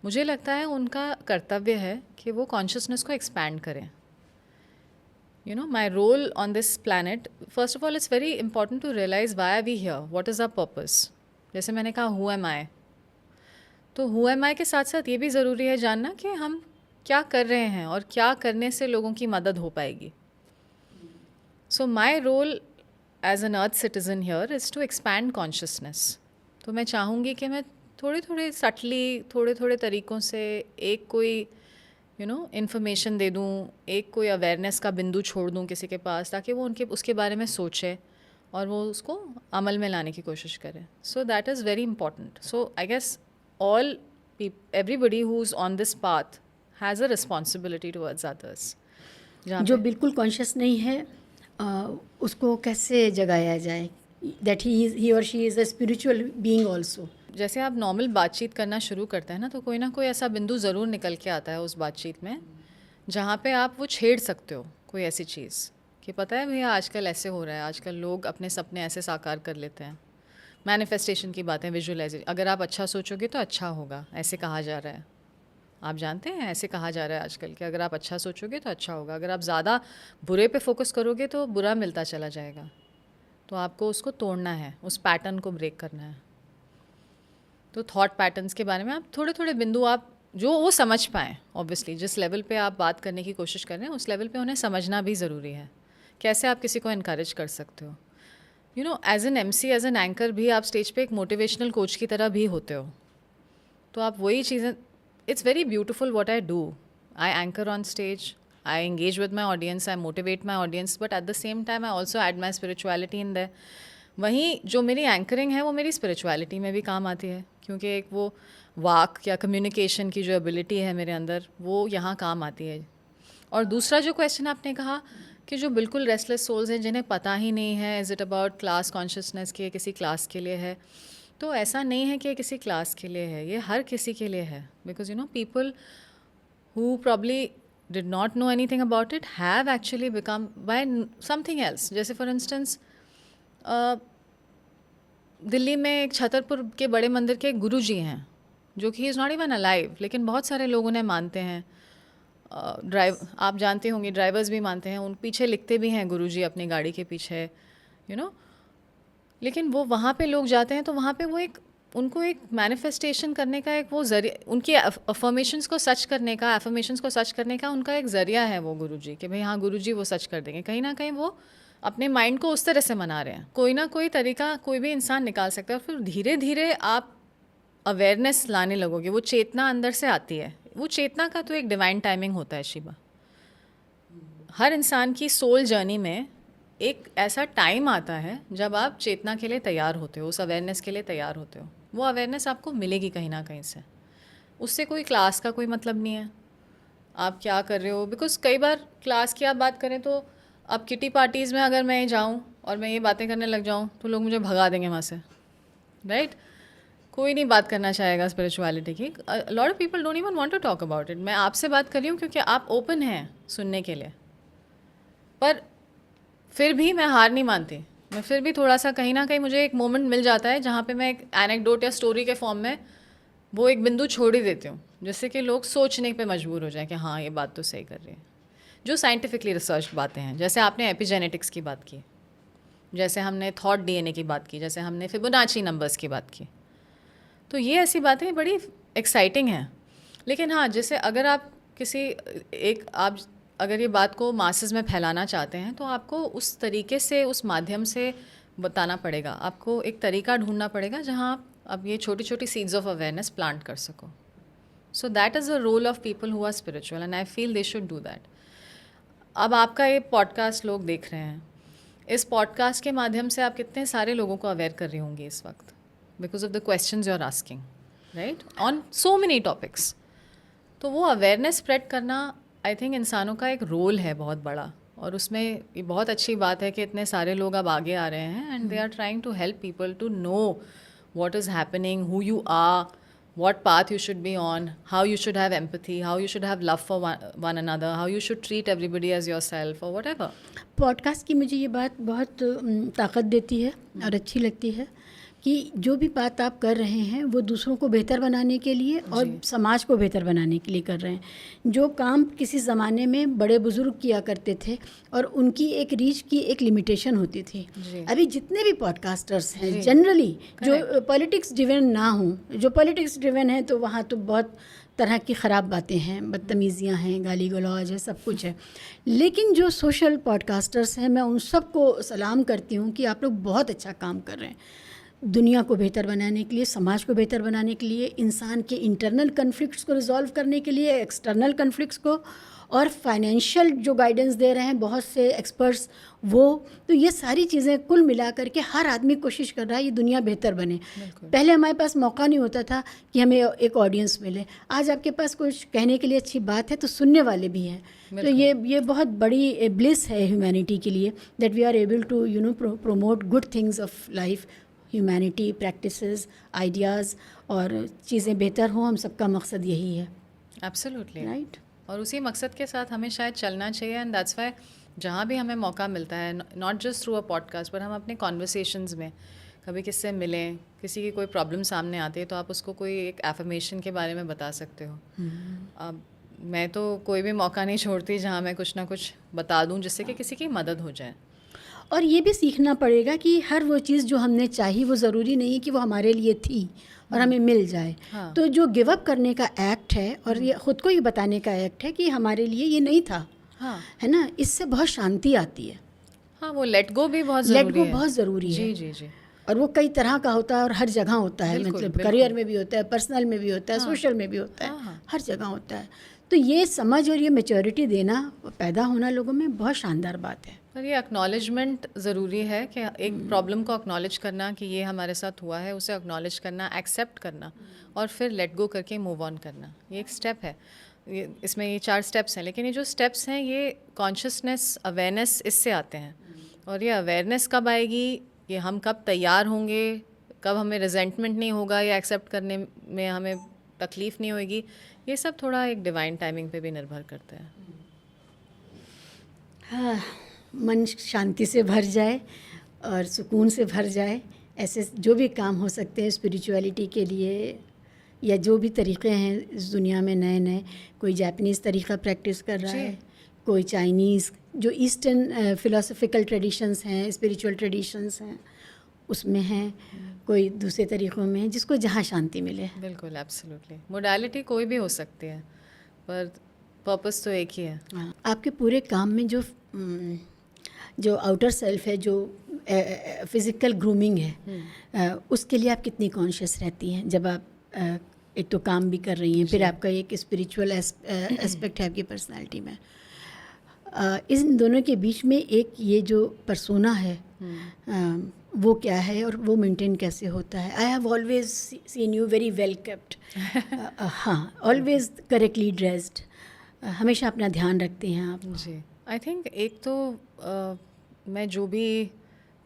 Speaker 1: मुझे लगता है उनका कर्तव्य है कि वो कॉन्शियसनेस को एक्सपैंड करें। You know, my role on this planet, first of all, it's very important to realize why are we here, what is our purpose. जैसे मैंने कहा who am I, तो who am I के साथ साथ ये भी ज़रूरी है जानना कि हम क्या कर रहे हैं और क्या करने से लोगों की मदद हो पाएगी. So my role as an earth citizen here is to expand consciousness. तो मैं चाहूँगी कि मैं थोड़े थोड़े सटली, थोड़े थोड़े तरीक़ों से एक कोई इन्फॉर्मेशन दे दूँ, एक कोई अवेयरनेस का बिंदु छोड़ दूँ किसी के पास, ताकि वो उसके बारे में सोचे और वो उसको अमल में लाने की कोशिश करे. So that is very important. So I guess all everybody who is on this path has a responsibility towards others.
Speaker 2: जो बिल्कुल कॉन्शियस नहीं है उसको कैसे जगाया जाए दैट ही और she is a spiritual being also.
Speaker 1: जैसे आप नॉर्मल बातचीत करना शुरू करते हैं ना कोई ऐसा बिंदु ज़रूर निकल के आता है उस बातचीत में जहाँ पे आप वो छेड़ सकते हो कोई ऐसी चीज़ कि पता है भैया आजकल ऐसे हो रहा है, आजकल लोग अपने सपने ऐसे साकार कर लेते हैं. मैनिफेस्टेशन की बातें, विजुअलाइजेशन, अगर आप अच्छा सोचोगे तो अच्छा होगा, ऐसे कहा जा रहा है. आप जानते हैं ऐसे कहा जा रहा है आजकल कि अगर आप अच्छा सोचोगे तो अच्छा होगा, अगर आप ज़्यादा बुरे पे फोकस करोगे तो बुरा मिलता चला जाएगा. तो आपको उसको तोड़ना है, उस पैटर्न को ब्रेक करना है. तो थॉट पैटर्न्स के बारे में आप थोड़े थोड़े बिंदु आप जो वो समझ पाएँ, ऑब्वियसली जिस लेवल पे आप बात करने की कोशिश कर रहे हैं उस लेवल पे उन्हें समझना भी ज़रूरी है. कैसे आप किसी को इनकरेज कर सकते हो, you know, as an MC, as an anchor भी आप स्टेज पे एक मोटिवेशनल कोच की तरह भी होते हो. तो आप वही चीज़ें, it's very beautiful what I do. I anchor on stage, I engage with my audience, I motivate my audience, but at the same time I also add my spirituality in there. वहीं जो मेरी anchoring है वो मेरी spirituality में भी काम आती है, क्योंकि एक वो वाक या कम्युनिकेशन की जो एबिलिटी है मेरे अंदर वो यहाँ काम आती है. और दूसरा जो क्वेश्चन आपने कहा कि जो बिल्कुल रेस्टलेस सोल्स हैं जिन्हें पता ही नहीं है is it about class consciousness कि किसी क्लास के लिए है, तो ऐसा नहीं है कि किसी क्लास के लिए है, ये हर किसी के लिए है. Because you know people who probably did not know anything about it have actually become by something else. जैसे for instance दिल्ली में एक छतरपुर के बड़े मंदिर के गुरुजी हैं जो कि इज़ नॉट इवन अलाइव, लेकिन बहुत सारे लोग उन्हें मानते हैं. आप जानते होंगे ड्राइवर्स भी मानते हैं, उन पीछे लिखते भी हैं गुरुजी अपनी गाड़ी के पीछे, यू नो. लेकिन वो वहाँ पे लोग जाते हैं तो वहाँ पे वो एक उनको एक मैनिफेस्टेशन करने का एक वो ज़रिया, उनकी अफर्मेशंस को सच करने का उनका एक ज़रिया है वो गुरुजी, कि भाई हाँ गुरुजी वो सच कर देंगे. कहीं ना कहीं वो अपने माइंड को उस तरह से मना रहे हैं. कोई ना कोई तरीका कोई भी इंसान निकाल सकता है. और फिर धीरे धीरे आप अवेयरनेस लाने लगोगे, वो चेतना अंदर से आती है. वो चेतना का तो एक डिवाइन टाइमिंग होता है शिवा. हर इंसान की सोल जर्नी में एक ऐसा टाइम आता है जब आप चेतना के लिए तैयार होते हो, उस अवेयरनेस के लिए तैयार होते हो. वो अवेयरनेस आपको मिलेगी कहीं ना कहीं से. उससे कोई क्लास का कोई मतलब नहीं है आप क्या कर रहे हो. बिकॉज कई बार क्लास की आप बात करें तो अब किटी पार्टीज़ में अगर मैं जाऊँ और मैं ये बातें करने लग जाऊँ तो लोग मुझे भगा देंगे वहाँ से, राइट. कोई नहीं बात करना चाहेगा स्पिरिचुअलिटी की. Lot of people don't even want to talk about it. मैं आपसे बात कर रही हूँ क्योंकि आप ओपन हैं सुनने के लिए. पर फिर भी मैं हार नहीं मानती. मैं फिर भी थोड़ा सा कहीं ना कहीं मुझे एक मोमेंट मिल जाता है जहाँ पे मैं एक एनेक्डोट या स्टोरी के फॉर्म में वो एक बिंदु छोड़ ही देती हूँ जिससे कि लोग सोचने पे मजबूर हो जाएं कि हाँ ये बात तो सही कर रही है, जो साइंटिफिकली रिसर्च बातें हैं। जैसे आपने एपिजेनेटिक्स की बात की, जैसे हमने थॉट डीएनए की बात की, जैसे हमने फिबोनाची नंबर्स की बात की, तो ये ऐसी बातें बड़ी एक्साइटिंग हैं। लेकिन हाँ, जैसे अगर आप आप अगर ये बात को मासेस में फैलाना चाहते हैं तो आपको उस तरीके से, उस माध्यम से बताना पड़ेगा। आपको एक तरीका ढूंढना पड़ेगा जहाँ आप अब ये छोटी छोटी सीड्स ऑफ अवेयरनेस प्लांट कर सको। So that is the role of people who are spiritual and I feel they should do that. अब आपका ये पॉडकास्ट लोग देख रहे हैं, इस पॉडकास्ट के माध्यम से आप कितने सारे लोगों को अवेयर कर रही होंगी इस वक्त, because of the questions you are asking, right, on so many topics. तो वो अवेयरनेस स्प्रेड करना आई थिंक इंसानों का एक रोल है बहुत बड़ा, और उसमें ये बहुत अच्छी बात है कि इतने सारे लोग अब आगे आ रहे हैं and they are trying to help people to know what is happening, who you are, what path you should be on, how you should have empathy, how you should have love for one another, how you should treat everybody as yourself or whatever.
Speaker 2: Podcast की मुझे ये बात बहुत ताकत देती है और अच्छी लगती है कि जो भी बात आप कर रहे हैं वो दूसरों को बेहतर बनाने के लिए और समाज को बेहतर बनाने के लिए कर रहे हैं। जो काम किसी ज़माने में बड़े बुज़ुर्ग किया करते थे और उनकी एक रीच की एक लिमिटेशन होती थी, अभी जितने भी पॉडकास्टर्स हैं जनरली जो पॉलिटिक्स ड्रिवन ना हों, जो पॉलिटिक्स ड्रिवन है तो वहाँ तो बहुत तरह की ख़राब बातें हैं, बदतमीज़ियाँ हैं, गाली गलौज है, सब कुछ है। लेकिन जो सोशल पॉडकास्टर्स हैं, मैं उन सबको सलाम करती हूँ कि आप लोग बहुत अच्छा काम कर रहे हैं दुनिया को बेहतर बनाने के लिए, समाज को बेहतर बनाने के लिए, इंसान के इंटरनल कन्फ्लिक्ट्स को रिजॉल्व करने के लिए, एक्सटर्नल कन्फ्लिक्ट्स को, और फाइनेंशियल जो गाइडेंस दे रहे हैं बहुत से एक्सपर्ट्स वो। तो ये सारी चीज़ें कुल मिला करके हर आदमी कोशिश कर रहा है ये दुनिया बेहतर बने। पहले हमारे पास मौका नहीं होता था कि हमें एक ऑडियंस मिले, आज आपके पास कुछ कहने के लिए अच्छी बात है तो सुनने वाले भी हैं। तो ये बहुत बड़ी ब्लिस है ह्यूमैनिटी के लिए, that we are able to promote good things of life, humanity, practices, ideas, और चीज़ें बेहतर हों। हम सबका मकसद यही है।
Speaker 1: Absolutely
Speaker 2: right.
Speaker 1: और उसी मकसद के साथ हमें शायद चलना चाहिए, एंड दैट्स वाई जहाँ भी हमें मौका मिलता है, not just through a podcast, पर हम अपने कॉन्वर्सेशंस में कभी किससे मिलें, किसी की कोई प्रॉब्लम सामने आती है तो आप उसको कोई एक एफर्मेशन के बारे में बता सकते हो। अब मैं तो कोई भी मौका नहीं छोड़ती जहाँ मैं कुछ ना कुछ बता दूँ जिससे कि किसी की मदद हो जाए।
Speaker 2: और ये भी सीखना पड़ेगा कि हर वो चीज़ जो हमने चाही वो ज़रूरी नहीं कि वो हमारे लिए थी और हमें मिल जाए।
Speaker 1: हाँ।
Speaker 2: तो जो गिव अप करने का एक्ट है और ये ख़ुद को ही बताने का एक्ट है कि हमारे लिए ये नहीं था,
Speaker 1: हाँ,
Speaker 2: है ना, इससे बहुत शांति आती है।
Speaker 1: हाँ, वो लेट गो भी बहुत ज़रूरी है।
Speaker 2: लेट गो बहुत ज़रूरी है।
Speaker 1: जी जी जी।
Speaker 2: और वो कई तरह का होता है और हर जगह होता है, मतलब करियर में भी होता है, पर्सनल में भी होता है, सोशल में भी होता है, हर जगह होता है। तो ये समझ और ये मैच्योरिटी देना, पैदा होना लोगों में बहुत शानदार बात है।
Speaker 1: पर ये एक्नॉलेजमेंट ज़रूरी है कि एक प्रॉब्लम को एक्नॉलेज करना कि ये हमारे साथ हुआ है, उसे एक्नॉलेज करना, एक्सेप्ट करना, और फिर लेट गो करके मूव ऑन करना। ये एक स्टेप है। इसमें ये 4 स्टेप्स हैं, लेकिन ये जो स्टेप्स हैं ये कॉन्शियसनेस, अवेयरनेस, इससे आते हैं। और ये अवेयरनेस कब आएगी, ये हम कब तैयार होंगे, कब हमें रिजेंटमेंट नहीं होगा या एक्सेप्ट करने में हमें तकलीफ़ नहीं होगी, ये सब थोड़ा एक डिवाइन टाइमिंग पे भी निर्भर करता है।
Speaker 2: हाँ, मन शांति से भर जाए और सुकून से भर जाए, ऐसे जो भी काम हो सकते हैं स्पिरिचुअलिटी के लिए, या जो भी तरीक़े हैं इस दुनिया में नए नए, कोई जापानीज़ तरीक़ा प्रैक्टिस कर रहा है, कोई चाइनीज़, जो ईस्टर्न फ़िलोसफिकल ट्रेडिशंस हैं, स्पिरिचुअल ट्रेडिशंस हैं उसमें हैं, कोई दूसरे तरीक़ों में है, जिसको जहाँ शांति मिले।
Speaker 1: बिल्कुल, एब्सोल्युटली। मोडालिटी कोई भी हो सकती है पर पर्पस तो एक ही है।
Speaker 2: हाँ, आपके पूरे काम में जो आउटर सेल्फ है, जो फिज़िकल ग्रूमिंग है, उसके लिए आप कितनी कॉन्शियस रहती हैं जब आप एक तो काम भी कर रही हैं, फिर आपका एक स्पिरिचुअल एस्पेक्ट है आपकी पर्सनालिटी में, इन दोनों के बीच में एक ये जो पर्सोना है वो क्या है और वो मेंटेन कैसे होता है? आई have always seen you very well kept, हाँ, ऑलवेज करेक्टली ड्रेस्ड, हमेशा अपना ध्यान रखते हैं आप।
Speaker 1: जी, आई थिंक एक तो मैं जो भी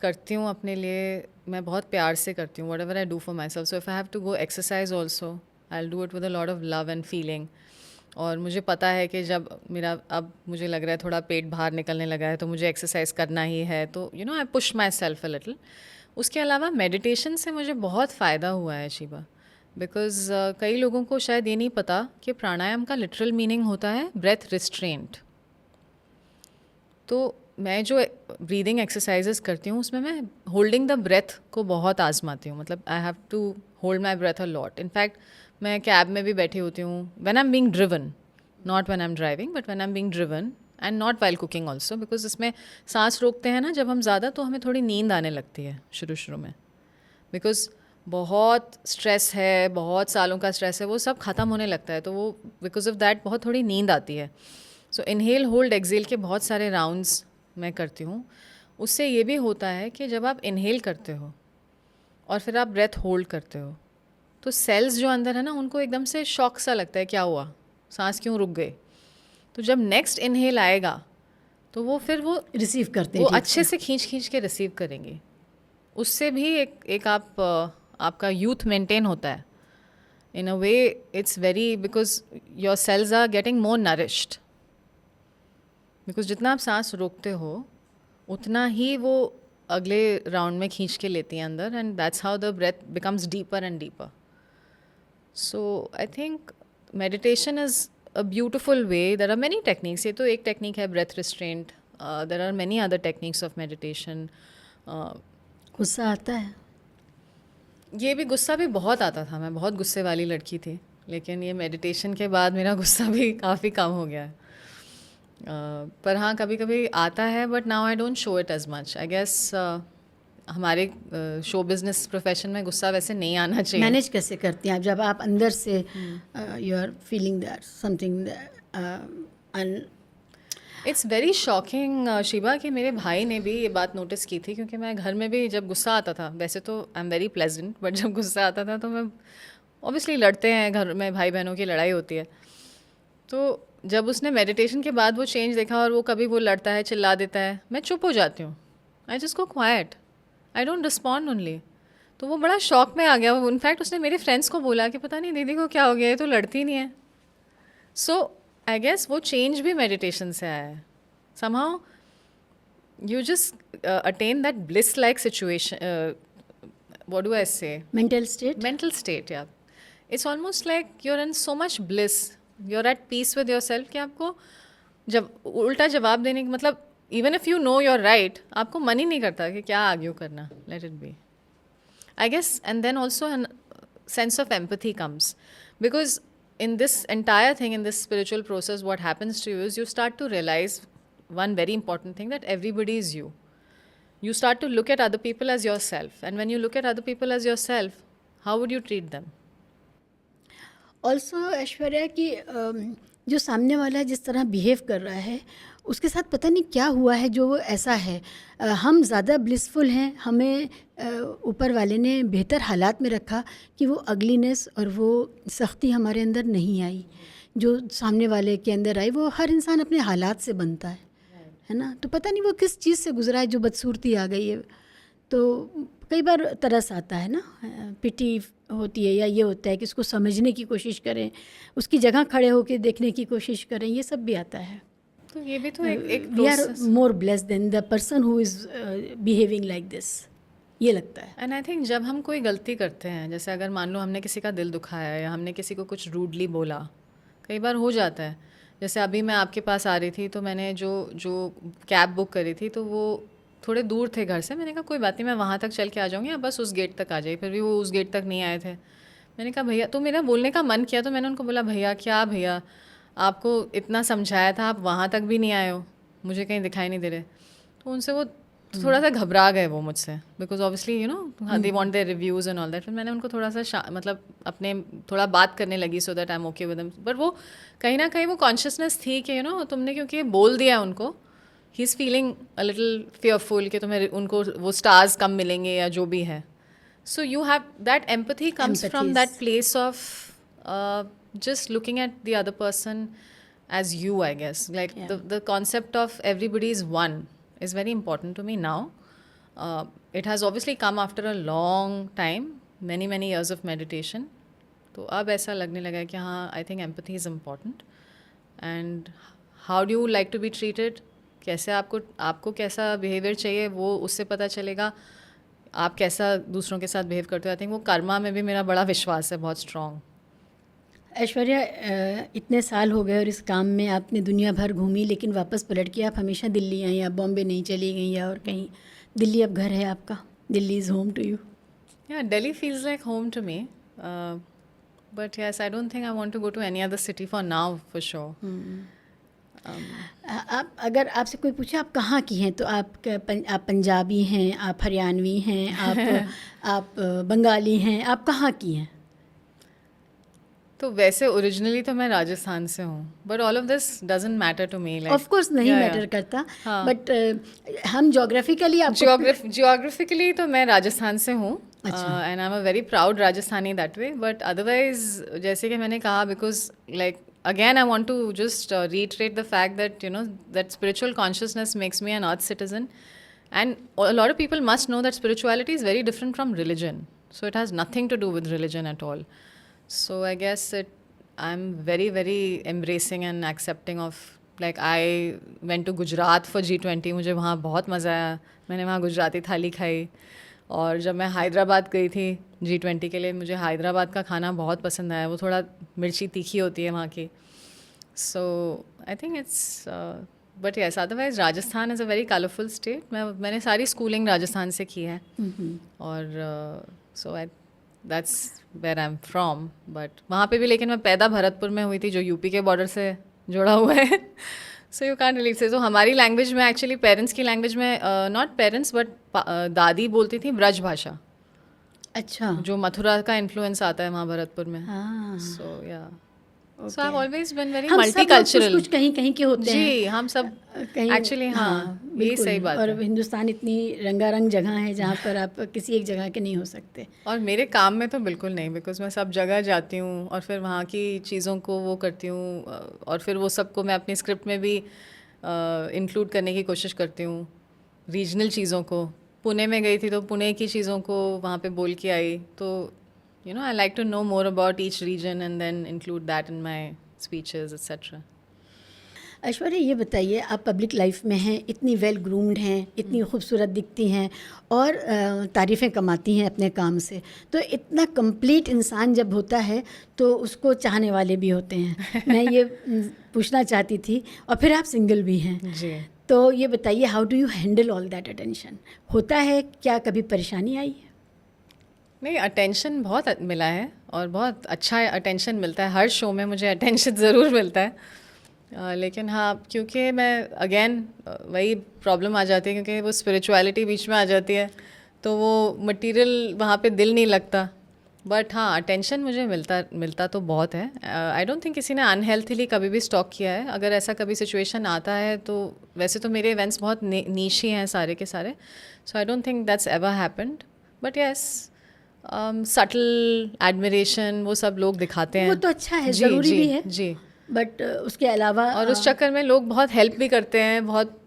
Speaker 1: करती हूँ अपने लिए मैं बहुत प्यार से करती हूँ, whatever I do for myself. So if I have to go exercise also I will do it with a lot of love and feeling. और मुझे पता है कि जब मेरा अब मुझे लग रहा है थोड़ा पेट बाहर निकलने लगा है तो मुझे एक्सरसाइज करना ही है, तो you know I push my self a little. उसके अलावा मेडिटेशन से मुझे बहुत फ़ायदा हुआ है शिवा। बिकॉज कई लोगों को शायद ये नहीं पता कि प्राणायाम का लिटरल मीनिंग होता है ब्रेथ रिस्ट्रेंट। तो मैं जो ब्रीदिंग एक्सरसाइजेस करती हूँ उसमें मैं होल्डिंग द ब्रेथ को बहुत आजमाती हूँ। मतलब I have to hold my breath a lot. In fact मैं कैब में भी बैठी होती हूँ when I am being driven, not when I am driving but when I am being driven, and not while cooking also, because इसमें सांस रोकते हैं ना जब हम ज़्यादा, तो हमें थोड़ी नींद आने लगती है शुरू शुरू में, बिकॉज बहुत स्ट्रेस है, बहुत सालों का स्ट्रेस है, वो सब ख़त्म होने लगता है, तो वो बिकॉज ऑफ दैट बहुत थोड़ी नींद आती है। सो इनहेल होल्ड एक्सेल के बहुत सारे राउंड्स मैं करती हूँ। उससे ये भी होता है कि जब आप इनहेल करते हो और फिर आप ब्रेथ होल्ड करते हो तो सेल्स जो अंदर है ना उनको एकदम से शॉक सा लगता है, क्या हुआ, सांस क्यों रुक गए। तो जब नेक्स्ट इनहेल आएगा तो वो फिर वो
Speaker 2: रिसीव करते
Speaker 1: वो
Speaker 2: हैं ठीक
Speaker 1: अच्छे से खींच खींच के रिसीव करेंगे। उससे भी एक आपका यूथ मेंटेन होता है in a way. It's very because your cells are getting more nourished, because जितना आप सांस रोकते हो उतना ही वो अगले राउंड में खींच के लेती हैं अंदर, and that's how the breath becomes deeper and deeper. So I think meditation is a beautiful way. There are many techniques, ये तो एक टेक्निक है breath restraint, there are many other techniques of meditation.
Speaker 2: गुस्सा आता है?
Speaker 1: ये भी गुस्सा भी बहुत आता था, मैं बहुत गुस्से वाली लड़की थी, लेकिन ये मेडिटेशन के बाद मेरा गुस्सा भी काफ़ी कम हो गया है। पर हाँ कभी कभी आता है, but now I don't show it as much. I guess हमारे शो बिजनेस प्रोफेशन में गुस्सा वैसे नहीं आना चाहिए।
Speaker 2: मैनेज कैसे करती हैं आप जब आप अंदर से you are feeling that something
Speaker 1: it's very shocking Shiva कि मेरे भाई ने भी ये बात नोटिस की थी, क्योंकि मैं घर में भी जब गुस्सा आता था, वैसे तो आई एम वेरी प्लेजेंट, बट जब गुस्सा आता था तो मैं ऑब्वियसली लड़ते हैं घर में, भाई बहनों की लड़ाई होती है। तो जब उसने मेडिटेशन के बाद वो चेंज देखा और वो कभी वो लड़ता है, चिल्ला देता है, मैं चुप हो जाती हूँ। I just go quite, I don't respond only. तो वो बड़ा शॉक में आ गया। इनफैक्ट उसने मेरे फ्रेंड्स को बोला कि पता नहीं दीदी को क्या हो गया, ये तो लड़ती नहीं है। सो आई गेस वो चेंज भी मेडिटेशन से आया है। Somehow you just attain that bliss like situation, what do I say,
Speaker 2: mental
Speaker 1: state या it's almost like you are in so much bliss, you are at peace with yourself, कि आपको जब उल्टा जवाब देने की, मतलब even if you know you're right, आपको मन ही नहीं करता कि क्या आर्ग्यू करना, let it be, I guess. And then also an sense of empathy comes, because in this entire thing, in this spiritual process, what happens to you is you start to realize one very important thing, that everybody is you. You start to look at other people as yourself, and when you look at other people as yourself, how would you treat them?
Speaker 2: Also Aishwarya कि जो सामने वाला जिस तरह behave कर रहा है उसके साथ पता नहीं क्या हुआ है जो वो ऐसा है। हम ज़्यादा ब्लिसफुल हैं, हमें ऊपर वाले ने बेहतर हालात में रखा कि वो अगलीनेस और वो सख्ती हमारे अंदर नहीं आई। जो सामने वाले के अंदर आई, वो हर इंसान अपने हालात से बनता है ना। तो पता नहीं वो किस चीज़ से गुजरा है जो बदसूरती आ गई है। तो कई बार तरस आता है ना, पिटी होती है, या ये होता है कि उसको समझने की कोशिश करें, उसकी जगह खड़े होकर देखने की कोशिश करें, ये सब भी आता है।
Speaker 1: तो ये भी तो एक
Speaker 2: we are more blessed than the person who is behaving like this, ये लगता है।
Speaker 1: एंड आई थिंक जब हम कोई गलती करते हैं, जैसे अगर मान लो हमने किसी का दिल दुखाया या हमने किसी को कुछ रूडली बोला, कई बार हो जाता है। जैसे अभी मैं आपके पास आ रही थी तो मैंने जो कैब बुक करी थी तो वो थोड़े दूर थे घर से। मैंने कहा कोई बात नहीं, मैं वहाँ तक चल के आ जाऊँगी, आप बस उस गेट तक आ जाइए। फिर भी वो उस गेट तक नहीं आए थे। मैंने कहा भैया, तो मेरा बोलने का मन किया तो मैंने उनको बोला भैया, क्या भैया, आपको इतना समझाया था, आप वहाँ तक भी नहीं आए हो, मुझे कहीं दिखाई नहीं दे रहे। तो उनसे वो थोड़ा सा घबरा गए वो मुझसे, because obviously you know they want their reviews and all that. फिर मैंने उनको थोड़ा सा मतलब अपने थोड़ा बात करने लगी, so that I M okay with them. But वो कहीं ना कहीं वो कॉन्शियसनेस थी कि यू नो तुमने क्योंकि बोल दिया उनको, he is feeling a little fearful कि तुम्हें उनको वो स्टार्स कम मिलेंगे या जो भी है। So you have that empathy comes from that place of just looking at the other person as you, I guess. Like the concept of everybody is one is very important to me now. It has obviously come after a long time, many years of meditation. तो अब ऐसा लगने लगा है कि हाँ, I think empathy is important. And how do you like to be treated? कैसे आपको कैसा behavior चाहिए वो उससे पता चलेगा। आप कैसा दूसरों के साथ बिहेव करते हो, आई थिंक वो कर्मा में भी मेरा बड़ा विश्वास है, बहुत स्ट्रॉन्ग।
Speaker 2: ऐश्वर्या, इतने साल हो गए और इस काम में आपने दुनिया भर घूमी, लेकिन वापस पलट के आप हमेशा दिल्ली आई, आप बॉम्बे नहीं चली गई या और कहीं। दिल्ली अब घर है आपका, Delhi is home to you.
Speaker 1: Yeah, Delhi feels like home to me. But yes, I don't think I want to go to any other city for now, for sure.
Speaker 2: आप अगर आपसे कोई पूछे आप कहाँ की हैं, तो आप पंजाबी हैं, आप हरियाणवी हैं, आप बंगाली हैं, आप कहाँ की हैं?
Speaker 1: तो वैसे ओरिजिनली तो मैं राजस्थान से हूँ, but all of this doesn't matter to me.
Speaker 2: Of course नहीं मैटर करता,
Speaker 1: हाँ।
Speaker 2: बट हम जोग्राफिकली आप
Speaker 1: जियोग्राफिकली तो मैं राजस्थान से हूँ,
Speaker 2: अच्छा।
Speaker 1: And I am a very proud Rajasthani that way. But otherwise जैसे कि मैंने कहा, because like again I want to just reiterate the fact that, you know, that spiritual consciousness makes me an earth citizen, and a lot of people must know that spirituality is very different from religion, so it has nothing to do with religion at all. So I guess I'm very very embracing and accepting of, like, I went to Gujarat for G20, मुझे वहाँ बहुत मज़ा आया, मैंने वहाँ गुजराती थाली खाई। और जब मैं हैदराबाद गई थी G20 के लिए, मुझे हैदराबाद का खाना बहुत पसंद आया, वो थोड़ा मिर्ची तीखी होती है वहाँ की। So I think it's but yes, otherwise Rajasthan is a very colourful state. मैंने सारी स्कूलिंग राजस्थान से की है, और so I that's where I am from. But वहाँ पे भी लेकिन मैं पैदा भरतपुर में हुई थी, जो यूपी के बॉर्डर से जुड़ा हुआ है। सो यू कैन रिलीट से। तो हमारी लैंग्वेज में, एक्चुअली पेरेंट्स की लैंग्वेज में, नॉट पेरेंट्स बट दादी बोलती थी ब्रज भाषा,
Speaker 2: अच्छा,
Speaker 1: जो मथुरा का इन्फ्लुएंस आता है वहाँ भरतपुर में।
Speaker 2: हाँ,
Speaker 1: so yeah, so I have always been very
Speaker 2: हम सब
Speaker 1: मल्टीकल्चरल।
Speaker 2: कुछ कहीं कहीं के होते हैं
Speaker 1: जी, हम सब
Speaker 2: कहीं,
Speaker 1: एक्चुअली, हाँ, यही
Speaker 2: बिल्कुल।
Speaker 1: सही बात
Speaker 2: और
Speaker 1: है।
Speaker 2: हिंदुस्तान इतनी रंगारंग जगह है जहाँ पर आप किसी एक जगह के नहीं हो सकते।
Speaker 1: और मेरे काम में तो बिल्कुल नहीं, बिकॉज मैं सब जगह जाती हूँ और फिर वहाँ की चीज़ों को वो करती हूँ, और फिर वो सबको मैं अपनी स्क्रिप्ट में भी इंक्लूड करने की कोशिश करती हूँ। रीजनल चीज़ों को, पुणे में गई थी तो पुणे की चीज़ों को वहाँ पे बोल के आई। तो you know, I like to know more about each region and then include that in my speeches etcetera.
Speaker 2: Aishwarya, ये बताइए, आप पब्लिक लाइफ में हैं, इतनी वेल ग्रूम्ड हैं, इतनी खूबसूरत दिखती हैं और तारीफ़ें कमाती हैं अपने काम से, तो इतना कंप्लीट इंसान जब होता है तो उसको चाहने वाले भी होते हैं। मैं ये पूछना चाहती थी, और फिर आप सिंगल भी हैं,
Speaker 1: जी।
Speaker 2: तो ये बताइए, how do you handle all that attention? होता है क्या, कभी परेशानी आई है?
Speaker 1: नहीं, अटेंशन बहुत मिला है, और बहुत अच्छा अटेंशन मिलता है। हर शो में मुझे अटेंशन ज़रूर मिलता है। लेकिन हाँ, क्योंकि मैं अगेन वही प्रॉब्लम आ जाती है, क्योंकि वो स्पिरिचुअलिटी बीच में आ जाती है, तो वो मटेरियल वहाँ पे दिल नहीं लगता। बट हाँ, अटेंशन मुझे मिलता तो बहुत है। आई डोंट थिंक किसी ने अनहेल्थीली कभी भी स्टॉक किया है। अगर ऐसा कभी सिचुएशन आता है तो वैसे तो मेरे इवेंट्स बहुत नीश ही हैं सारे के सारे, so I don't think that's ever happened. But yes, subtle admiration वो सब लोग दिखाते हैं,
Speaker 2: वो तो अच्छा है,
Speaker 1: जी,
Speaker 2: ज़रूरी
Speaker 1: जी,
Speaker 2: भी है,
Speaker 1: जी।
Speaker 2: बट उसके अलावा
Speaker 1: और उस चक्कर में लोग बहुत हेल्प भी करते हैं, बहुत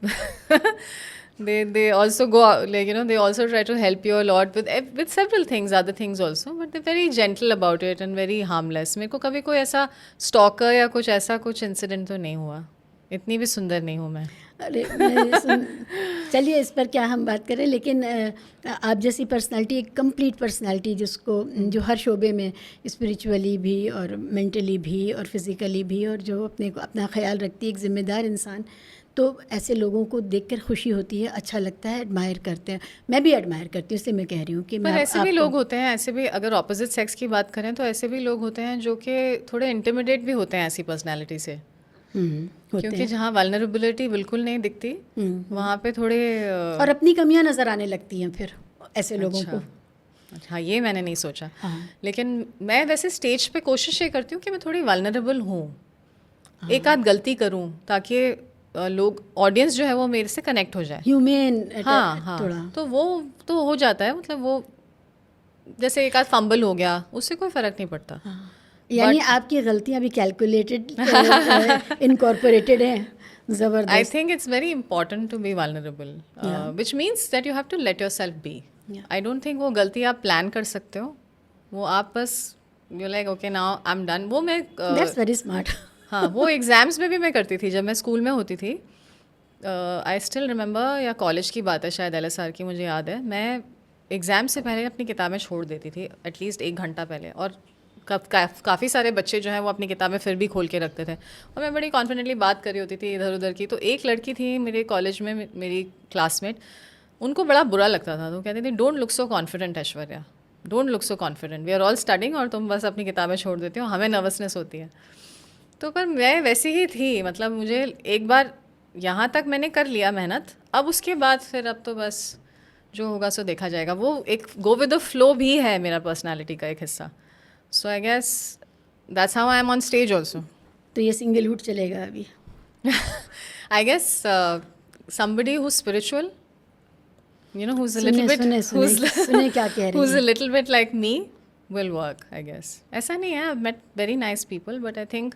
Speaker 1: they also go, like, you know, they also try to help you a lot with several things, other things also, but they're very gentle about it and very harmless. मेरे को कभी कोई ऐसा स्टॉकर या कुछ ऐसा कुछ इंसिडेंट तो नहीं हुआ। इतनी भी सुंदर नहीं हूँ मैं।
Speaker 2: अरे चलिए, इस पर क्या हम बात करें, लेकिन आप जैसी पर्सनालिटी, एक कंप्लीट पर्सनालिटी, जिसको जो हर शोबे में स्पिरिचुअली भी और मेंटली भी और फिज़िकली भी, और जो अपने को अपना ख्याल रखती है, एक ज़िम्मेदार इंसान, तो ऐसे लोगों को देखकर खुशी होती है, अच्छा लगता है, एडमायर करते हैं। मैं भी एडमायर करती हूँ, इससे मैं कह रही हूँ कि
Speaker 1: पर ऐसे भी लोग होते हैं, ऐसे भी, अगर ऑपोजिट सेक्स की बात करें तो ऐसे भी लोग होते हैं जो कि थोड़े इंटिमिडेट भी होते हैं ऐसी पर्सनैलिटी से, क्योंकि जहाँ वल्नरेबिलिटी बिल्कुल नहीं दिखती वहाँ पे थोड़े
Speaker 2: और अपनी कमियाँ नज़र आने लगती हैं फिर ऐसे लोगों को।
Speaker 1: अच्छा, ये मैंने नहीं सोचा।
Speaker 2: हाँ।
Speaker 1: लेकिन मैं वैसे स्टेज पे कोशिश ये करती हूँ कि मैं थोड़ी वल्नरेबल हूँ, एक आध गलती करूँ, ताकि लोग, ऑडियंस जो है वो मेरे से कनेक्ट हो जाए,
Speaker 2: ह्यूमन।
Speaker 1: हाँ हाँ, तो वो तो हो जाता है, मतलब वो जैसे एक आध फंबल हो गया, उससे कोई फ़र्क नहीं पड़ता।
Speaker 2: यानी आपकी गलतियाँ भी कैलकुलेटेड, इनकॉर्पोरेटेड हैं, ज़बरदस्त।
Speaker 1: I think it's very important to be vulnerable, which means that you have to let yourself be. I don't think वो गलती आप प्लान कर सकते हो, वो आप बस you like okay now I am done. वो मैं
Speaker 2: दैट्स वेरी स्मार्ट।
Speaker 1: हाँ, वो एग्ज़ाम्स में भी मैं करती थी जब मैं स्कूल में होती थी। आई स्टिल रिमेंबर, या कॉलेज की बात है शायद, LSR की, मुझे याद है, मैं एग्ज़ाम से पहले अपनी किताबें छोड़ देती थी एटलीस्ट 1 घंटा पहले, और काफ़ी सारे बच्चे जो हैं वो अपनी किताबें फिर भी खोल के रखते थे, और मैं बड़ी कॉन्फिडेंटली बात कर रही होती थी इधर उधर की। तो एक लड़की थी मेरे कॉलेज में, मेरी क्लासमेट, उनको बड़ा बुरा लगता था। तो कहती थी, don't look so confident Aishwarya, don't look so confident, we are all studying और तुम बस अपनी किताबें छोड़ देती हो, हमें नर्वसनेस होती है। तो पर मैं वैसी ही थी, मतलब मुझे एक बार यहाँ तक मैंने कर लिया मेहनत, अब उसके बाद फिर अब तो बस जो होगा सो देखा जाएगा। वो एक गो विद द फ्लो भी है मेरा पर्सनालिटी का एक हिस्सा। So I guess that's how I am on stage also.
Speaker 2: तो ये सिंगलहुड चलेगा अभी?
Speaker 1: I guess somebody who's spiritual, you know, who's a little bit
Speaker 2: सुने क्या कह रही
Speaker 1: who's
Speaker 2: हैं?
Speaker 1: a little bit like me will work, I guess. ऐसा नहीं है, I've met very nice people, but I think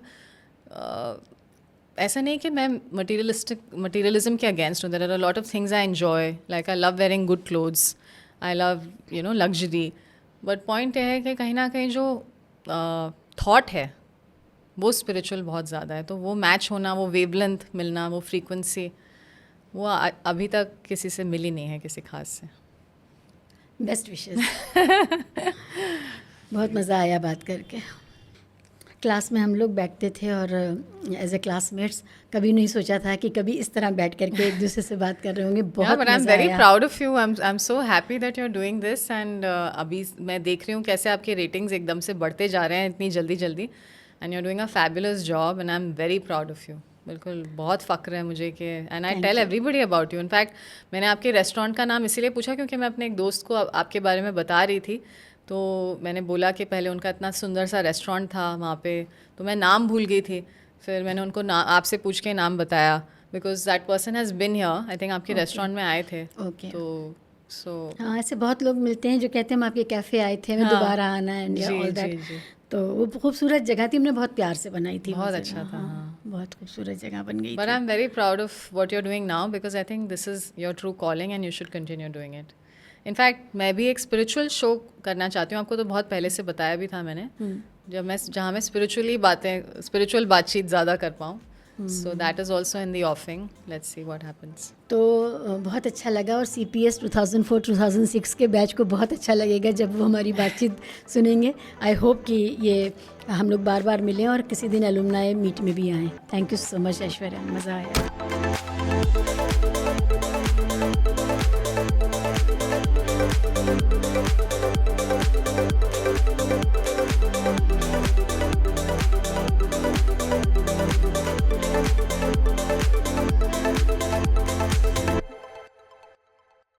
Speaker 1: ऐसा नहीं कि मैं materialism के against हूँ. There are a lot of things I enjoy, like I love wearing good clothes, I love, you know, luxury. But point ये है कि कहीं ना कहीं जो thought है वो spiritual बहुत ज़्यादा है, तो वो match होना, वो wavelength मिलना, वो frequency, वो अभी तक किसी से मिली नहीं है, किसी खास से।
Speaker 2: Best wishes. बहुत मज़ा आया बात करके। क्लास में हम लोग बैठते थे और एज ए क्लासमेट्स कभी नहीं सोचा था कि कभी इस तरह बैठ करके एक दूसरे से बात कर रहे होंगे। बहुत
Speaker 1: but I'm
Speaker 2: मज़ा
Speaker 1: very
Speaker 2: आया।
Speaker 1: proud of you. I'm so happy that you're doing this, and अभी मैं देख रही हूँ कैसे आपके रेटिंग्स एकदम से बढ़ते जा रहे हैं इतनी जल्दी जल्दी, and you're doing a fabulous job, and I'm very proud of you. बिल्कुल बहुत फ़ख्र है मुझे कि, and I tell everybody about you. In fact मैंने आपके रेस्टोरेंट का नाम इसीलिए पूछा क्योंकि मैं अपने एक दोस्त को आपके बारे में बता रही थी, तो मैंने बोला कि पहले उनका इतना सुंदर सा रेस्टोरेंट था वहाँ पे, तो मैं नाम भूल गई थी। फिर मैंने उनको आपसे पूछ के नाम बताया, because that person has been here, I think आपके रेस्टोरेंट में आए थे।
Speaker 2: ओके।
Speaker 1: तो सो
Speaker 2: हाँ, ऐसे बहुत लोग मिलते हैं जो कहते हैं हम आपके कैफ़े आए थे, हमें दोबारा आना है, एंड ऑल दैट। तो वो खूबसूरत जगह थी, हमने बहुत प्यार से बनाई थी।
Speaker 1: बहुत अच्छा था। हाँ,
Speaker 2: बहुत खूबसूरत जगह बन गई।
Speaker 1: But I am very proud of what you are doing now, because I think this is your true calling and you should continue doing it. In fact मैं भी एक स्पिरिचुअल शो करना चाहती हूँ, आपको तो बहुत पहले से बताया भी था मैंने, जहाँ मैं स्पिरिचुअल बातचीत ज़्यादा कर पाऊँ। सो that is also in the ऑफिंग, let's see what happens.
Speaker 2: तो बहुत अच्छा लगा, और CPS 2004-2006 के बैच को बहुत अच्छा लगेगा जब वो हमारी बातचीत सुनेंगे। आई होप कि ये हम लोग बार बार मिलें और किसी दिन अलुमनाई मीट में भी आएँ। Thank you so much Aishwarya, मज़ा आया।